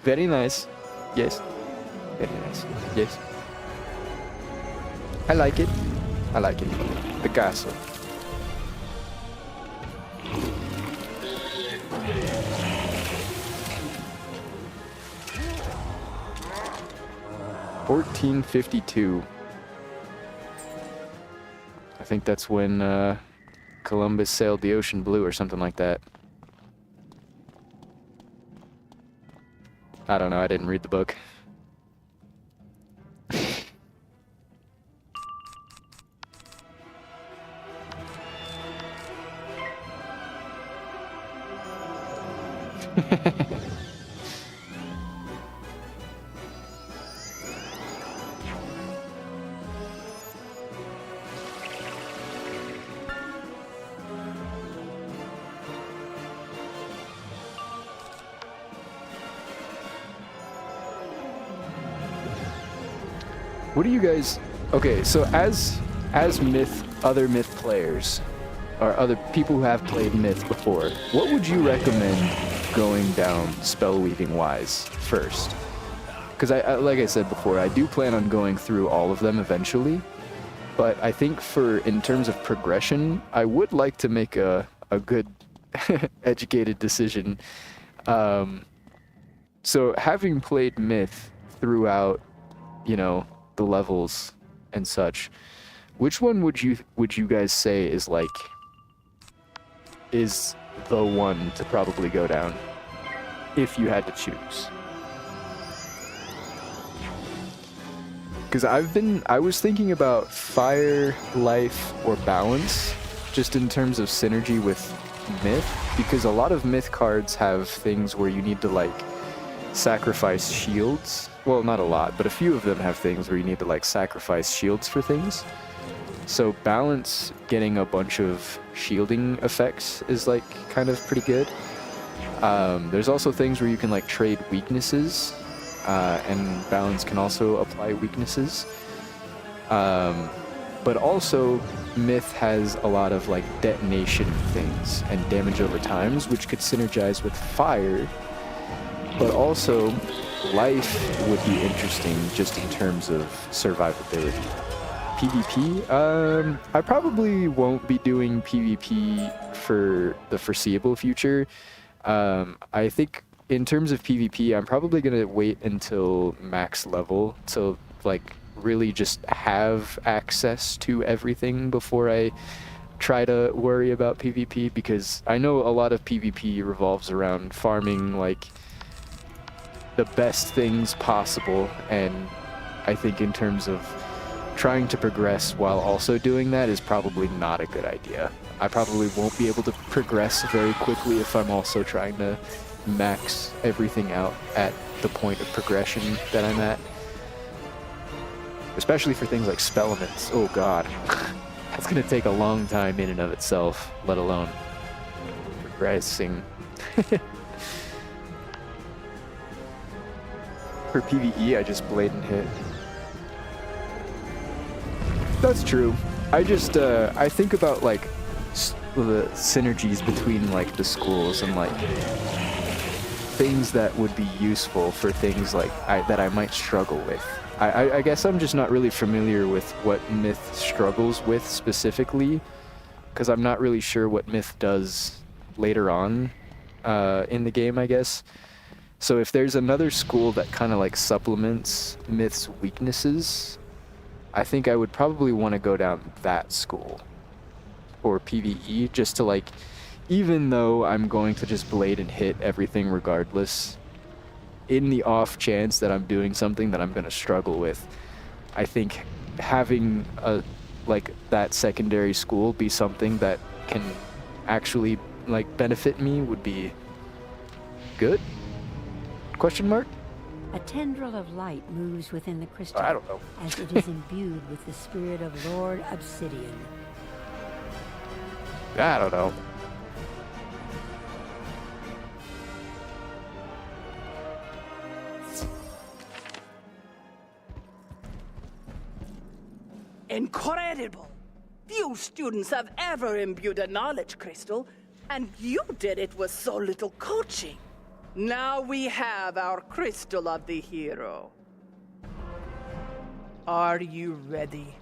very nice. Yes. Very nice. Yes. I like it. I like it. The castle. $14.52. I think that's when Columbus sailed the ocean blue or something like that. I don't know, I didn't read the book. What do you guys... Okay, so as other Myth players, or other people who have played Myth before, what would you recommend going down spellweaving-wise first? Because like I said before, I do plan on going through all of them eventually, but I think in terms of progression, I would like to make a good educated decision. So having played Myth throughout, you know, the levels and such, which one would you guys say is the one to probably go down if you had to choose? Because I was thinking about Fire, Life, or Balance, just in terms of synergy with Myth, because a lot of Myth cards have things where you need to like sacrifice shields. Well, not a lot, but a few of them have things where you need to like sacrifice shields for things. So Balance getting a bunch of shielding effects is like kind of pretty good. There's also things where you can like trade weaknesses, and Balance can also apply weaknesses. But also Myth has a lot of like detonation things and damage over times, which could synergize with Fire. But also Life would be interesting just in terms of survivability. PvP, I probably won't be doing PvP for the foreseeable future. I think in terms of PvP, I'm probably gonna wait until max level to like really just have access to everything before I try to worry about PvP, because I know a lot of PvP revolves around farming like the best things possible, and I think in terms of trying to progress while also doing that is probably not a good idea. I probably won't be able to progress very quickly if I'm also trying to max everything out at the point of progression that I'm at. Especially for things like spellaments. Oh god. That's gonna take a long time in and of itself, let alone progressing. For PvE, I just blade and hit. That's true. I just, I think about, like, the synergies between, like, the schools and, like, things that would be useful for things, like, that I might struggle with. I guess I'm just not really familiar with what Myth struggles with specifically, because I'm not really sure what Myth does later on in the game, I guess. So if there's another school that kind of like supplements Myth's weaknesses, I think I would probably want to go down that school for PvE, just to like, even though I'm going to just blade and hit everything regardless, in the off chance that I'm doing something that I'm going to struggle with, I think having like that secondary school be something that can actually like benefit me would be good. Question mark? A tendril of light moves within the crystal. I don't know. As it is imbued with the spirit of Lord Obsidian. I don't know. Incredible! Few students have ever imbued a knowledge crystal, and you did it with so little coaching. Now we have our crystal of the hero. Are you ready?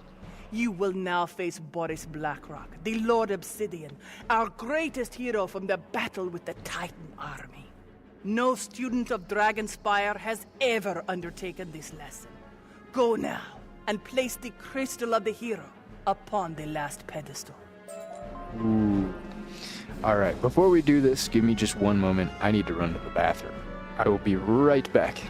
You will now face Boris Blackrock, the Lord Obsidian, our greatest hero from the battle with the Titan army. No student of Dragonspyre has ever undertaken this lesson. Go now and place the crystal of the hero upon the last pedestal. Ooh. Alright, before we do this, give me just one moment. I need to run to the bathroom. I will be right back.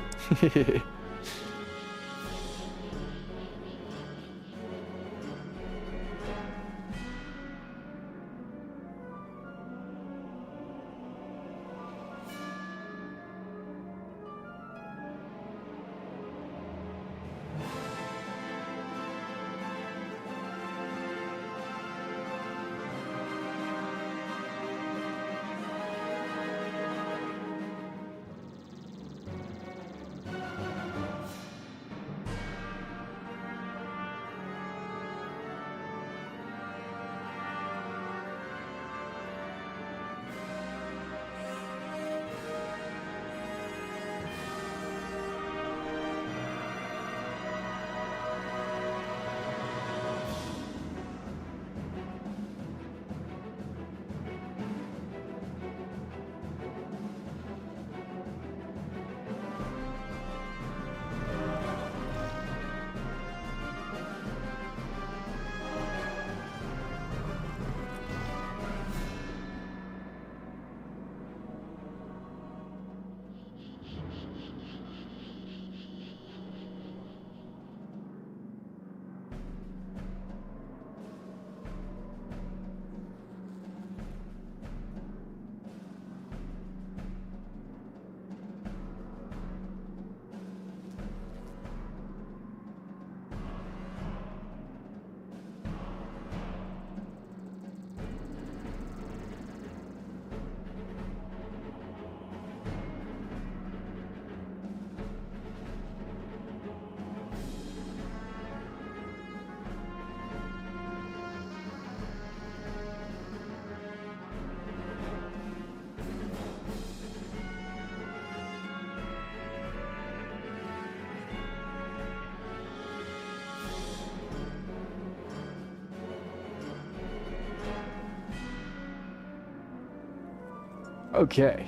Okay,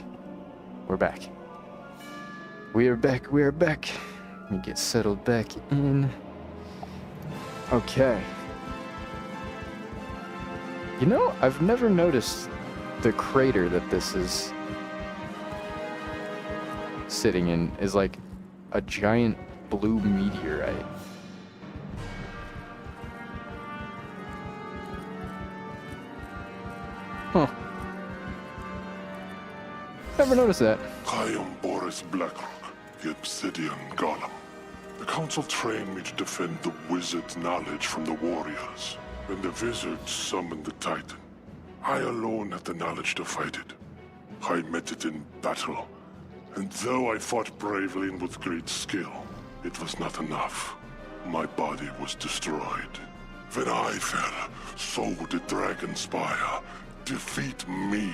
we're back. We are back. Let me get settled back in. Okay. You know, I've never noticed the crater that this is sitting in is like a giant blue meteorite. Huh. Never noticed that. I am Boris Blackrock, the Obsidian Golem. The Council trained me to defend the wizard's knowledge from the warriors. When the wizard summoned the Titan, I alone had the knowledge to fight it. I met it in battle, and though I fought bravely and with great skill, it was not enough. My body was destroyed. When I fell, so did Dragonspyre. Defeat me,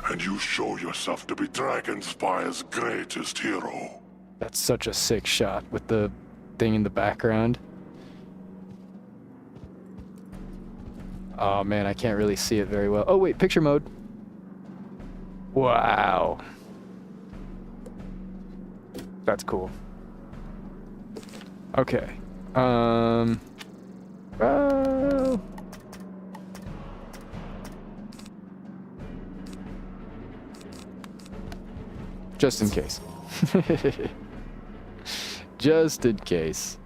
and you show yourself to be Dragonspire's greatest hero. That's such a sick shot with the thing in the background. Oh man, I can't really see it very well. Oh wait, picture mode. Wow. That's cool. Okay. Well, just in case. Just in case.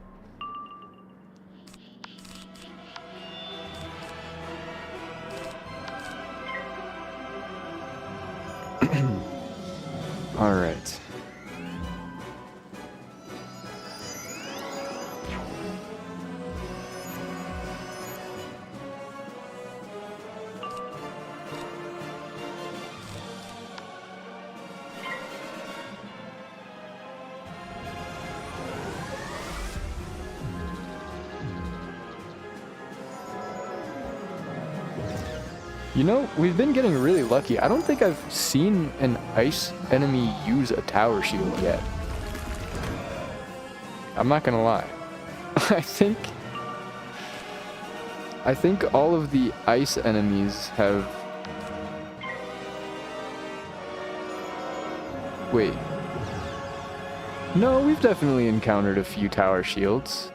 All right. You know, we've been getting really lucky. I don't think I've seen an ice enemy use a tower shield yet. I'm not gonna lie. I think all of the ice enemies have... Wait. No, we've definitely encountered a few tower shields.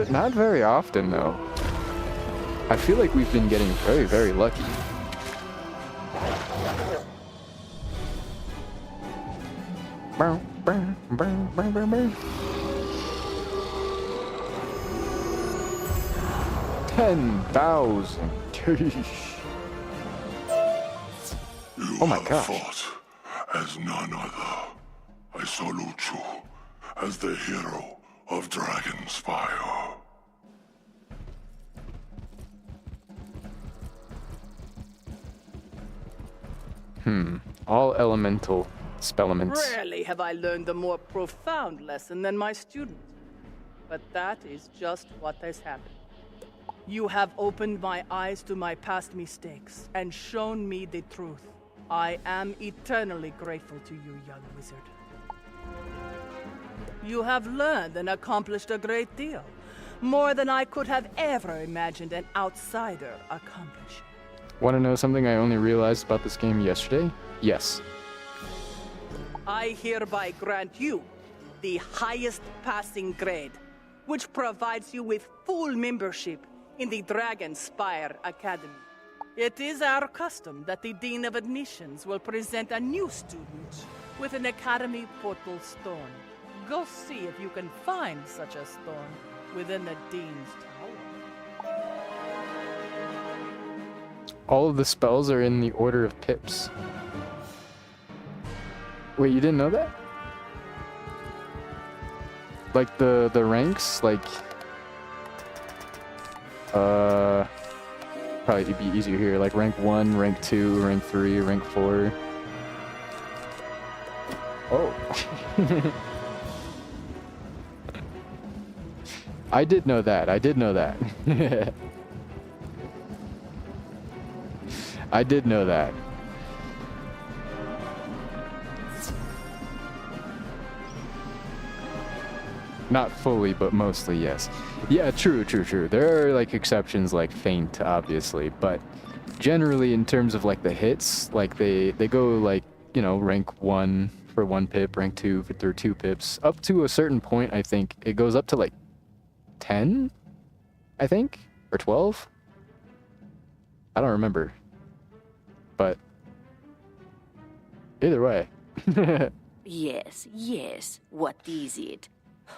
Not very often, though. I feel like we've been getting very, very lucky. Bow, bow, bow, bow, bow, bow. 10,000. Oh my gosh. Fought as none other. I salute you as the hero of Dragonspyre. All elemental spellements. Rarely have I learned a more profound lesson than my student. But that is just what has happened. You have opened my eyes to my past mistakes and shown me the truth. I am eternally grateful to you, young wizard. You have learned and accomplished a great deal. More than I could have ever imagined an outsider accomplishing. Want to know something I only realized about this game yesterday? Yes. I hereby grant you the highest passing grade, which provides you with full membership in the Dragonspyre Academy. It is our custom that the Dean of Admissions will present a new student with an Academy portal stone. Go see if you can find such a stone within the Dean's tower. All of the spells are in the order of pips. Wait, you didn't know that? Like the ranks, like probably it'd be easier here, like rank 1, rank 2, rank 3, rank 4. Oh. I did know that. I did know that. I did know that. Not fully, but mostly, yes. Yeah, true. There are, like, exceptions like Feint, obviously, but generally, in terms of, like, the hits, like, they go, like, you know, rank 1 for 1 pip, rank 2 for 2 pips. Up to a certain point, I think, it goes up to, like, 10, I think? Or 12? I don't remember. But either way. Yes. What is it?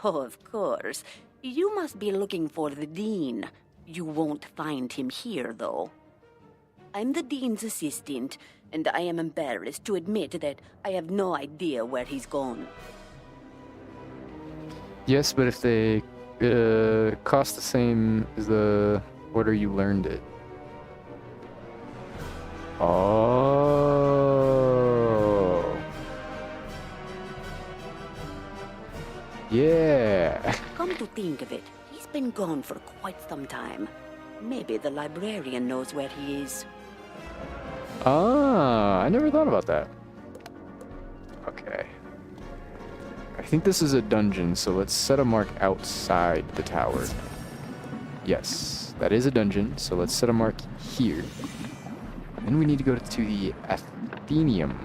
Oh, of course. You must be looking for the Dean. You won't find him here, though. I'm the Dean's assistant, and I am embarrassed to admit that I have no idea where he's gone. Yes, but if they cost the same as the order you learned it. Oh. Yeah. Come to think of it, he's been gone for quite some time. Maybe the librarian knows where he is. Ah, I never thought about that. Okay. I think this is a dungeon, so let's set a mark outside the tower. Yes, that is a dungeon, so let's set a mark here. Then we need to go to the Athenaeum.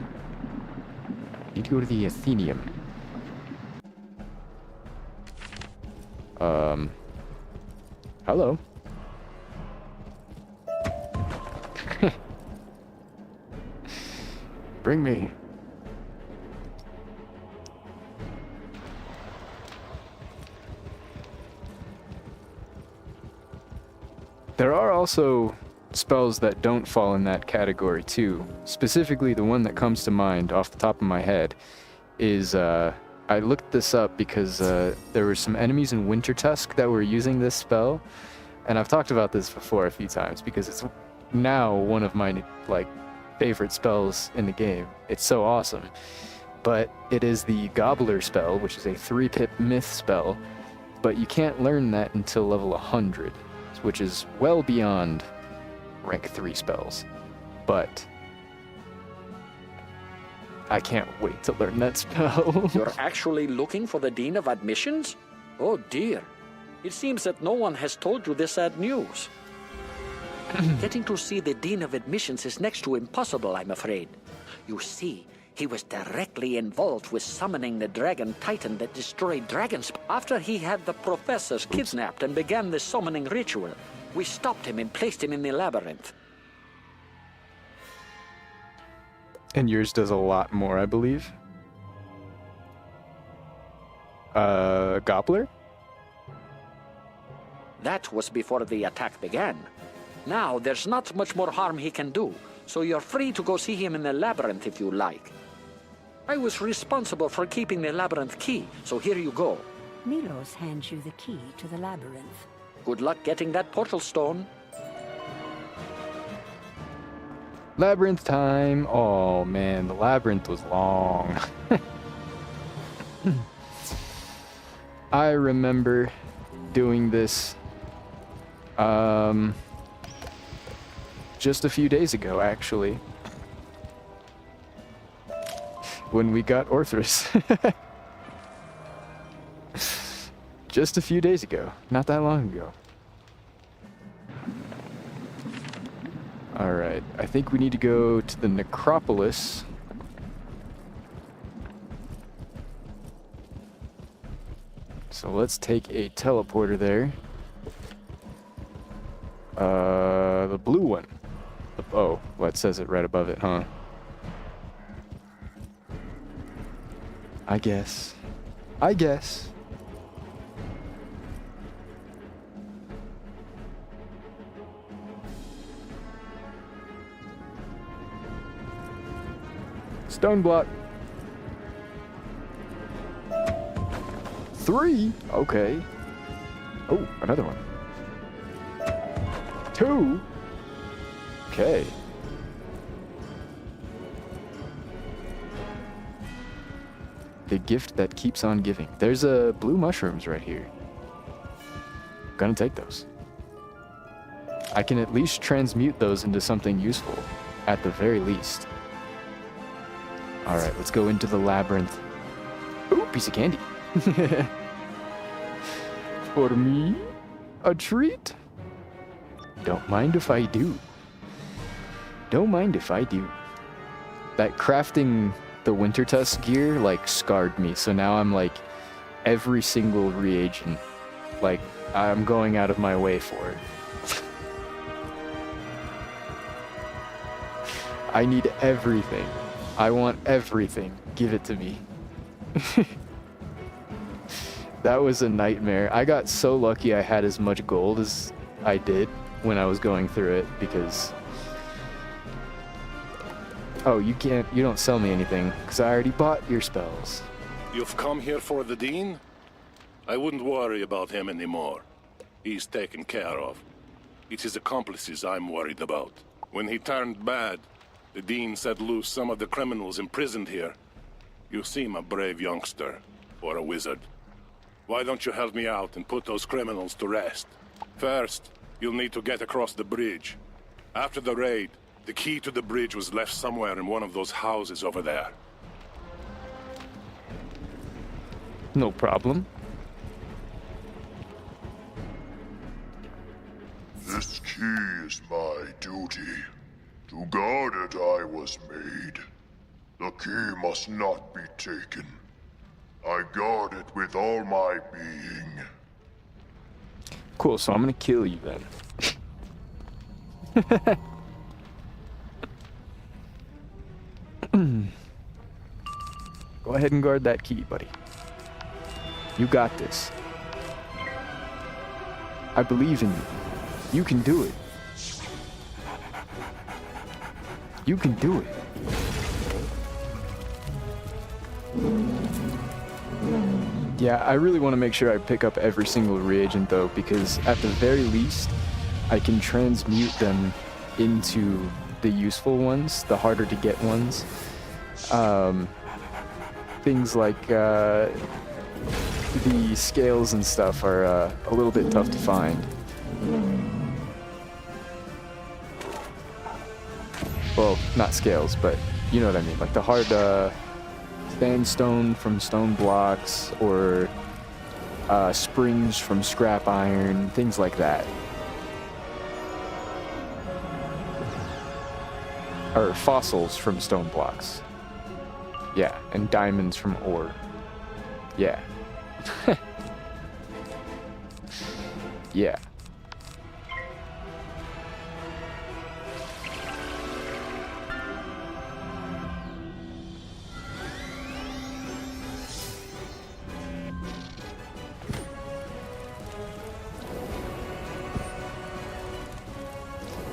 Hello. Bring me. There are also spells that don't fall in that category too. Specifically, the one that comes to mind off the top of my head is, I looked this up because there were some enemies in Wintertusk that were using this spell, and I've talked about this before a few times because it's now one of my, like, favorite spells in the game. It's so awesome. But it is the Gobbler spell, which is a 3-pip myth spell, but you can't learn that until level 100, which is well beyond rank 3 spells. But I can't wait to learn that spell. You're actually looking for the Dean of Admissions? Oh dear. It seems that no one has told you this sad news. Getting to see the Dean of Admissions is next to impossible, I'm afraid. You see, he was directly involved with summoning the dragon titan that destroyed Dragonspyre. After he had the professors kidnapped and began the summoning ritual, we stopped him and placed him in the labyrinth. And yours does a lot more, I believe. Gobbler? That was before the attack began. Now, there's not much more harm he can do, so you're free to go see him in the labyrinth if you like. I was responsible for keeping the labyrinth key, so here you go. Milos hands you the key to the labyrinth. Good luck getting that portal stone. Labyrinth time. Oh man, the labyrinth was long. I remember doing this just a few days ago, actually, when we got Orthrus. Just a few days ago, not that long ago. Alright, I think we need to go to the necropolis. So let's take a teleporter there. The blue one. Oh, well, it says it right above it, huh? I guess. Stone block. 3? Okay. Oh, another one. 2? Okay. The gift that keeps on giving. There's blue mushrooms right here. Gonna take those. I can at least transmute those into something useful, at the very least. Alright, let's go into the labyrinth. Ooh, piece of candy. For me? A treat? Don't mind if I do. Don't mind if I do. That crafting the winter tusk gear, like, scarred me. So now I'm, like, every single reagent, like, I'm going out of my way for it. I need everything. I want everything. Give it to me. That was a nightmare. I got so lucky I had as much gold as I did when I was going through it, because... Oh, you don't sell me anything, because I already bought your spells. You've come here for the Dean? I wouldn't worry about him anymore. He's taken care of. It's his accomplices I'm worried about. When he turned bad, the Dean set loose some of the criminals imprisoned here. You seem a brave youngster, or a wizard. Why don't you help me out and put those criminals to rest? First, you'll need to get across the bridge. After the raid, the key to the bridge was left somewhere in one of those houses over there. No problem. This key is my duty. To guard it I was made. The key must not be taken. I guard it with all my being. Cool, so I'm gonna kill you then. Go ahead and guard that key, buddy. You got this. I believe in you. You can do it. You can do it. Yeah, I really want to make sure I pick up every single reagent though, because at the very least, I can transmute them into the useful ones, the harder to get ones. Things like the scales and stuff are a little bit tough to find. Well, not scales, but you know what I mean. Like the hard sandstone from stone blocks, or springs from scrap iron, things like that. Or fossils from stone blocks. Yeah, and diamonds from ore. Yeah. Yeah.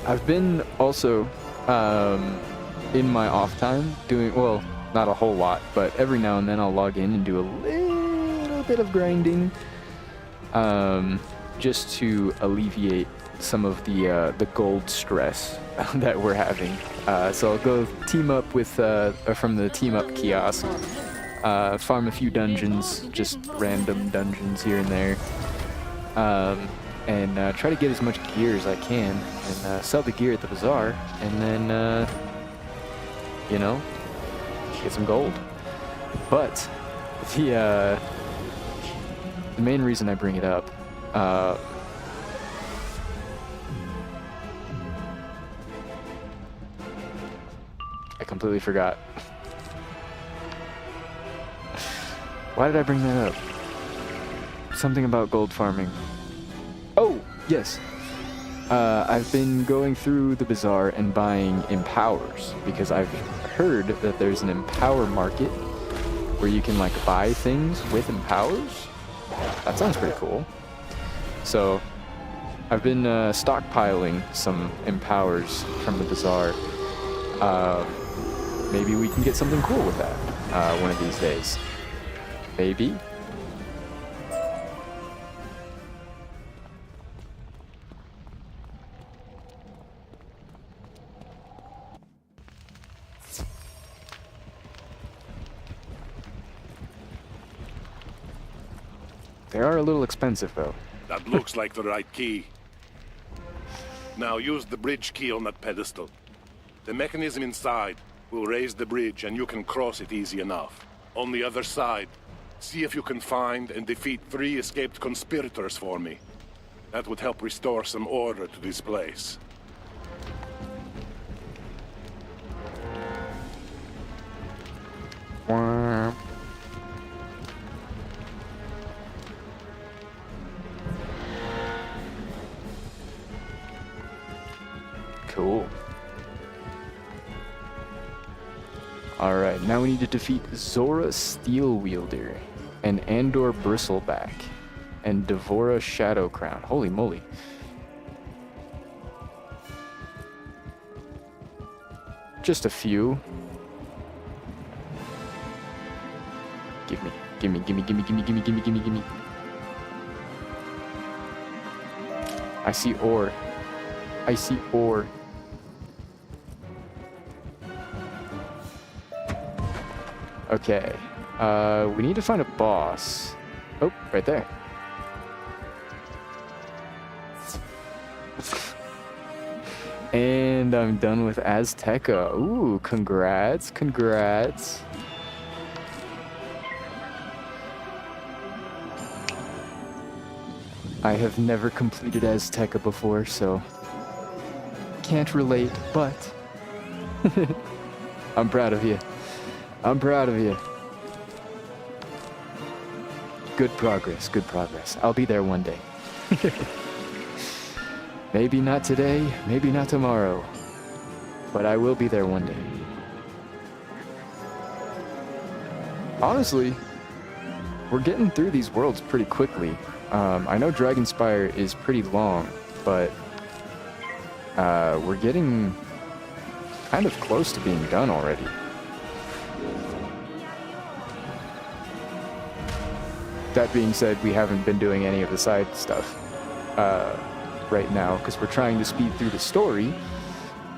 I've been also in my off time doing, well, not a whole lot, but every now and then I'll log in and do a little bit of grinding, just to alleviate some of the gold stress that we're having. So I'll go team up with from the team up kiosk, farm a few dungeons, just random dungeons here and there, and try to get as much gear as I can, and sell the gear at the bazaar, and then you know, get some gold. But the main reason I bring it up, I completely forgot. Why did I bring that up? Something about gold farming. Oh, yes. I've been going through the bazaar and buying empowers, because I've heard that there's an empower market where you can like buy things with empowers. That sounds pretty cool. So I've been stockpiling some empowers from the bazaar. Maybe we can get something cool with that one of these days. Maybe. They are a little expensive, though. That looks like the right key. Now use the bridge key on that pedestal. The mechanism inside will raise the bridge and you can cross it easy enough. On the other side, see if you can find and defeat 3 escaped conspirators for me. That would help restore some order to this place. Cool. Alright, now we need to defeat Zora Steelwielder, and Andor Bristleback, and Devora Shadowcrown. Holy moly. Just a few. Gimme. I see ore. Okay, we need to find a boss. Oh, right there. And I'm done with Azteca. Ooh, congrats. I have never completed Azteca before, so can't relate, but I'm proud of you. Good progress. I'll be there one day. Maybe not today, maybe not tomorrow, but I will be there one day. Honestly, we're getting through these worlds pretty quickly. I know Dragonspyre is pretty long, but we're getting kind of close to being done already. That being said, we haven't been doing any of the side stuff right now because we're trying to speed through the story,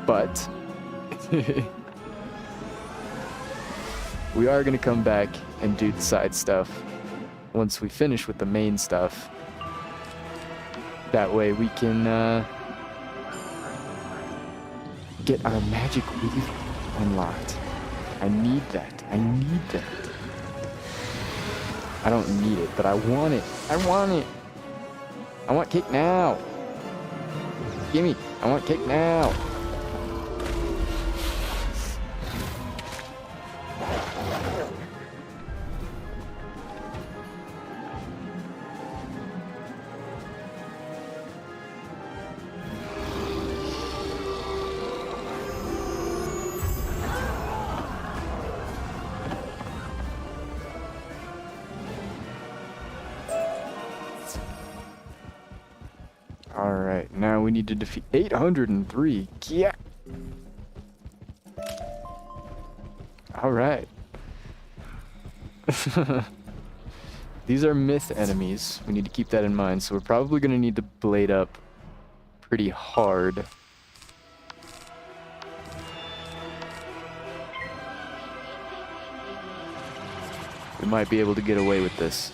but we are going to come back and do the side stuff once we finish with the main stuff. That way we can get our magic weave unlocked. I need that. I need that. I don't need it, but I want it. I want it. I want cake now. Gimme. I want cake now. Alright, now we need to defeat 803. Yeah. Alright. These are myth enemies. We need to keep that in mind. So we're probably going to need to blade up pretty hard. We might be able to get away with this.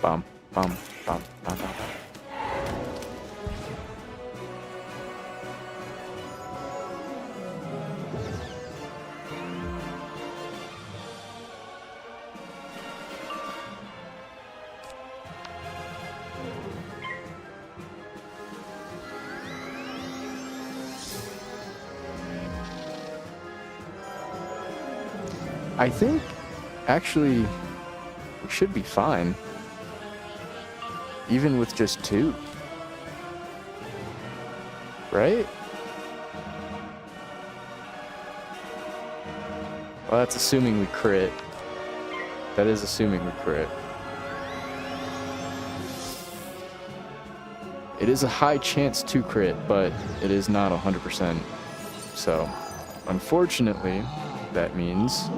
Bum, bum, bum, bum, bum. I think, actually, we should be fine. Even with just 2. Right? Well, that's assuming we crit. That is assuming we crit. It is a high chance to crit, but it is not 100%. So, unfortunately, that means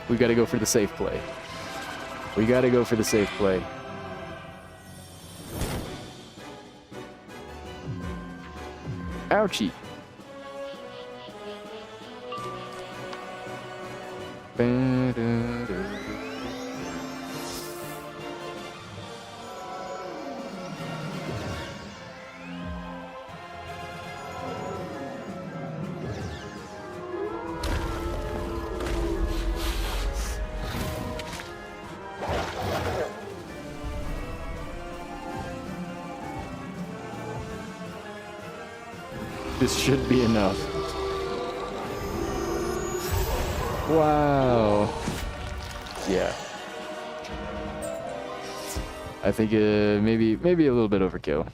we gotta go for the safe play. We gotta go for the safe play. Ouchie. This should be enough. Wow. Yeah. I think maybe a little bit overkill.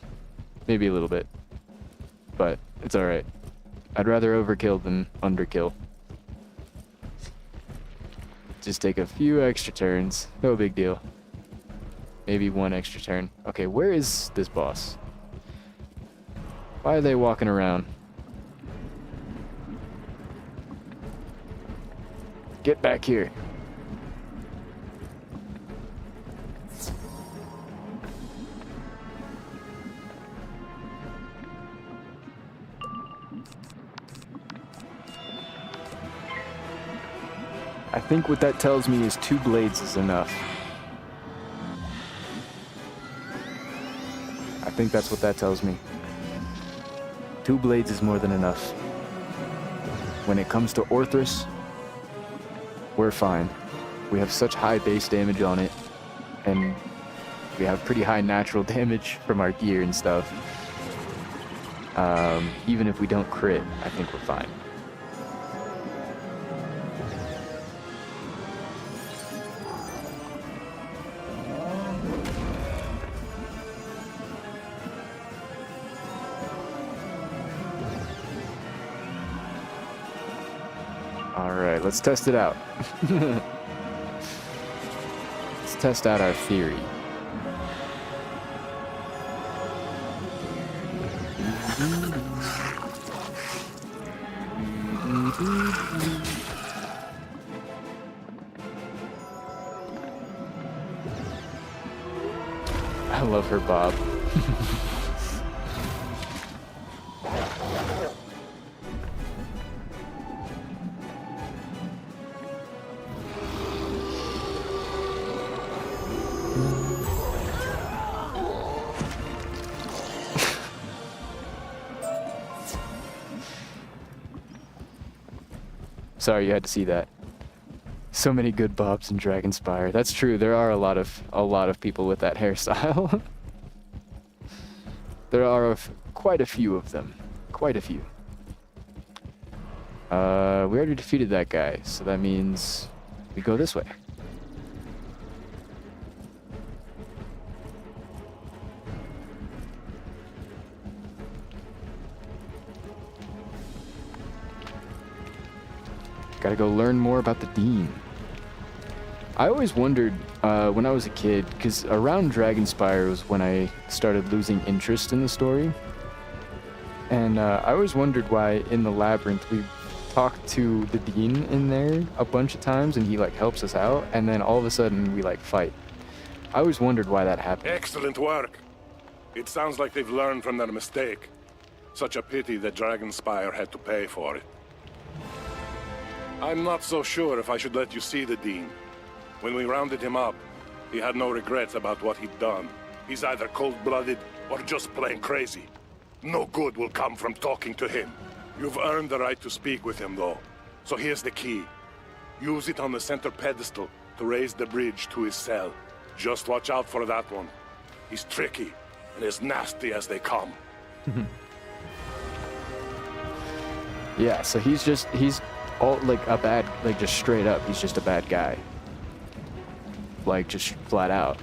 Maybe a little bit. But it's alright. I'd rather overkill than underkill. Just take a few extra turns. No big deal. Maybe 1 extra turn. Okay, where is this boss? Why are they walking around? Get back here. I think what that tells me is 2 blades is enough. I think that's what that tells me. 2 blades is more than enough. When it comes to Orthrus, we're fine. We have such high base damage on it, and we have pretty high natural damage from our gear and stuff. Even if we don't crit, I think we're fine. Alright, let's test it out. Let's test out our theory. I love her bob. Sorry you had to see that. So many good bobs in Dragonspyre. That's true. There are a lot of people with that hairstyle. There are quite a few of them. Quite a few. We already defeated that guy, so that means we go this way. Gotta go learn more about the Dean. I always wondered when I was a kid, because around Dragonspyre was when I started losing interest in the story. And I always wondered why in the labyrinth we talked to the Dean in there a bunch of times and he like helps us out, and then all of a sudden we like fight. I always wondered why that happened. Excellent work. It sounds like they've learned from their mistake. Such a pity that Dragonspyre had to pay for it. I'm not so sure if I should let you see the Dean. When we rounded him up, he had no regrets about what he'd done. He's either cold-blooded or just plain crazy. No good will come from talking to him. You've earned the right to speak with him, though. So here's the key. Use it on the center pedestal to raise the bridge to his cell. Just watch out for that one. He's tricky and as nasty as they come. Yeah, so he's all like a bad, like just straight up, he's just a bad guy. Like just flat out.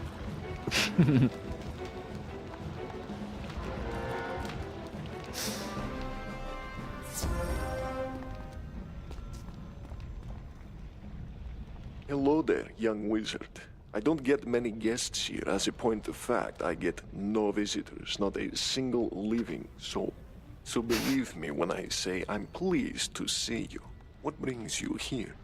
Hello there, young wizard. I don't get many guests here. As a point of fact, I get no visitors, not a single living soul. So believe me when I say I'm pleased to see you. What brings you here?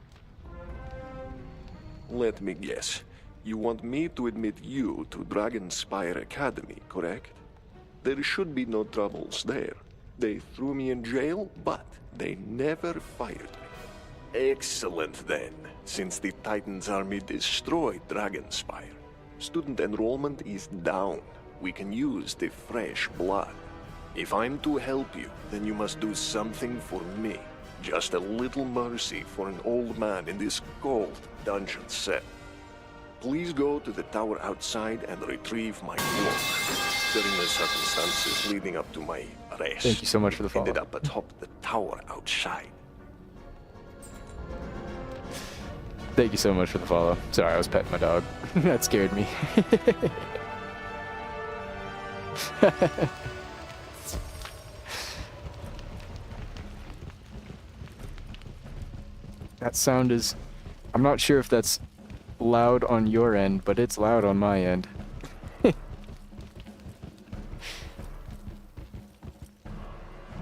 Let me guess. You want me to admit you to Dragonspyre Academy, correct? There should be no troubles there. They threw me in jail, but they never fired me. Excellent then. Since the Titan's army destroyed Dragonspyre, student enrollment is down. We can use the fresh blood. If I'm to help you, then you must do something for me. Just a little mercy for an old man in this cold dungeon cell. Please go to the tower outside and retrieve my cloak. During the circumstances leading up to my arrest, Thank you so much for the follow. ended up atop the tower outside. Thank you so much for the follow. Sorry, I was petting my dog. That scared me. That sound is... I'm not sure if that's loud on your end, but it's loud on my end.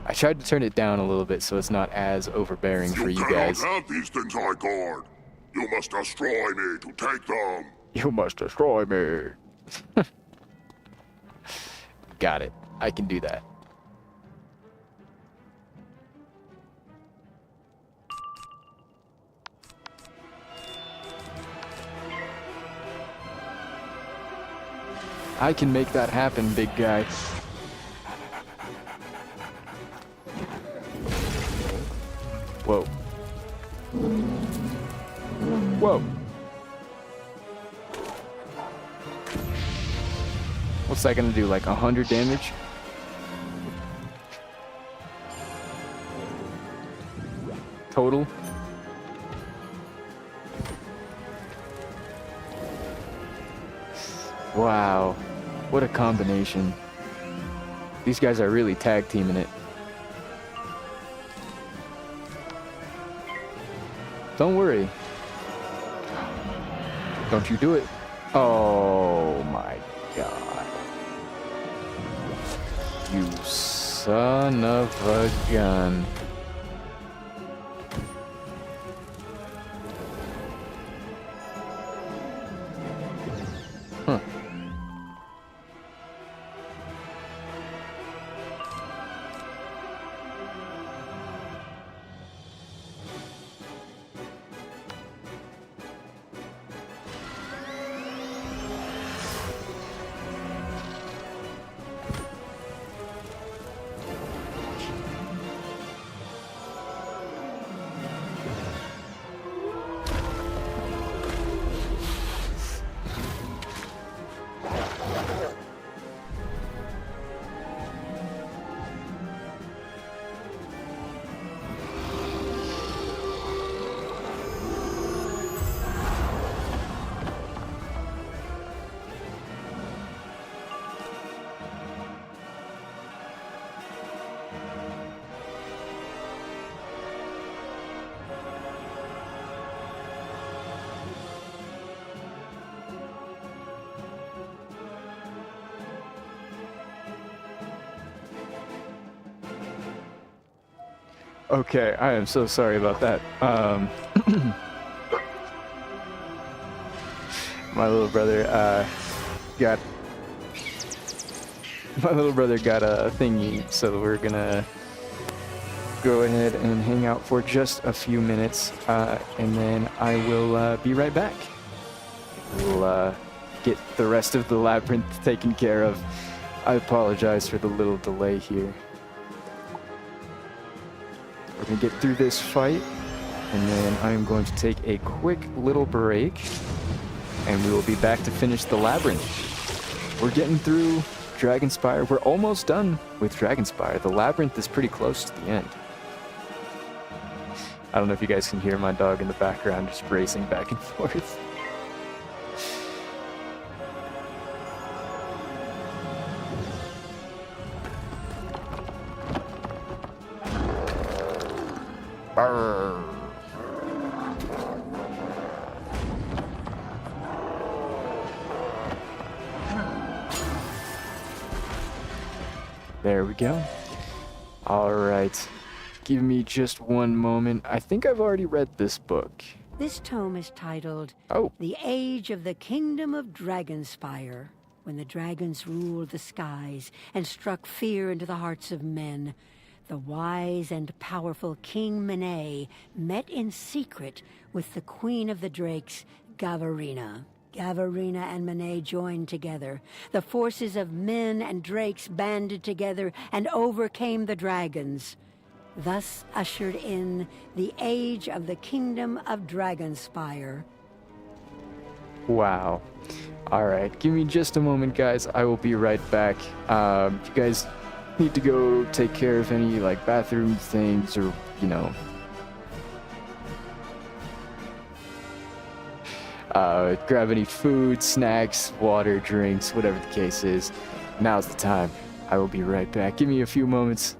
I tried to turn it down a little bit so it's not as overbearing for you guys. You cannot have these things I guard. You must destroy me to take them. You must destroy me. Got it. I can do that. I can make that happen, big guy. Whoa. Whoa. What's that gonna do, like 100 damage? Total? Wow. What a combination. These guys are really tag teaming it. Don't worry. Don't you do it. Oh my god. You son of a gun. Huh. Okay, I am so sorry about that. My little brother got a thingy, so we're gonna go ahead and hang out for just a few minutes, and then I will be right back. We'll get the rest of the labyrinth taken care of. I apologize for the little delay here. We're gonna get through this fight, and then I'm going to take a quick little break, and we will be back to finish the labyrinth. We're getting through Dragonspyre. We're almost done with Dragonspyre. The labyrinth is pretty close to the end. I don't know if you guys can hear my dog in the background just racing back and forth. Brr. There we go. All right. Give me just one moment. I think I've already read this book. This tome is titled Oh. The Age of the Kingdom of Dragonspyre, when the dragons ruled the skies and struck fear into the hearts of men. The wise and powerful King Mene met in secret with the Queen of the Drakes, Gavarina. Gavarina and Mene joined together. The forces of men and drakes banded together and overcame the dragons, thus ushered in the age of the Kingdom of Dragonspyre. Wow. All right. Give me just a moment, guys. I will be right back. You guys need to go take care of any, like, bathroom things or, you know, grab any food, snacks, water, drinks, whatever the case is. Now's the time. I will be right back. Give me a few moments.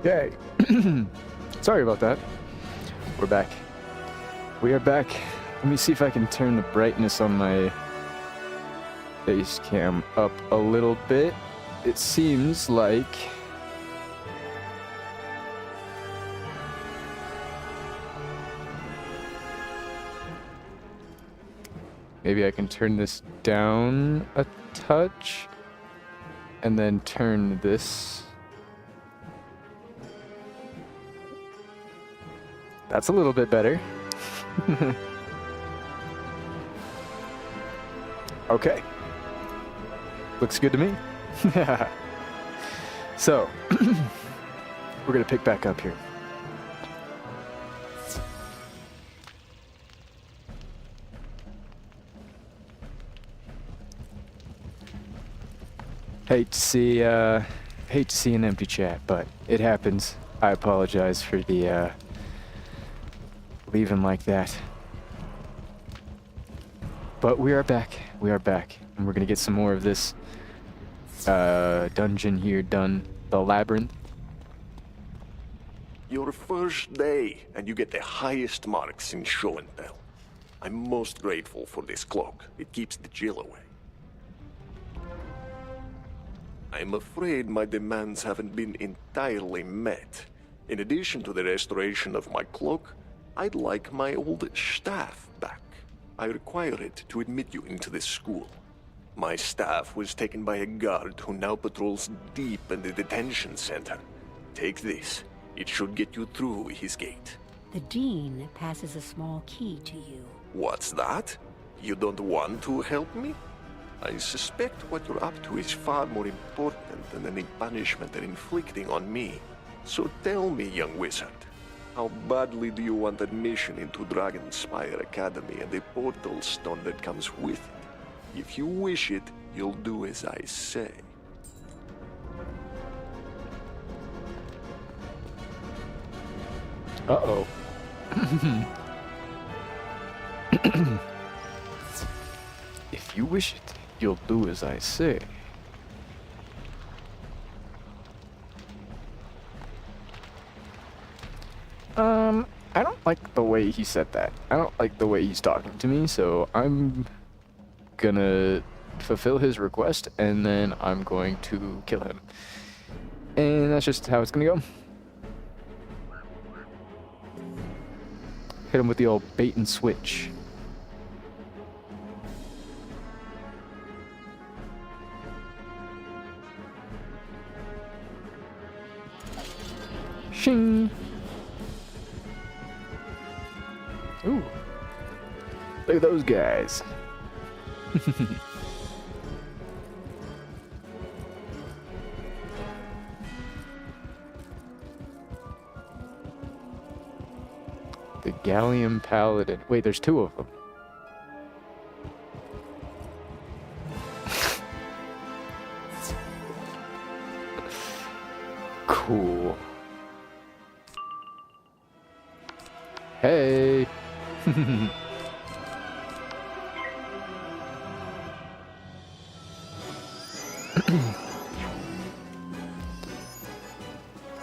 Yay. Sorry about that. We're back. We are back. Let me see if I can turn the brightness on my face cam up a little bit. It seems like... maybe I can turn this down a touch and then turn this. That's a little bit better. Okay. Looks good to me. So, we're gonna pick back up here. Hate to see an empty chat, but it happens. I apologize for the leaving like that. But we are back. We are back, and we're gonna get some more of this dungeon here done. The labyrinth. Your first day, and you get the highest marks in show and tell. I'm most grateful for this cloak. It keeps the chill away. I'm afraid my demands haven't been entirely met. In addition to the restoration of my cloak, I'd like my old staff back. I require it to admit you into this school. My staff was taken by a guard who now patrols deep in the detention center. Take this. It should get you through his gate. The Dean passes a small key to you. What's that? You don't want to help me? I suspect what you're up to is far more important than any punishment they're inflicting on me. So tell me, young wizard, how badly do you want admission into Dragonspyre Academy and the portal stone that comes with it? If you wish it, you'll do as I say. Uh-oh. If you wish it, you'll do as I say. I don't like the way he said that. I don't like the way he's talking to me, so I'm gonna fulfill his request, and then I'm going to kill him. And that's just how it's gonna go. Hit him with the old bait and switch. Shing! Ooh. Look at those guys. The Gallium Paladin. Wait, there's two of them. Cool. Hey.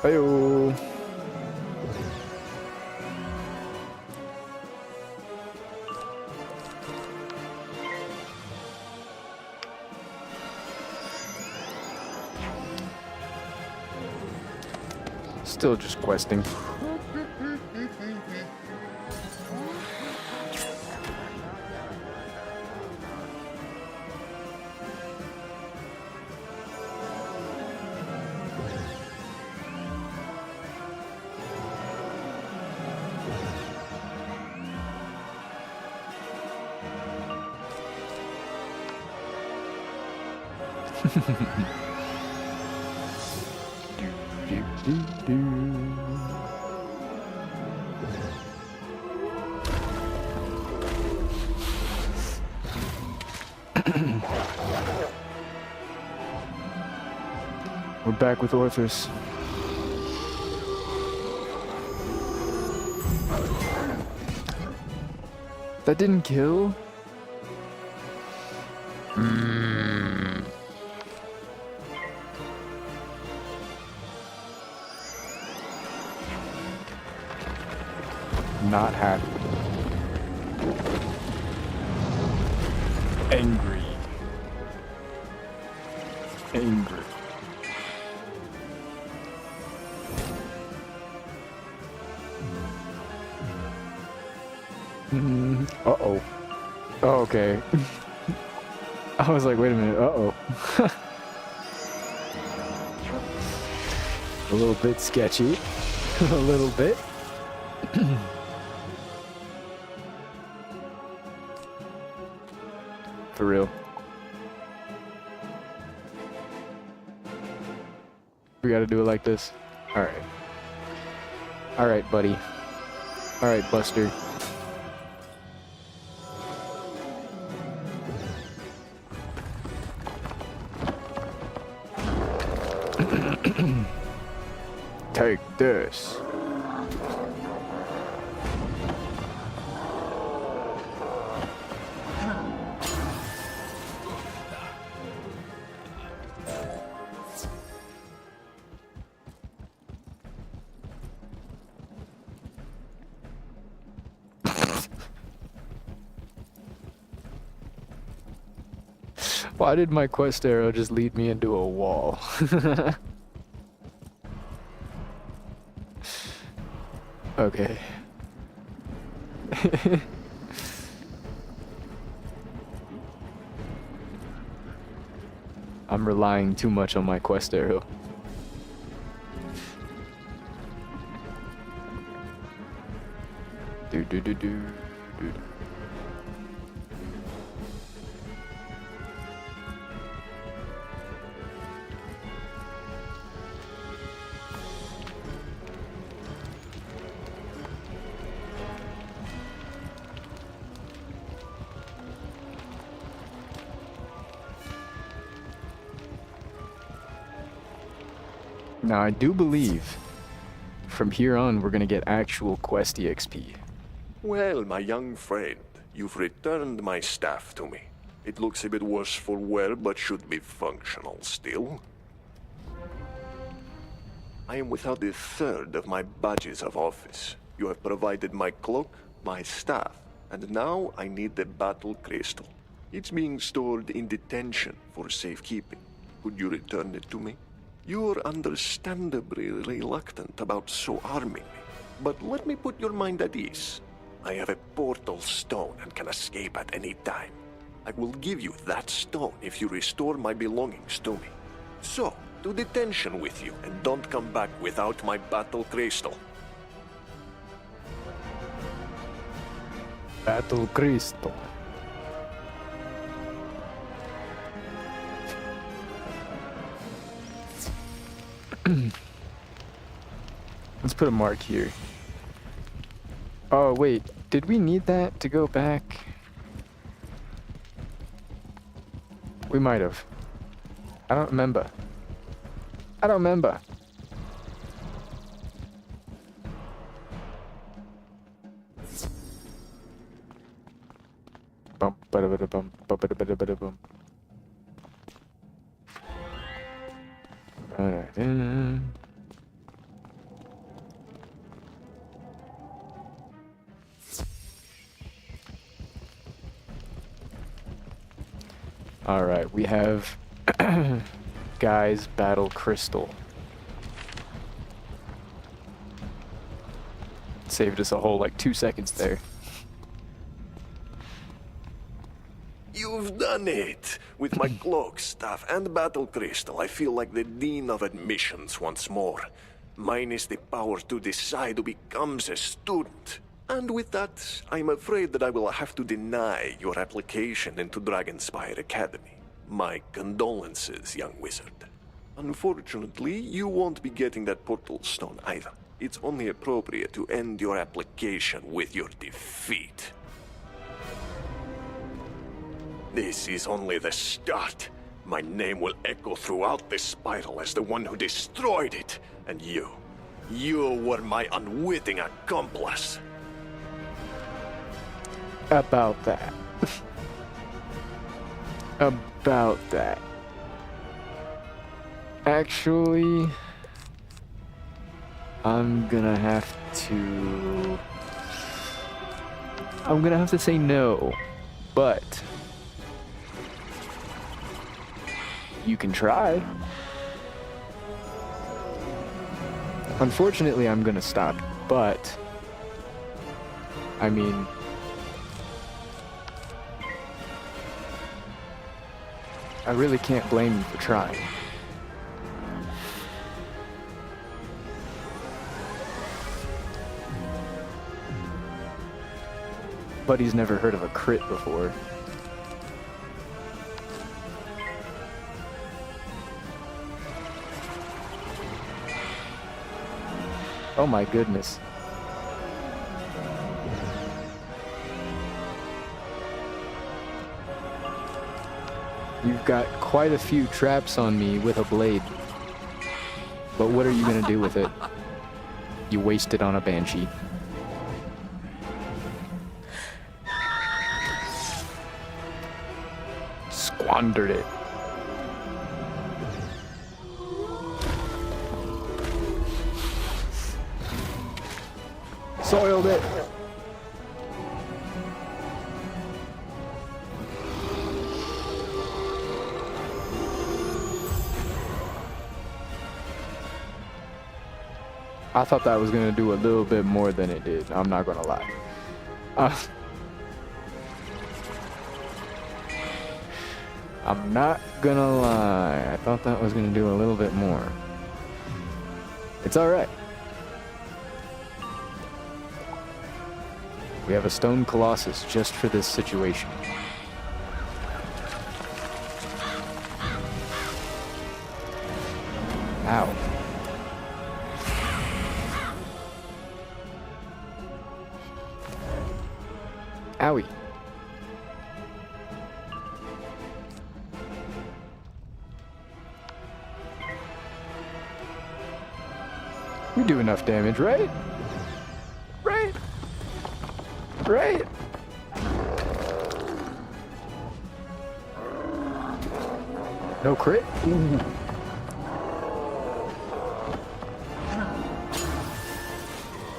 Hey-o. Still just questing. We're back with Orthus. That didn't kill? Not happy. Angry. Angry. Uh-oh. Oh, okay. I was like, wait a minute. Uh-oh. A little bit sketchy. A little bit. For real. We gotta do it like this. Alright. Alright, buddy. Alright, Buster. Take this. Why did my quest arrow just lead me into a wall? Okay. I'm relying too much on my quest arrow. Do. Now, I do believe from here on we're gonna get actual quest EXP. Well, my young friend, you've returned my staff to me. It looks a bit worse for wear, but should be functional still. I am without a third of my badges of office. You have provided my cloak, my staff, and now I need the battle crystal. It's being stored in detention for safekeeping. Could you return it to me? You're understandably reluctant about so arming me, but let me put your mind at ease. I have a portal stone and can escape at any time. I will give you that stone if you restore my belongings to me. So, to detention with you, and don't come back without my battle crystal. Battle crystal. Let's put a mark here. Oh, wait. Did we need that to go back? We might have. I don't remember. I don't remember. Bump, bada bada bump, bada bada bada bump. Alright, we have Guy's Battle Crystal. Saved us a whole like 2 seconds there. You've done it! With my cloak, staff, and battle crystal, I feel like the Dean of Admissions once more. Mine is the power to decide who becomes a student. And with that, I'm afraid that I will have to deny your application into Dragonspyre Academy. My condolences, young wizard. Unfortunately, you won't be getting that portal stone either. It's only appropriate to end your application with your defeat. This is only the start. My name will echo throughout this spiral as the one who destroyed it. And you were my unwitting accomplice. About that. About that. Actually, I'm gonna have to I'm gonna have to say no, but you can try. Unfortunately, I'm gonna stop, but I mean, I really can't blame you for trying. Buddy's never heard of a crit before. Oh my goodness. You've got quite a few traps on me with a blade. But what are you gonna do with it? You waste it on a banshee. Squandered it. Soiled it. I thought that was gonna do a little bit more than it did. I'm not gonna lie. I'm not gonna lie. I thought that was gonna do a little bit more. It's alright. We have a stone colossus just for this situation. Ow. Owie. We do enough damage, right? Right? Right? No crit? Ooh.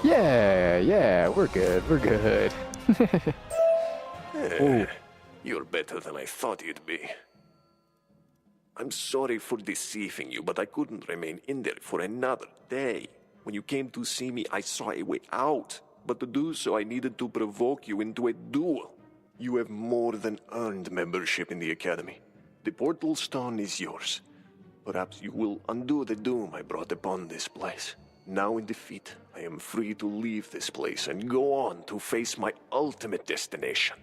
Yeah, we're good, we're good. You're better than I thought you'd be. I'm sorry for deceiving you, but I couldn't remain in there for another day. When you came to see me, I saw a way out. But to do so, I needed to provoke you into a duel. You have more than earned membership in the Academy. The Portal Stone is yours. Perhaps you will undo the doom I brought upon this place. Now in defeat, I am free to leave this place and go on to face my ultimate destination.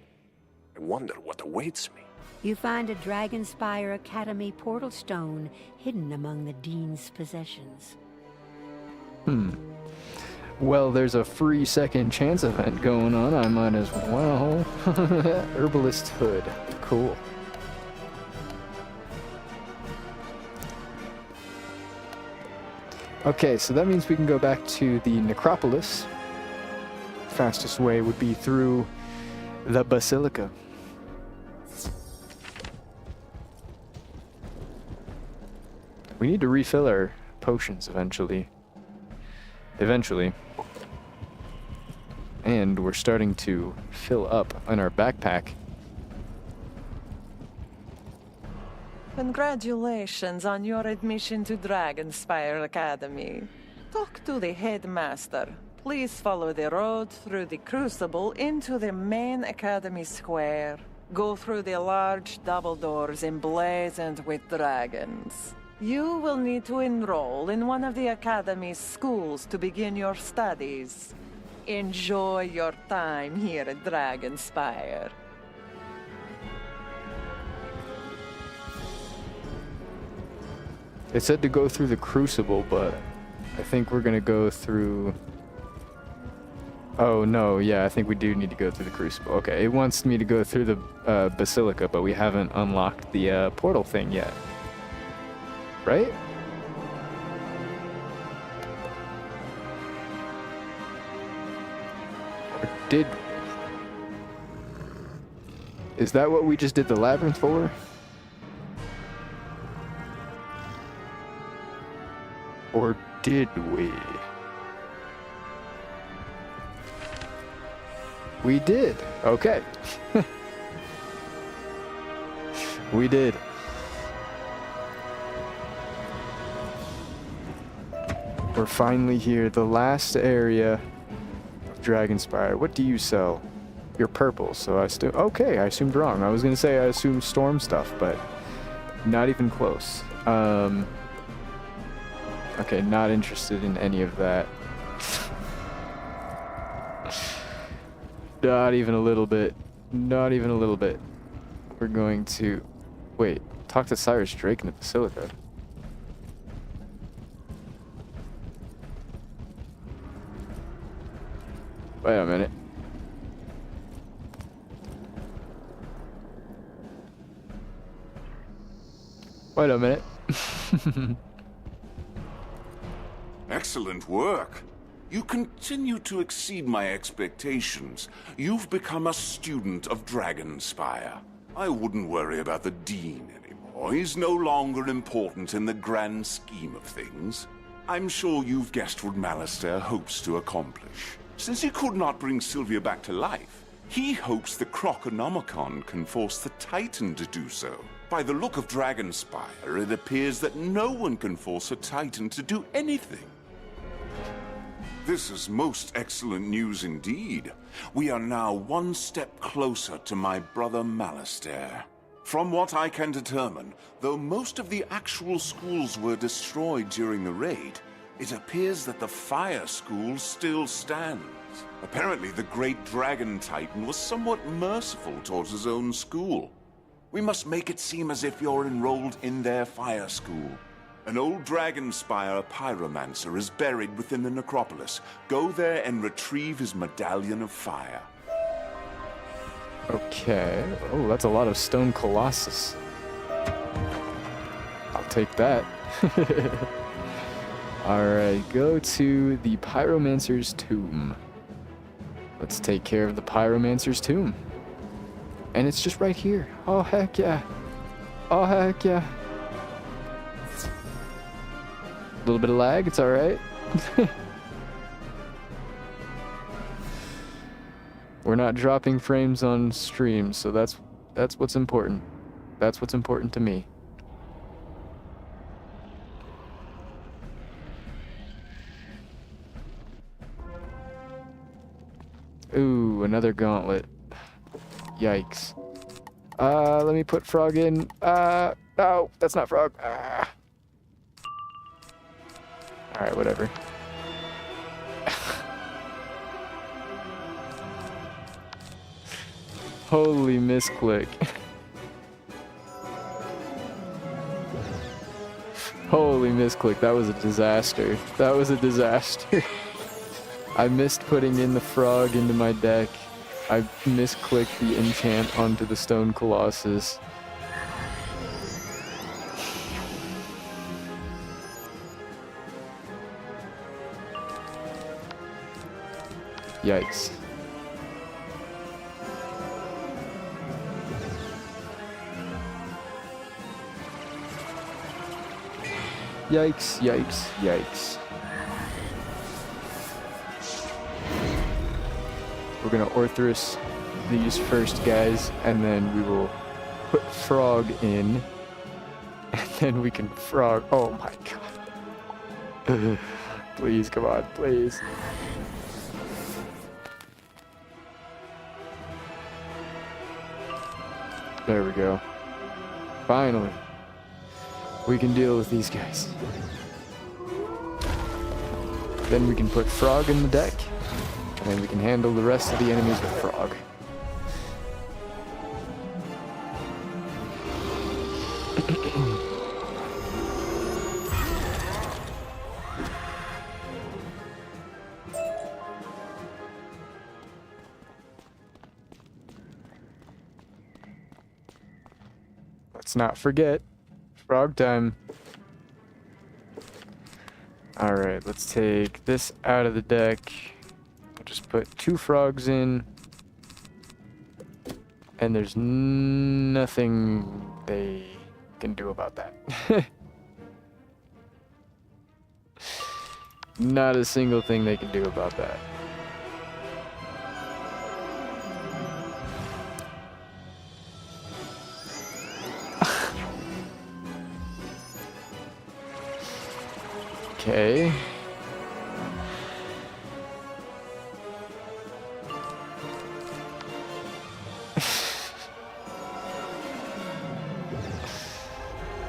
I wonder what awaits me. You find a Dragonspyre Academy portal stone hidden among the Dean's possessions. Well, there's a free second chance event going on. I might as well. Herbalist Hood. Cool. Okay, so that means we can go back to the necropolis. Fastest way would be through the basilica. We need to refill our potions eventually. And we're starting to fill up on our backpack. Congratulations on your admission to Dragonspyre Academy. Talk to the headmaster. Please follow the road through the Crucible into the main Academy Square. Go through the large double doors emblazoned with dragons. You will need to enroll in one of the Academy's schools to begin your studies. Enjoy your time here at Dragonspyre. It said to go through the Crucible, but I think we're gonna go through... Oh, no, yeah, I think we do need to go through the Crucible. Okay, it wants me to go through the Basilica, but we haven't unlocked the portal thing yet. Right? Or did... Is that what we just did the labyrinth for? Or did we? We did. Okay. We did. We're finally here. The last area of Dragonspyre. What do you sell? You're purple, so I still... Okay, I assumed wrong. I was going to say I assumed storm stuff, but not even close. Okay, not interested in any of that. Not even a little bit. Not even a little bit. We're going to... Wait, talk to Cyrus Drake in the Basilica. Wait a minute. Wait a minute. Excellent work. You continue to exceed my expectations. You've become a student of Dragonspyre. I wouldn't worry about the Dean anymore. He's no longer important in the grand scheme of things. I'm sure you've guessed what Malistaire hopes to accomplish. Since he could not bring Sylvia back to life, he hopes the Croconomicon can force the Titan to do so. By the look of Dragonspyre, it appears that no one can force a Titan to do anything. This is most excellent news indeed. We are now one step closer to my brother Malistaire. From what I can determine, though most of the actual schools were destroyed during the raid, it appears that the Fire School still stands. Apparently, the Great Dragon Titan was somewhat merciful towards his own school. We must make it seem as if you're enrolled in their Fire School. An old Dragonspyre pyromancer is buried within the necropolis. Go there and retrieve his medallion of fire. Okay. Oh, that's a lot of stone colossus. I'll take that. Alright, go to the pyromancer's tomb. Let's take care of the pyromancer's tomb. And it's just right here. Oh, heck yeah. Oh, heck yeah. A little bit of lag, it's alright. We're not dropping frames on stream, so that's what's important. That's what's important to me. Ooh, another gauntlet. Yikes. Let me put frog in. No, that's not frog. Alright, whatever. Holy misclick. Holy misclick, that was a disaster. That was a disaster. I missed putting in the frog into my deck. I misclicked the enchant onto the stone colossus. Yikes. Yikes, yikes, yikes. We're gonna Orthrus these first guys, and then we will put frog in, and then we can frog. Oh my god. Please, come on, please. There we go. Finally. We can deal with these guys. Then we can put frog in the deck, and then we can handle the rest of the enemies with frog. Let's not forget. Frog time. Alright, let's take this out of the deck. I'll just put 2 frogs in. And there's nothing they can do about that. Not a single thing they can do about that. Okay.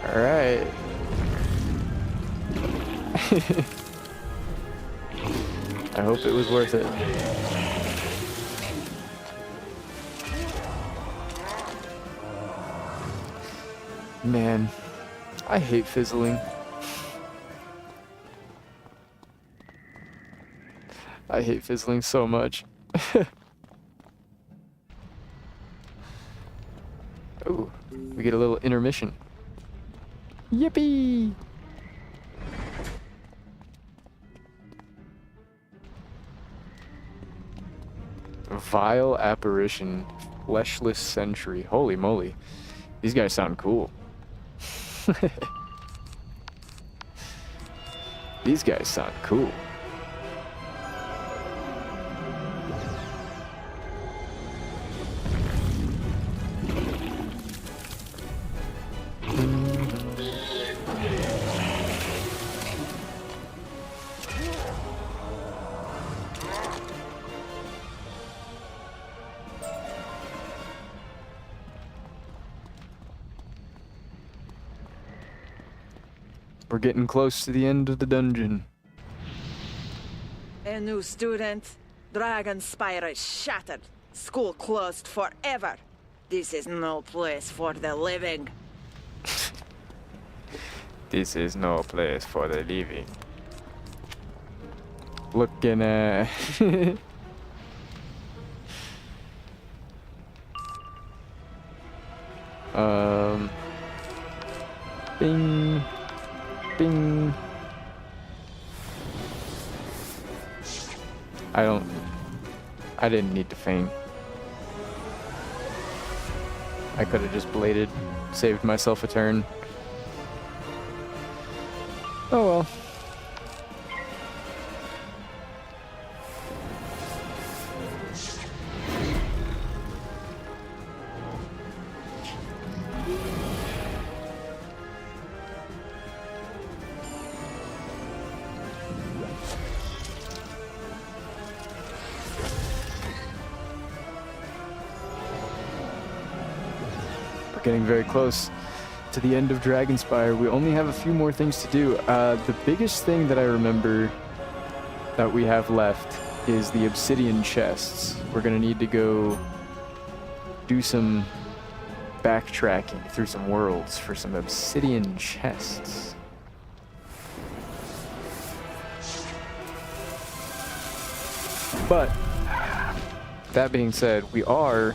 All right. I hope it was worth it. Man, I hate fizzling. I hate fizzling so much. Oh, we get a little intermission. Yippee! Vile apparition, fleshless sentry. Holy moly. These guys sound cool. These guys sound cool. We're getting close to the end of the dungeon. A new student. Dragonspyre is shattered. School closed forever. This is no place for the living. This is no place for the living. Looking at... Bing. Bing. I didn't need to feign. I could have just bladed, saved myself a turn. Oh well. Getting very close to the end of Dragonspyre. We only have a few more things to do. The biggest thing that I remember that we have left is the obsidian chests. We're gonna need to go do some backtracking through some worlds for some obsidian chests. But that being said, we are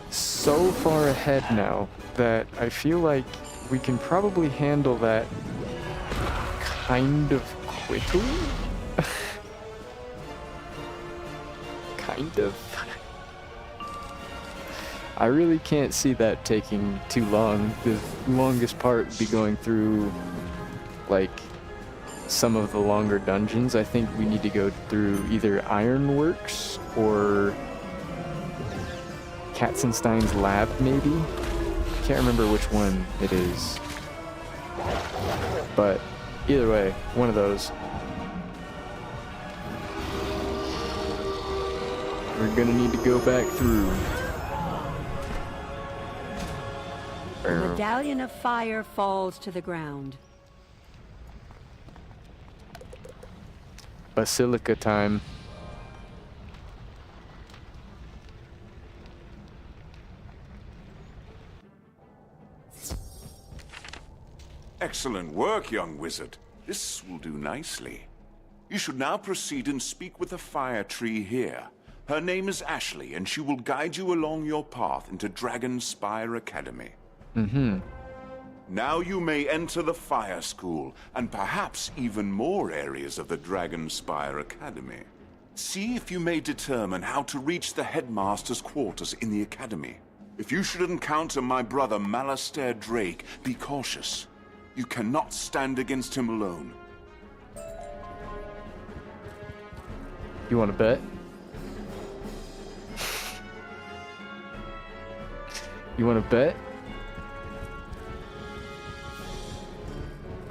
so far ahead now that I feel like we can probably handle that kind of quickly. Kind of. I really can't see that taking too long. The longest part would be going through, like, some of the longer dungeons. I think we need to go through either Ironworks or Katzenstein's lab, maybe? Can't remember which one it is. But either way, one of those. We're gonna need to go back through. The medallion of fire falls to the ground. Basilica time. Excellent work, young wizard. This will do nicely. You should now proceed and speak with the fire tree here. Her name is Ashley, and she will guide you along your path into Dragonspyre Academy. Mm-hmm. Now you may enter the fire school, and perhaps even more areas of the Dragonspyre Academy. See if you may determine how to reach the headmaster's quarters in the academy. If you should encounter my brother Malastair Drake, be cautious. You cannot stand against him alone. You want to bet? You want to bet?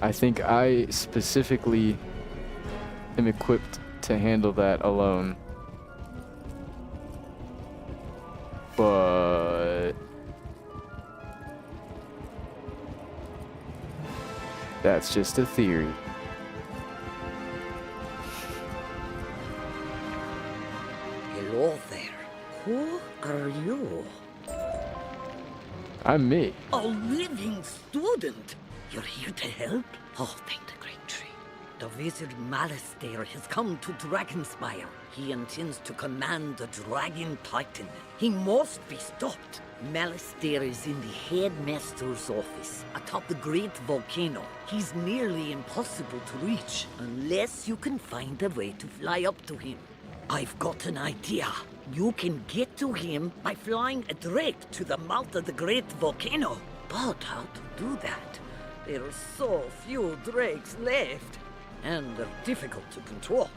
I think I specifically am equipped to handle that alone. But that's just a theory. Hello there. Who are you? I'm me. A living student. You're here to help? Oh, thank the great tree. The wizard Malistaire has come to Dragonspyre. He intends to command the Dragon Titan. He must be stopped. Malistaire is in the headmaster's office atop the great volcano. He's nearly impossible to reach unless you can find a way to fly up to him. I've got an idea. You can get to him by flying a drake to the mouth of the great volcano. But how to do that? There are so few drakes left, and they're difficult to control.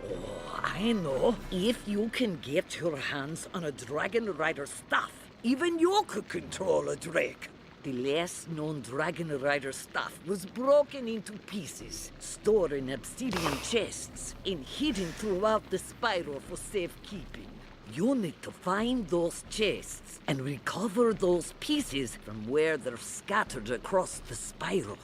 Oh, I know. If you can get your hands on a Dragon Rider staff, even you could control a drake. The last known Dragon Rider staff was broken into pieces, stored in obsidian chests, and hidden throughout the spiral for safekeeping. You need to find those chests and recover those pieces from where they're scattered across the spiral.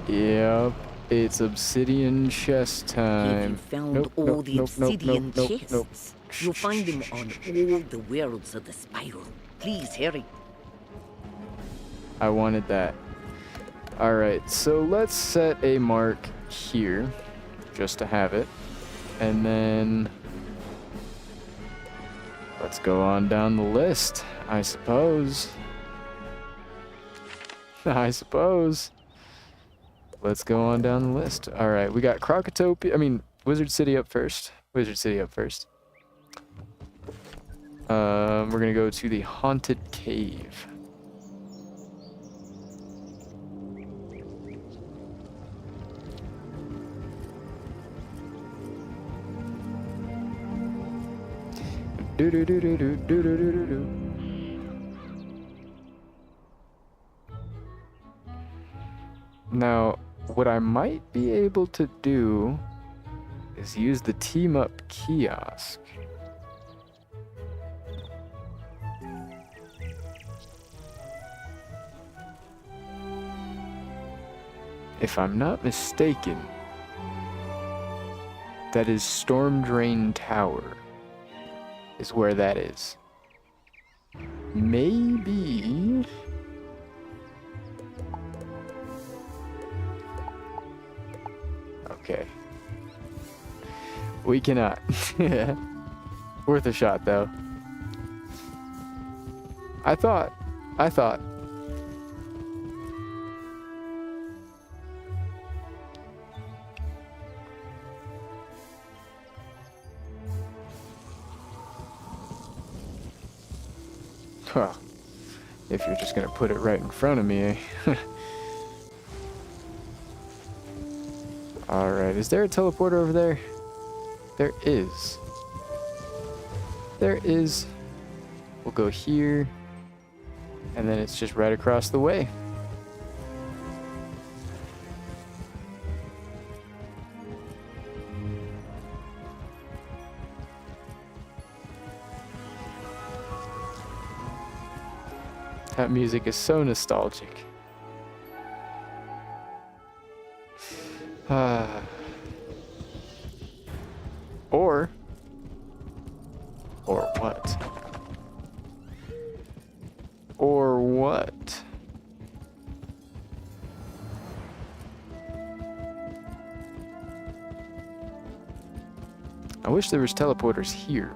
Yep, it's obsidian chest time. If you found all the obsidian chests, you'll find them on all the worlds of the spiral. Please hurry. I wanted that. Alright, so let's set a mark here, just to have it. And then let's go on down the list, I suppose. Let's go on down the list. Alright, we got Wizard City up first. We're gonna go to the Haunted Cave. Now, what I might be able to do is use the team up kiosk. If I'm not mistaken, that is Storm Drain Tower. Is where that is. Maybe. Okay. We cannot. Worth a shot, though. I thought. Well, if you're just gonna put it right in front of me, eh? Alright, is there a teleporter over there? There is. We'll go here, and then it's just right across the way. That music is so nostalgic. Or what? Or what? I wish there was teleporters here.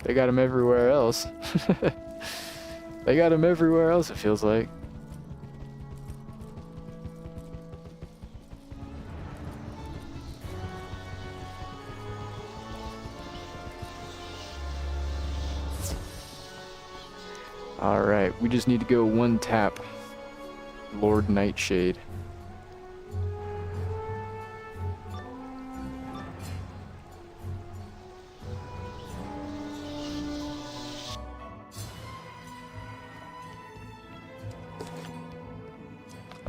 They got them everywhere else. They got them everywhere else, it feels like. Alright, we just need to go one tap. Lord Nightshade.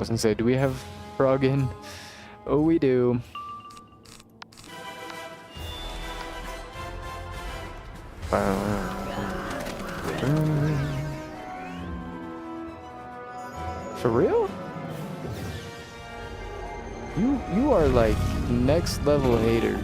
was gonna say, do we have frog in? Oh, we do. For real? You are like next level hater.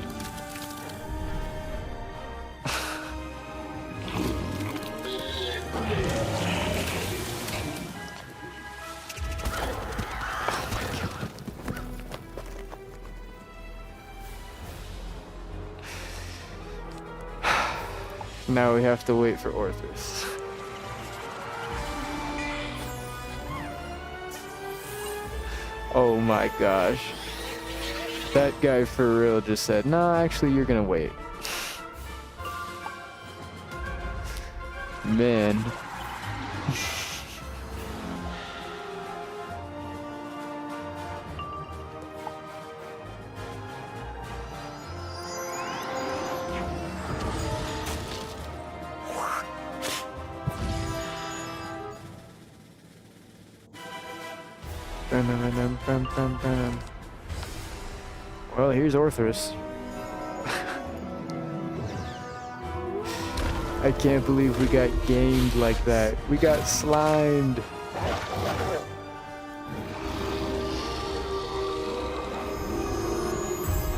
Now we have to wait for Orthus. Oh my gosh. That guy for real just said, nah, actually you're gonna wait. Man. Well, here's Orthus. I can't believe we got gamed like that. We got slimed.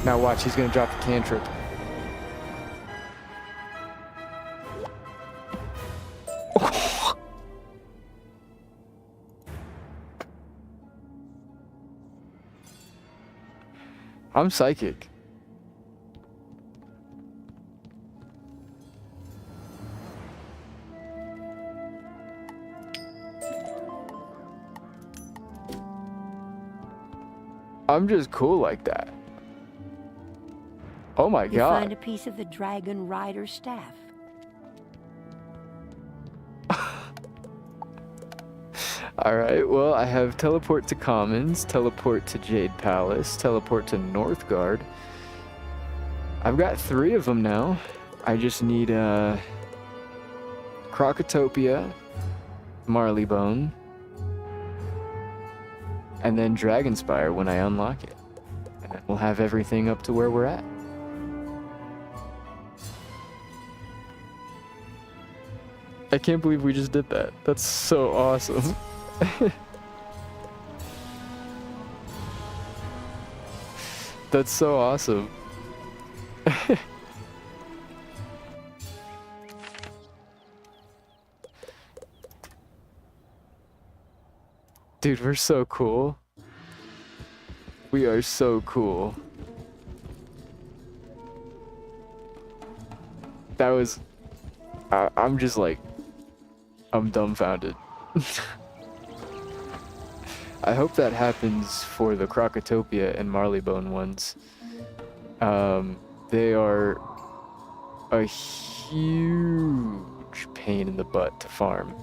Now watch, he's gonna drop the cantrip. I'm psychic. I'm just cool like that. Oh my You god. find a piece of the Dragon Rider staff. Alright, well, I have teleport to Commons, teleport to Jade Palace, teleport to Northgard. I've got 3 of them now. I just need Crocotopia, Marleybone, and then Dragonspyre when I unlock it. And then we'll have everything up to where we're at. I can't believe we just did that. That's so awesome. That's so awesome. Dude, we're so cool. We are so cool. That was... I'm just like... I'm dumbfounded. I hope that happens for the Crocotopia and Marleybone ones. They are a huge pain in the butt to farm.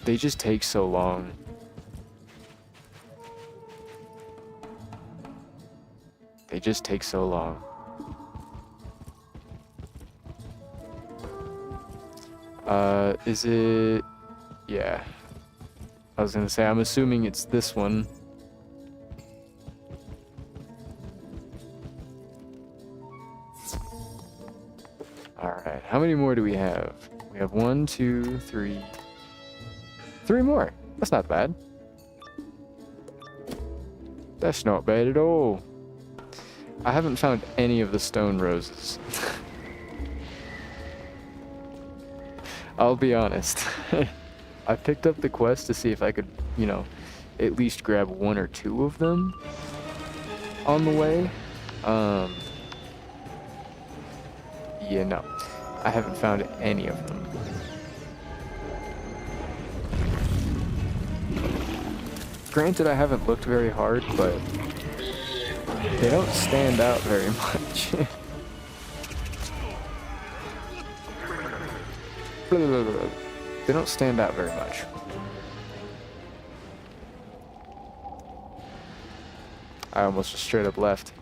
They just take so long. They just take so long. Is it... Yeah. I was gonna say, I'm assuming it's this one. Alright, how many more do we have? We have 1, 2, 3... 3 more. That's not bad. That's not bad at all. I haven't found any of the stone roses. I'll be honest. I picked up the quest to see if I could, you know, at least grab 1 or 2 of them on the way. Yeah, no. I haven't found any of them. Granted, I haven't looked very hard, but they don't stand out very much. They don't stand out very much. I almost just straight up left.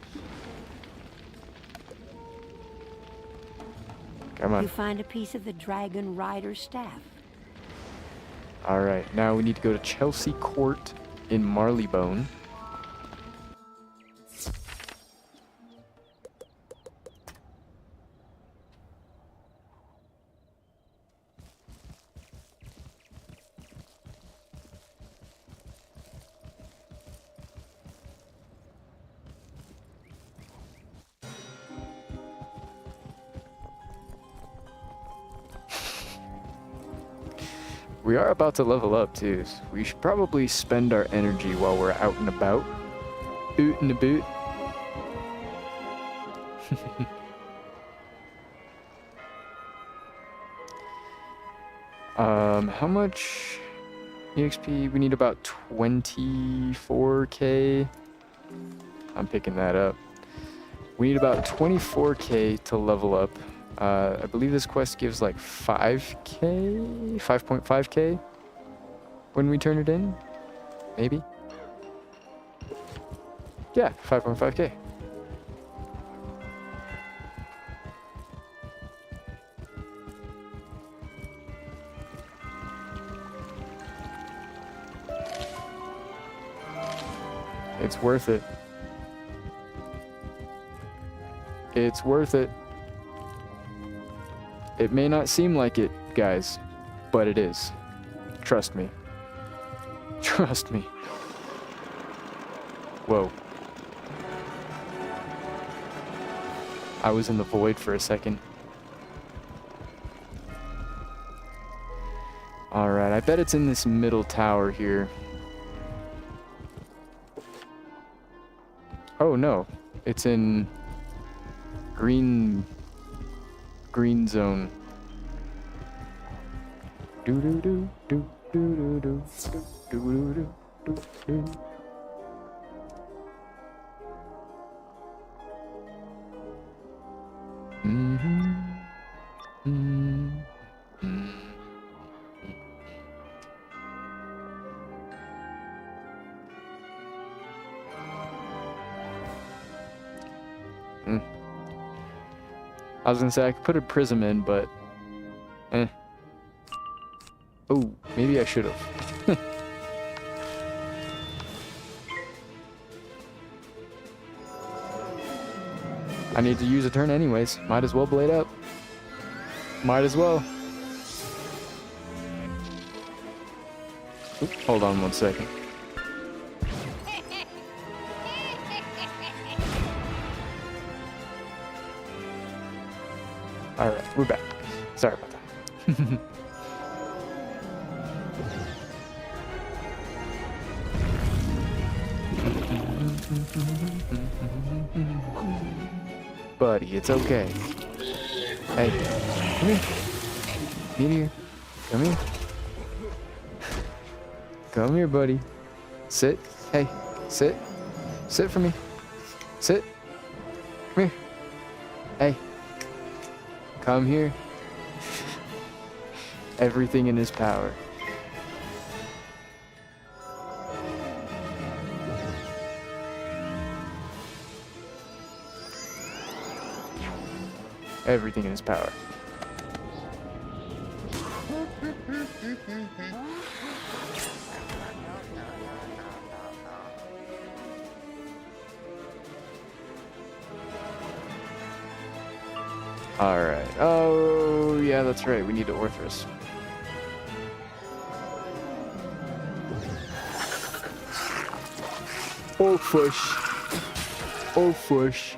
Come on. You find a piece of the Dragon Rider staff. Alright, now we need to go to Chelsea Court in Marleybone. We are about to level up too, so we should probably spend our energy while we're out and about. Oot and a boot. How much EXP? We need about 24k. I'm picking that up. We need about 24k to level up. I believe this quest gives like 5k, 5.5k when we turn it in, maybe? Yeah, 5.5k. It's worth it. It's worth it. It may not seem like it, guys, but it is. Trust me. Trust me. Whoa. I was in the void for a second. Alright, I bet it's in this middle tower here. Oh no, it's in green zone. Do do do do do do do do do do do. I was gonna say I could put a prism in, but oh, maybe I should have. I need to use a turn anyways. Might as well blade up. Might as well. Oop, hold on 1 second. Alright, we're back. Sorry about that. Buddy, it's okay. Hey, come here. Meteor, come here. Come here, buddy. Sit. Hey, sit. Sit for me. Sit. Come here. Hey. Come here. Everything in his power. Everything in his power. Alright. Oh, yeah, that's right. We need to Orthrus. Orthrus. Orthrus.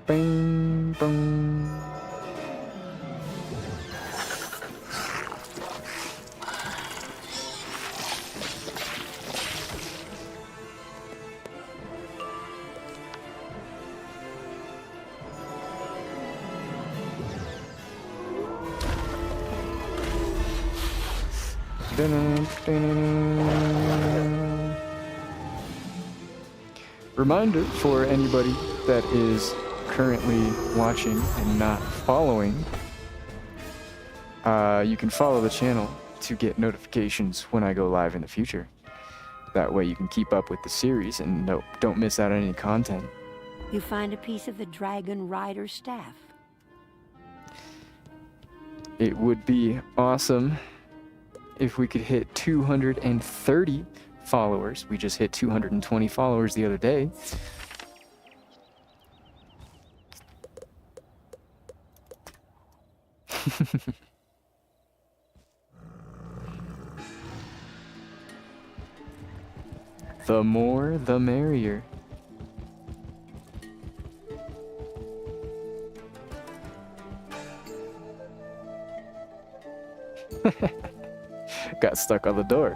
Bing, bong. Reminder for anybody that is currently watching and not following, you can follow the channel to get notifications when I go live in the future. That way you can keep up with the series and don't miss out on any content. You find a piece of the Dragon Rider staff. It would be awesome if we could hit 230 followers. We just hit 220 followers the other day. The more, the merrier. Got stuck on the door.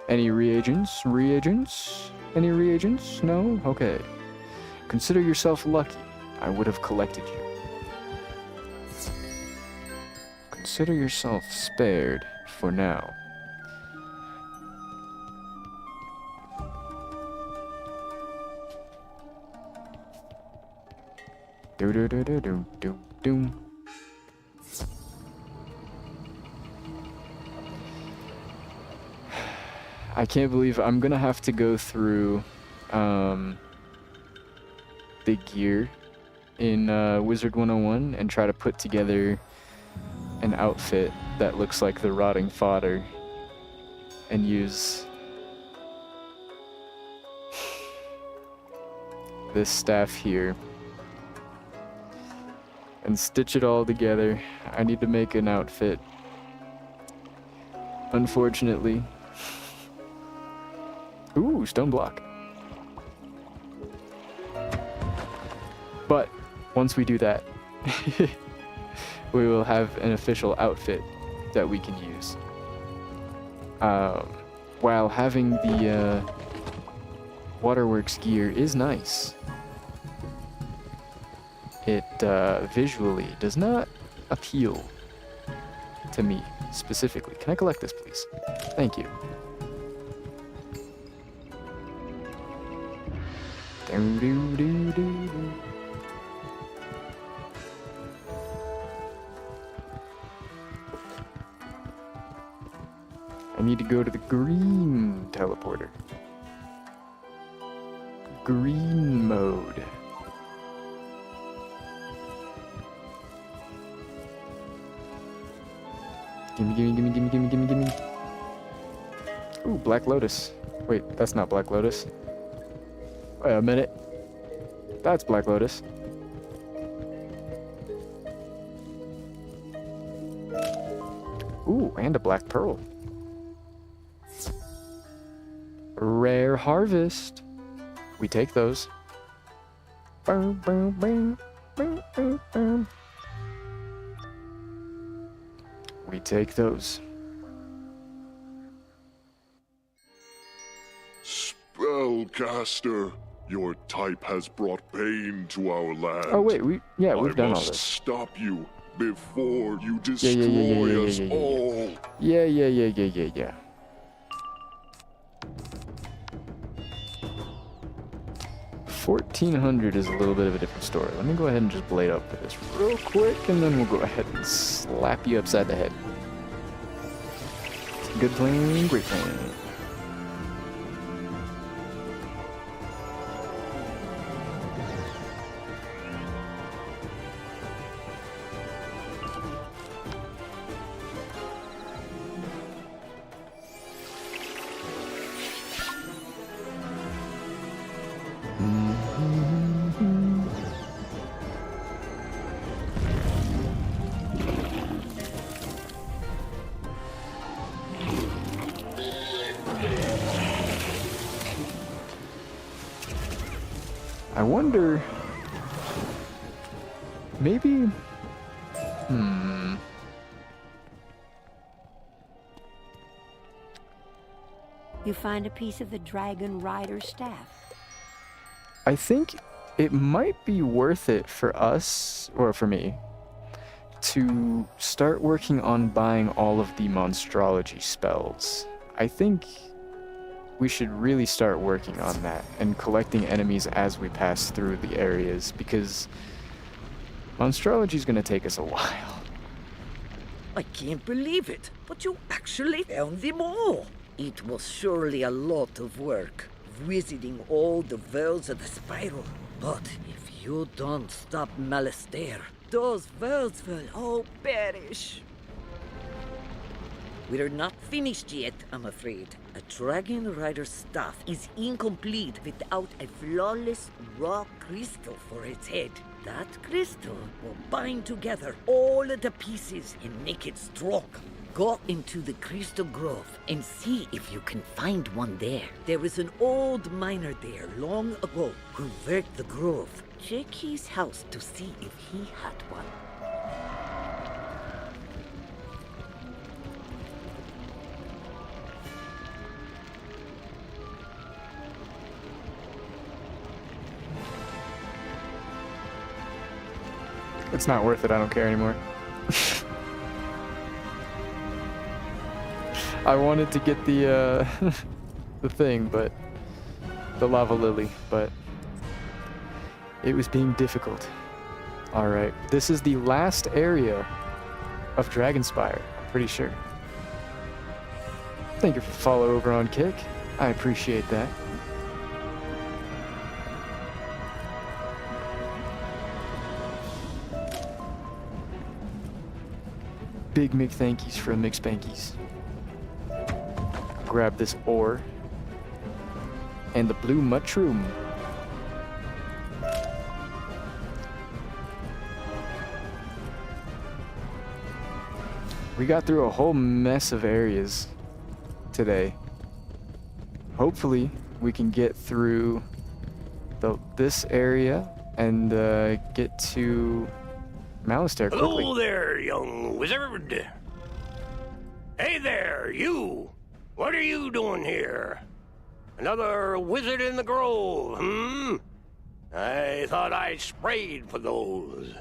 Any reagents? Reagents? Any reagents? No? Okay. Consider yourself lucky. I would have collected you. Consider yourself spared for now. Do do do do do do do. I can't believe I'm gonna have to go through the gear in Wizard 101 and try to put together an outfit that looks like the rotting fodder and use this staff here and stitch it all together. I need to make an outfit. Unfortunately. Ooh, stone block. But once we do that, we will have an official outfit that we can use. While having the Waterworks gear is nice, it visually does not appeal to me specifically. Can I collect this, please? Thank you. I need to go to the green teleporter. Green mode. Gimme, gimme, gimme, gimme, gimme, gimme, gimme. Ooh, Black Lotus. Wait, that's not Black Lotus. Wait a minute. That's Black Lotus. Ooh, and a Black Pearl. Rare Harvest. We take those. Boom, boom, boom, boom, boom, boom. We take those. Spellcaster, your type has brought pain to our land. Oh wait, we've done all this. I must stop you before you destroy us all. Yeah. 1400 is a little bit of a different story. Let me go ahead and just blade up for this real quick, and then we'll go ahead and slap you upside the head. Good plan, great plan. I wonder, maybe, You find a piece of the Dragon Rider staff. I think it might be worth it for us, or for me, to start working on buying all of the monstrology spells. I think we should really start working on that and collecting enemies as we pass through the areas, because monstrology is going to take us a while. I can't believe it, but you actually found them all. It was surely a lot of work, visiting all the worlds of the spiral. But if you don't stop Malastair, those worlds will all perish. We're not finished yet, I'm afraid. A Dragon Rider's staff is incomplete without a flawless raw crystal for its head. That crystal will bind together all of the pieces and make it strong. Go into the Crystal Grove and see if you can find one there. There is an old miner there long ago who worked the grove. Check his house to see if he had one. It's not worth it. I don't care anymore. I wanted to get the the thing, but the lava lily, but it was being difficult. All right, this is the last area of Dragonspyre, I'm pretty sure. Thank you for the follow over on Kick. I appreciate that. Big McThankies from McSpankies. Grab this ore and the blue mushroom. We got through a whole mess of areas today. Hopefully we can get through this area and get to Malastair quickly. Hello there, young wizard. Hey there, you. What are you doing here? Another wizard in the grove, hmm? I thought I sprayed for those.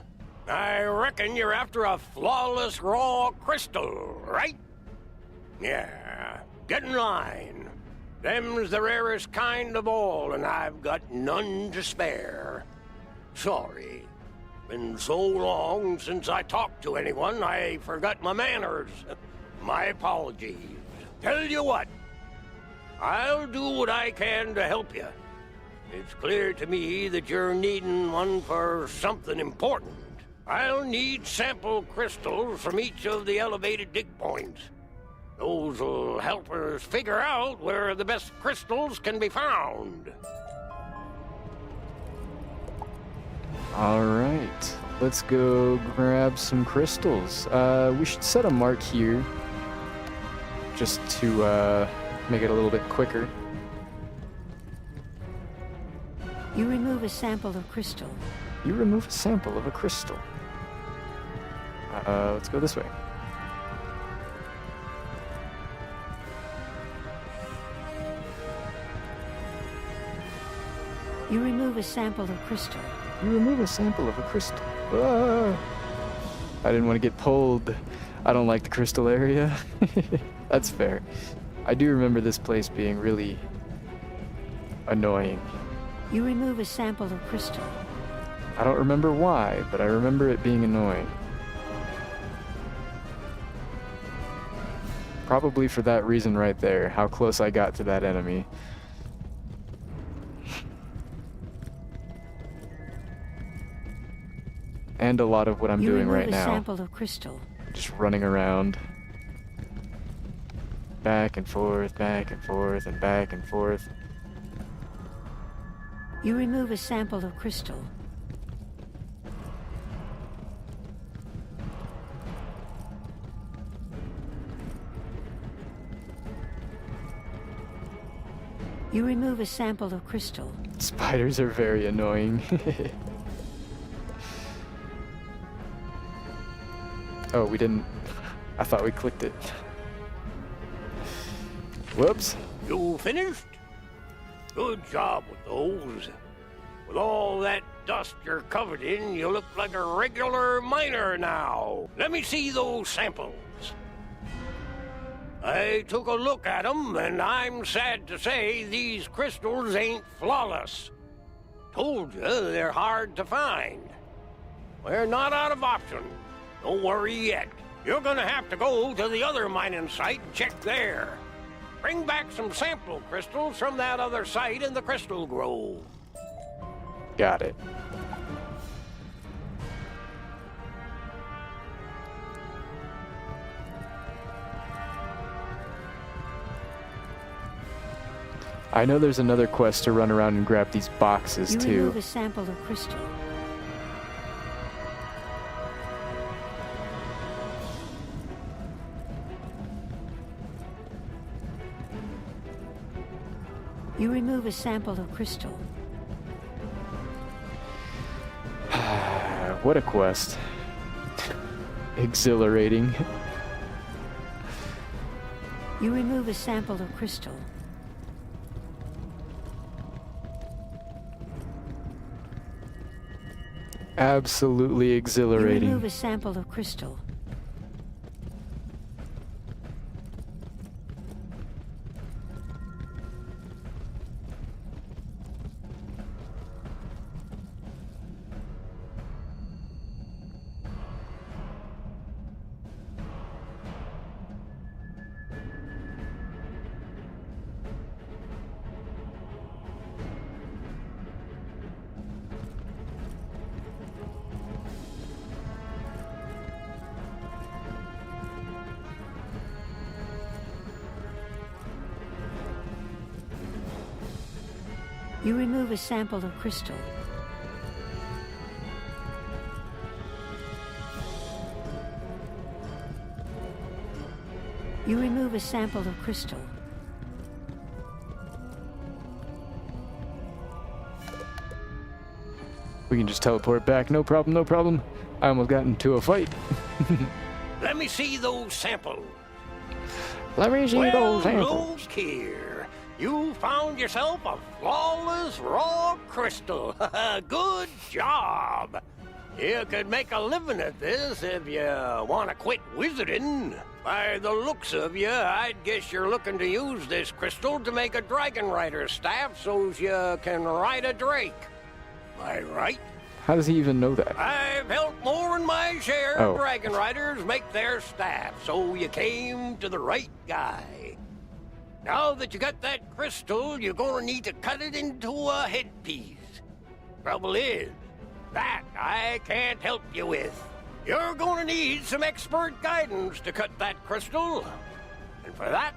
I reckon you're after a flawless raw crystal, right? Yeah, get in line. Them's the rarest kind of all, and I've got none to spare. Sorry. Been so long since I talked to anyone, I forgot my manners. My apologies. Tell you what, I'll do what I can to help you. It's clear to me that you're needing one for something important. I'll need sample crystals from each of the elevated dig points. Those will help us figure out where the best crystals can be found. All right, let's go grab some crystals. We should set a mark here just to make it a little bit quicker. You remove a sample of crystal. You remove a sample of a crystal. Let's go this way. You remove a sample of crystal. You remove a sample of a crystal. Ah. I didn't want to get pulled. I don't like the crystal area. That's fair. I do remember this place being really annoying. You remove a sample of crystal. I don't remember why, but I remember it being annoying. Probably for that reason right there, how close I got to that enemy. And a lot of what I'm doing right now. You remove a sample of crystal. Just running around. Back and forth, and back and forth. You remove a sample of crystal. You remove a sample of crystal. Spiders are very annoying. Oh, we didn't. I thought we clicked it. Whoops. You finished? Good job with those. With all that dust you're covered in, you look like a regular miner now. Let me see those samples. I took a look at them, and I'm sad to say these crystals ain't flawless. Told you they're hard to find. We're not out of option. Don't worry yet. You're gonna have to go to the other mining site and check there. Bring back some sample crystals from that other site in the Crystal Grove. Got it. I know there's another quest to run around and grab these boxes, too. You remove a sample of crystal. You remove a sample of crystal. What a quest. Exhilarating. You remove a sample of crystal. Absolutely You exhilarating. remove a sample of crystal. You remove a sample of crystal. You remove a sample of crystal. We can just teleport back. No problem, no problem. I almost got into a fight. Let me see those samples. Let me see those samples. Look here. You found yourself a flawless raw crystal. Good job. You could make a living at this if you want to quit wizarding. By the looks of you, I'd guess you're looking to use this crystal to make a dragon rider staff so's you can ride a drake. Am I right? How does he even know that? I've helped more than my share Oh. of dragon riders make their staff, so you came to the right guy. Now that you got that crystal, you're gonna need to cut it into a headpiece. Trouble is, that I can't help you with. You're gonna need some expert guidance to cut that crystal. And for that,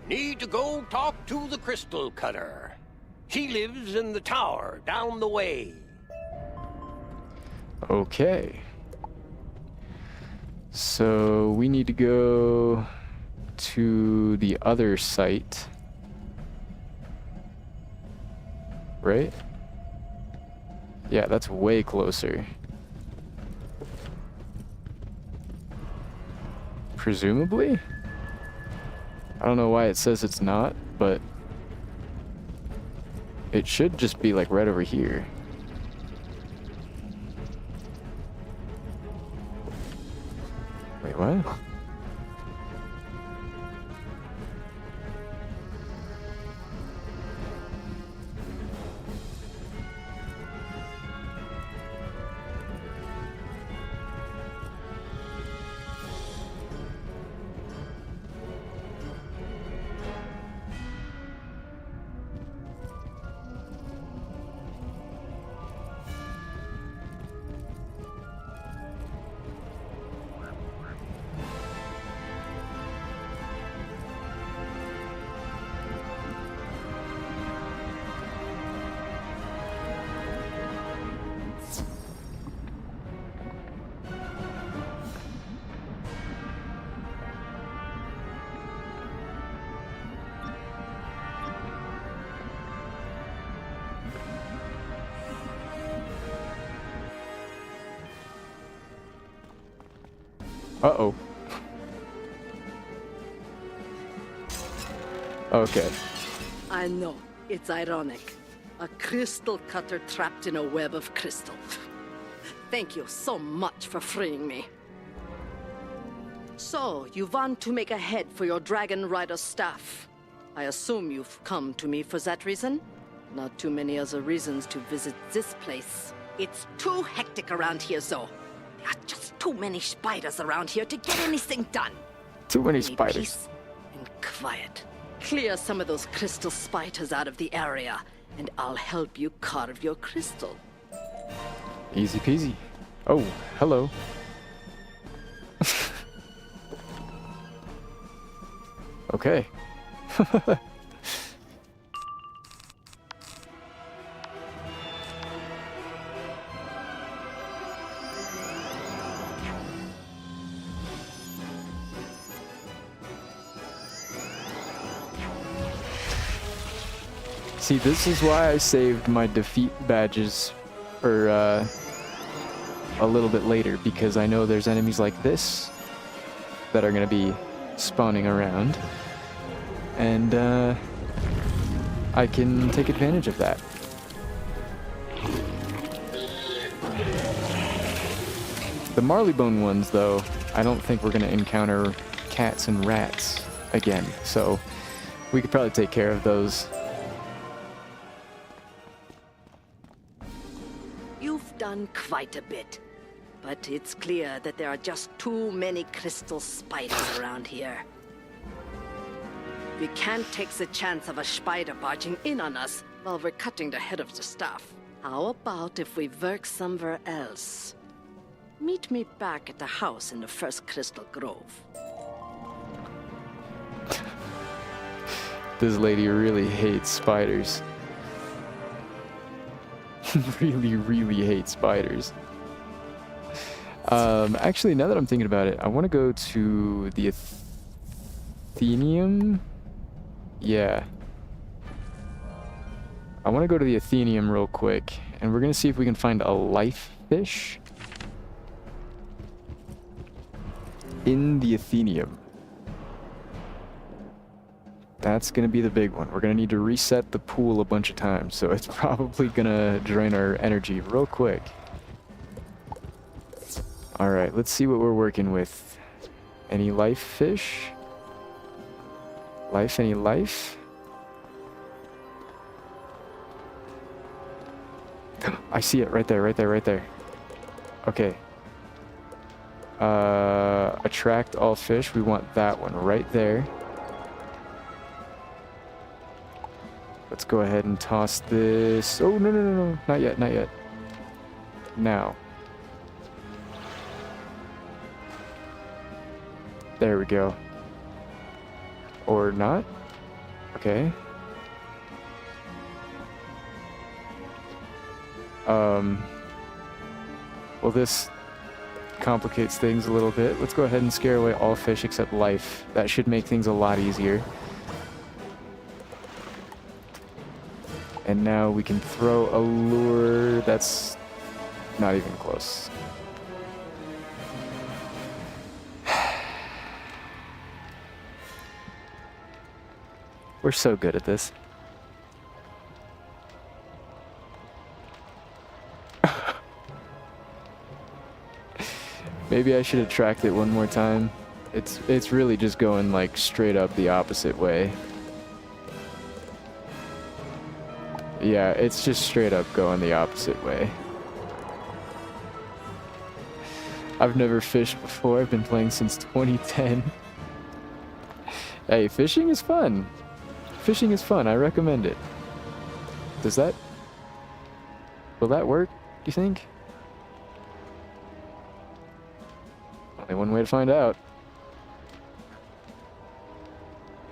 you need to go talk to the crystal cutter. She lives in the tower down the way. Okay. So we need to go to the other site. Right? Yeah, that's way closer. Presumably? I don't know why it says it's not, but it should just be like right over here. Wait, what? Uh-oh. Okay. I know. It's ironic. A crystal cutter trapped in a web of crystal. Thank you so much for freeing me. So, you want to make a head for your Dragon Rider staff. I assume you've come to me for that reason? Not too many other reasons to visit this place. It's too hectic around here, though. There are just too many spiders around here to get anything done. Too many We need spiders. peace and quiet. Clear some of those crystal spiders out of the area, and I'll help you carve your crystal. Easy peasy. Oh, hello. Okay. See, this is why I saved my defeat badges for a little bit later, because I know there's enemies like this that are going to be spawning around, and I can take advantage of that. The Marleybone ones, though, I don't think we're going to encounter cats and rats again, so we could probably take care of those. You've done quite a bit, but it's clear that there are just too many crystal spiders around here. We can't take the chance of a spider barging in on us while we're cutting the head of the staff. How about if we work somewhere else? Meet me back at the house in the first crystal grove. This lady really hates spiders. really hates spiders. Actually, now that I'm thinking about it, I want to go to the Athenium. Yeah. I want to go to the Athenium real quick, and we're going to see if we can find a life fish in the Athenium. That's going to be the big one. We're going to need to reset the pool a bunch of times, so it's probably going to drain our energy real quick. Alright, let's see what we're working with. Any life fish? Life, any life? I see it right there, right there, right there. Okay. Attract all fish. We want that one right there. Let's go ahead and toss this. Oh, no. Not yet, not yet. Now. There we go. Or not? Okay. Well, this complicates things a little bit. Let's go ahead and scare away all fish except life. That should make things a lot easier. And now we can throw a lure that's not even close. We're so good at this. Maybe I should attract it one more time. It's really just going like straight up the opposite way. Yeah, it's just straight up going the opposite way. I've never fished before. I've been playing since 2010. Hey, fishing is fun. Fishing is fun. I recommend it. Does that... Will that work, do you think? Only one way to find out.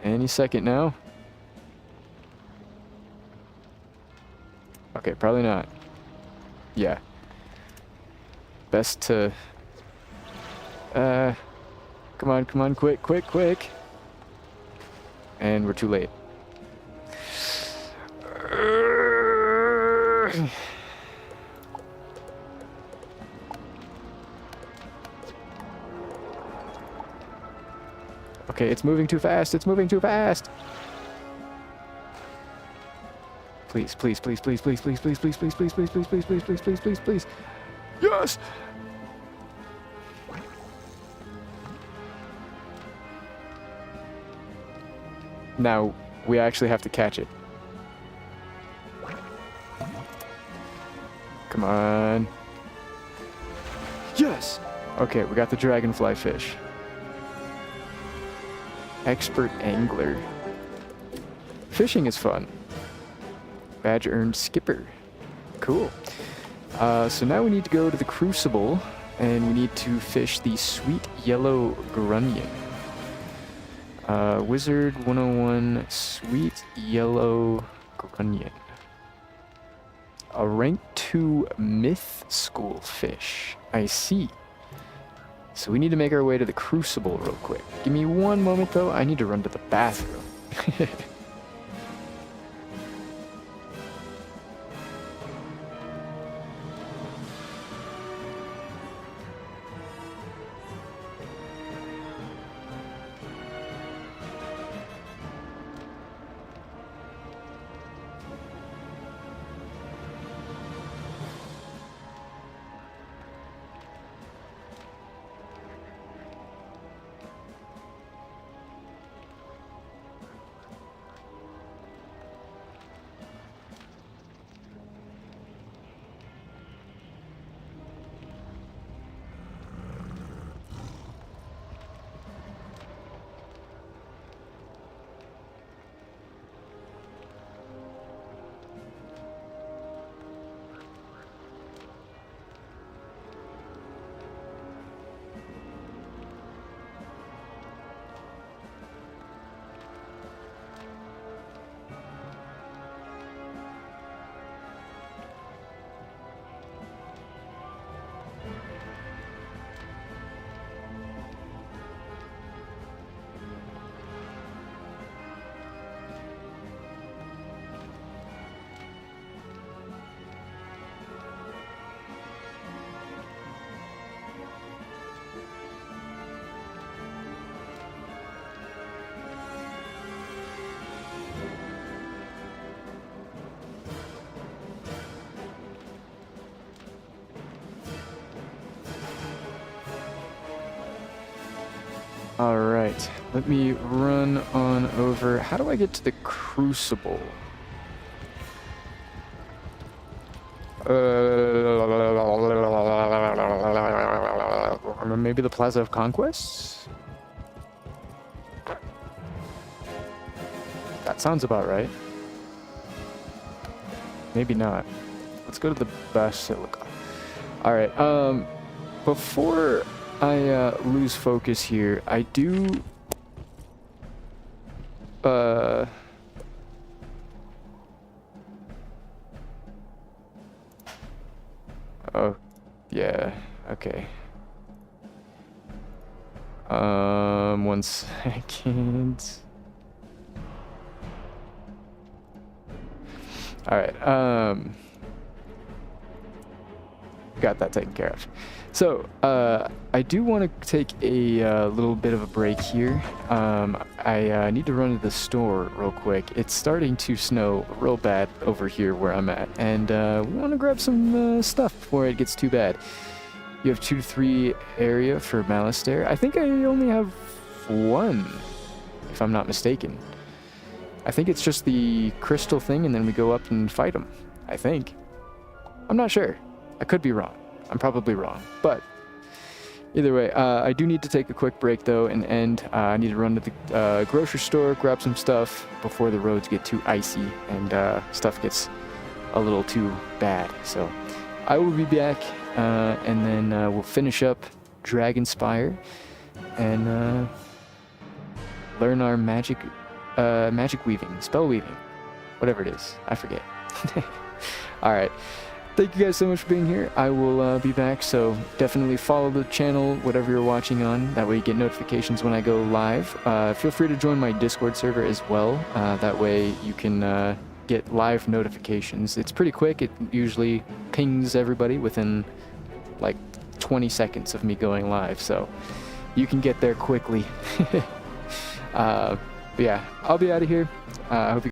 Any second now. Okay, probably not. Yeah. Best to... Come on, quick. And we're too late. Okay, it's moving too fast. Please. Yes! Now, we actually have to catch it. Come on. Yes! Okay, we got the dragonfly fish. Expert angler. Fishing is fun. Badge earned skipper. Cool. So now we need to go to the crucible, and we need to fish the sweet yellow grunion. Wizard 101 sweet yellow grunion. A rank 2 myth school fish. I see. So we need to make our way to the crucible real quick. Give me one moment though, I need to run to the bathroom. Alright, let me run on over. How do I get to the crucible? Maybe the Plaza of Conquest? That sounds about right. Maybe not. Let's go to the Basilica. Alright, before I lose focus here, I do oh yeah, okay. 1 second. Alright, got that taken care of. So, I do want to take a little bit of a break here. I need to run to the store real quick. It's starting to snow real bad over here where I'm at, and we want to grab some stuff before it gets too bad. You have 2 to 3 area for Malastare. I think I only have 1, if I'm not mistaken. I think it's just the crystal thing, and then we go up and fight them. I think. I'm not sure. I could be wrong. I'm probably wrong, but either way, I do need to take a quick break though and end. I need to run to the grocery store, grab some stuff before the roads get too icy and stuff gets a little too bad. So I will be back and then we'll finish up Dragonspyre and learn our magic weaving, spell weaving, whatever it is. I forget. All right. Thank you guys so much for being here. I will be back, so definitely follow the channel, whatever you're watching on. That way you get notifications when I go live. Feel free to join my Discord server as well. That way you can get live notifications. It's pretty quick. It usually pings everybody within like 20 seconds of me going live, so you can get there quickly. But yeah, I'll be out of here. I hope you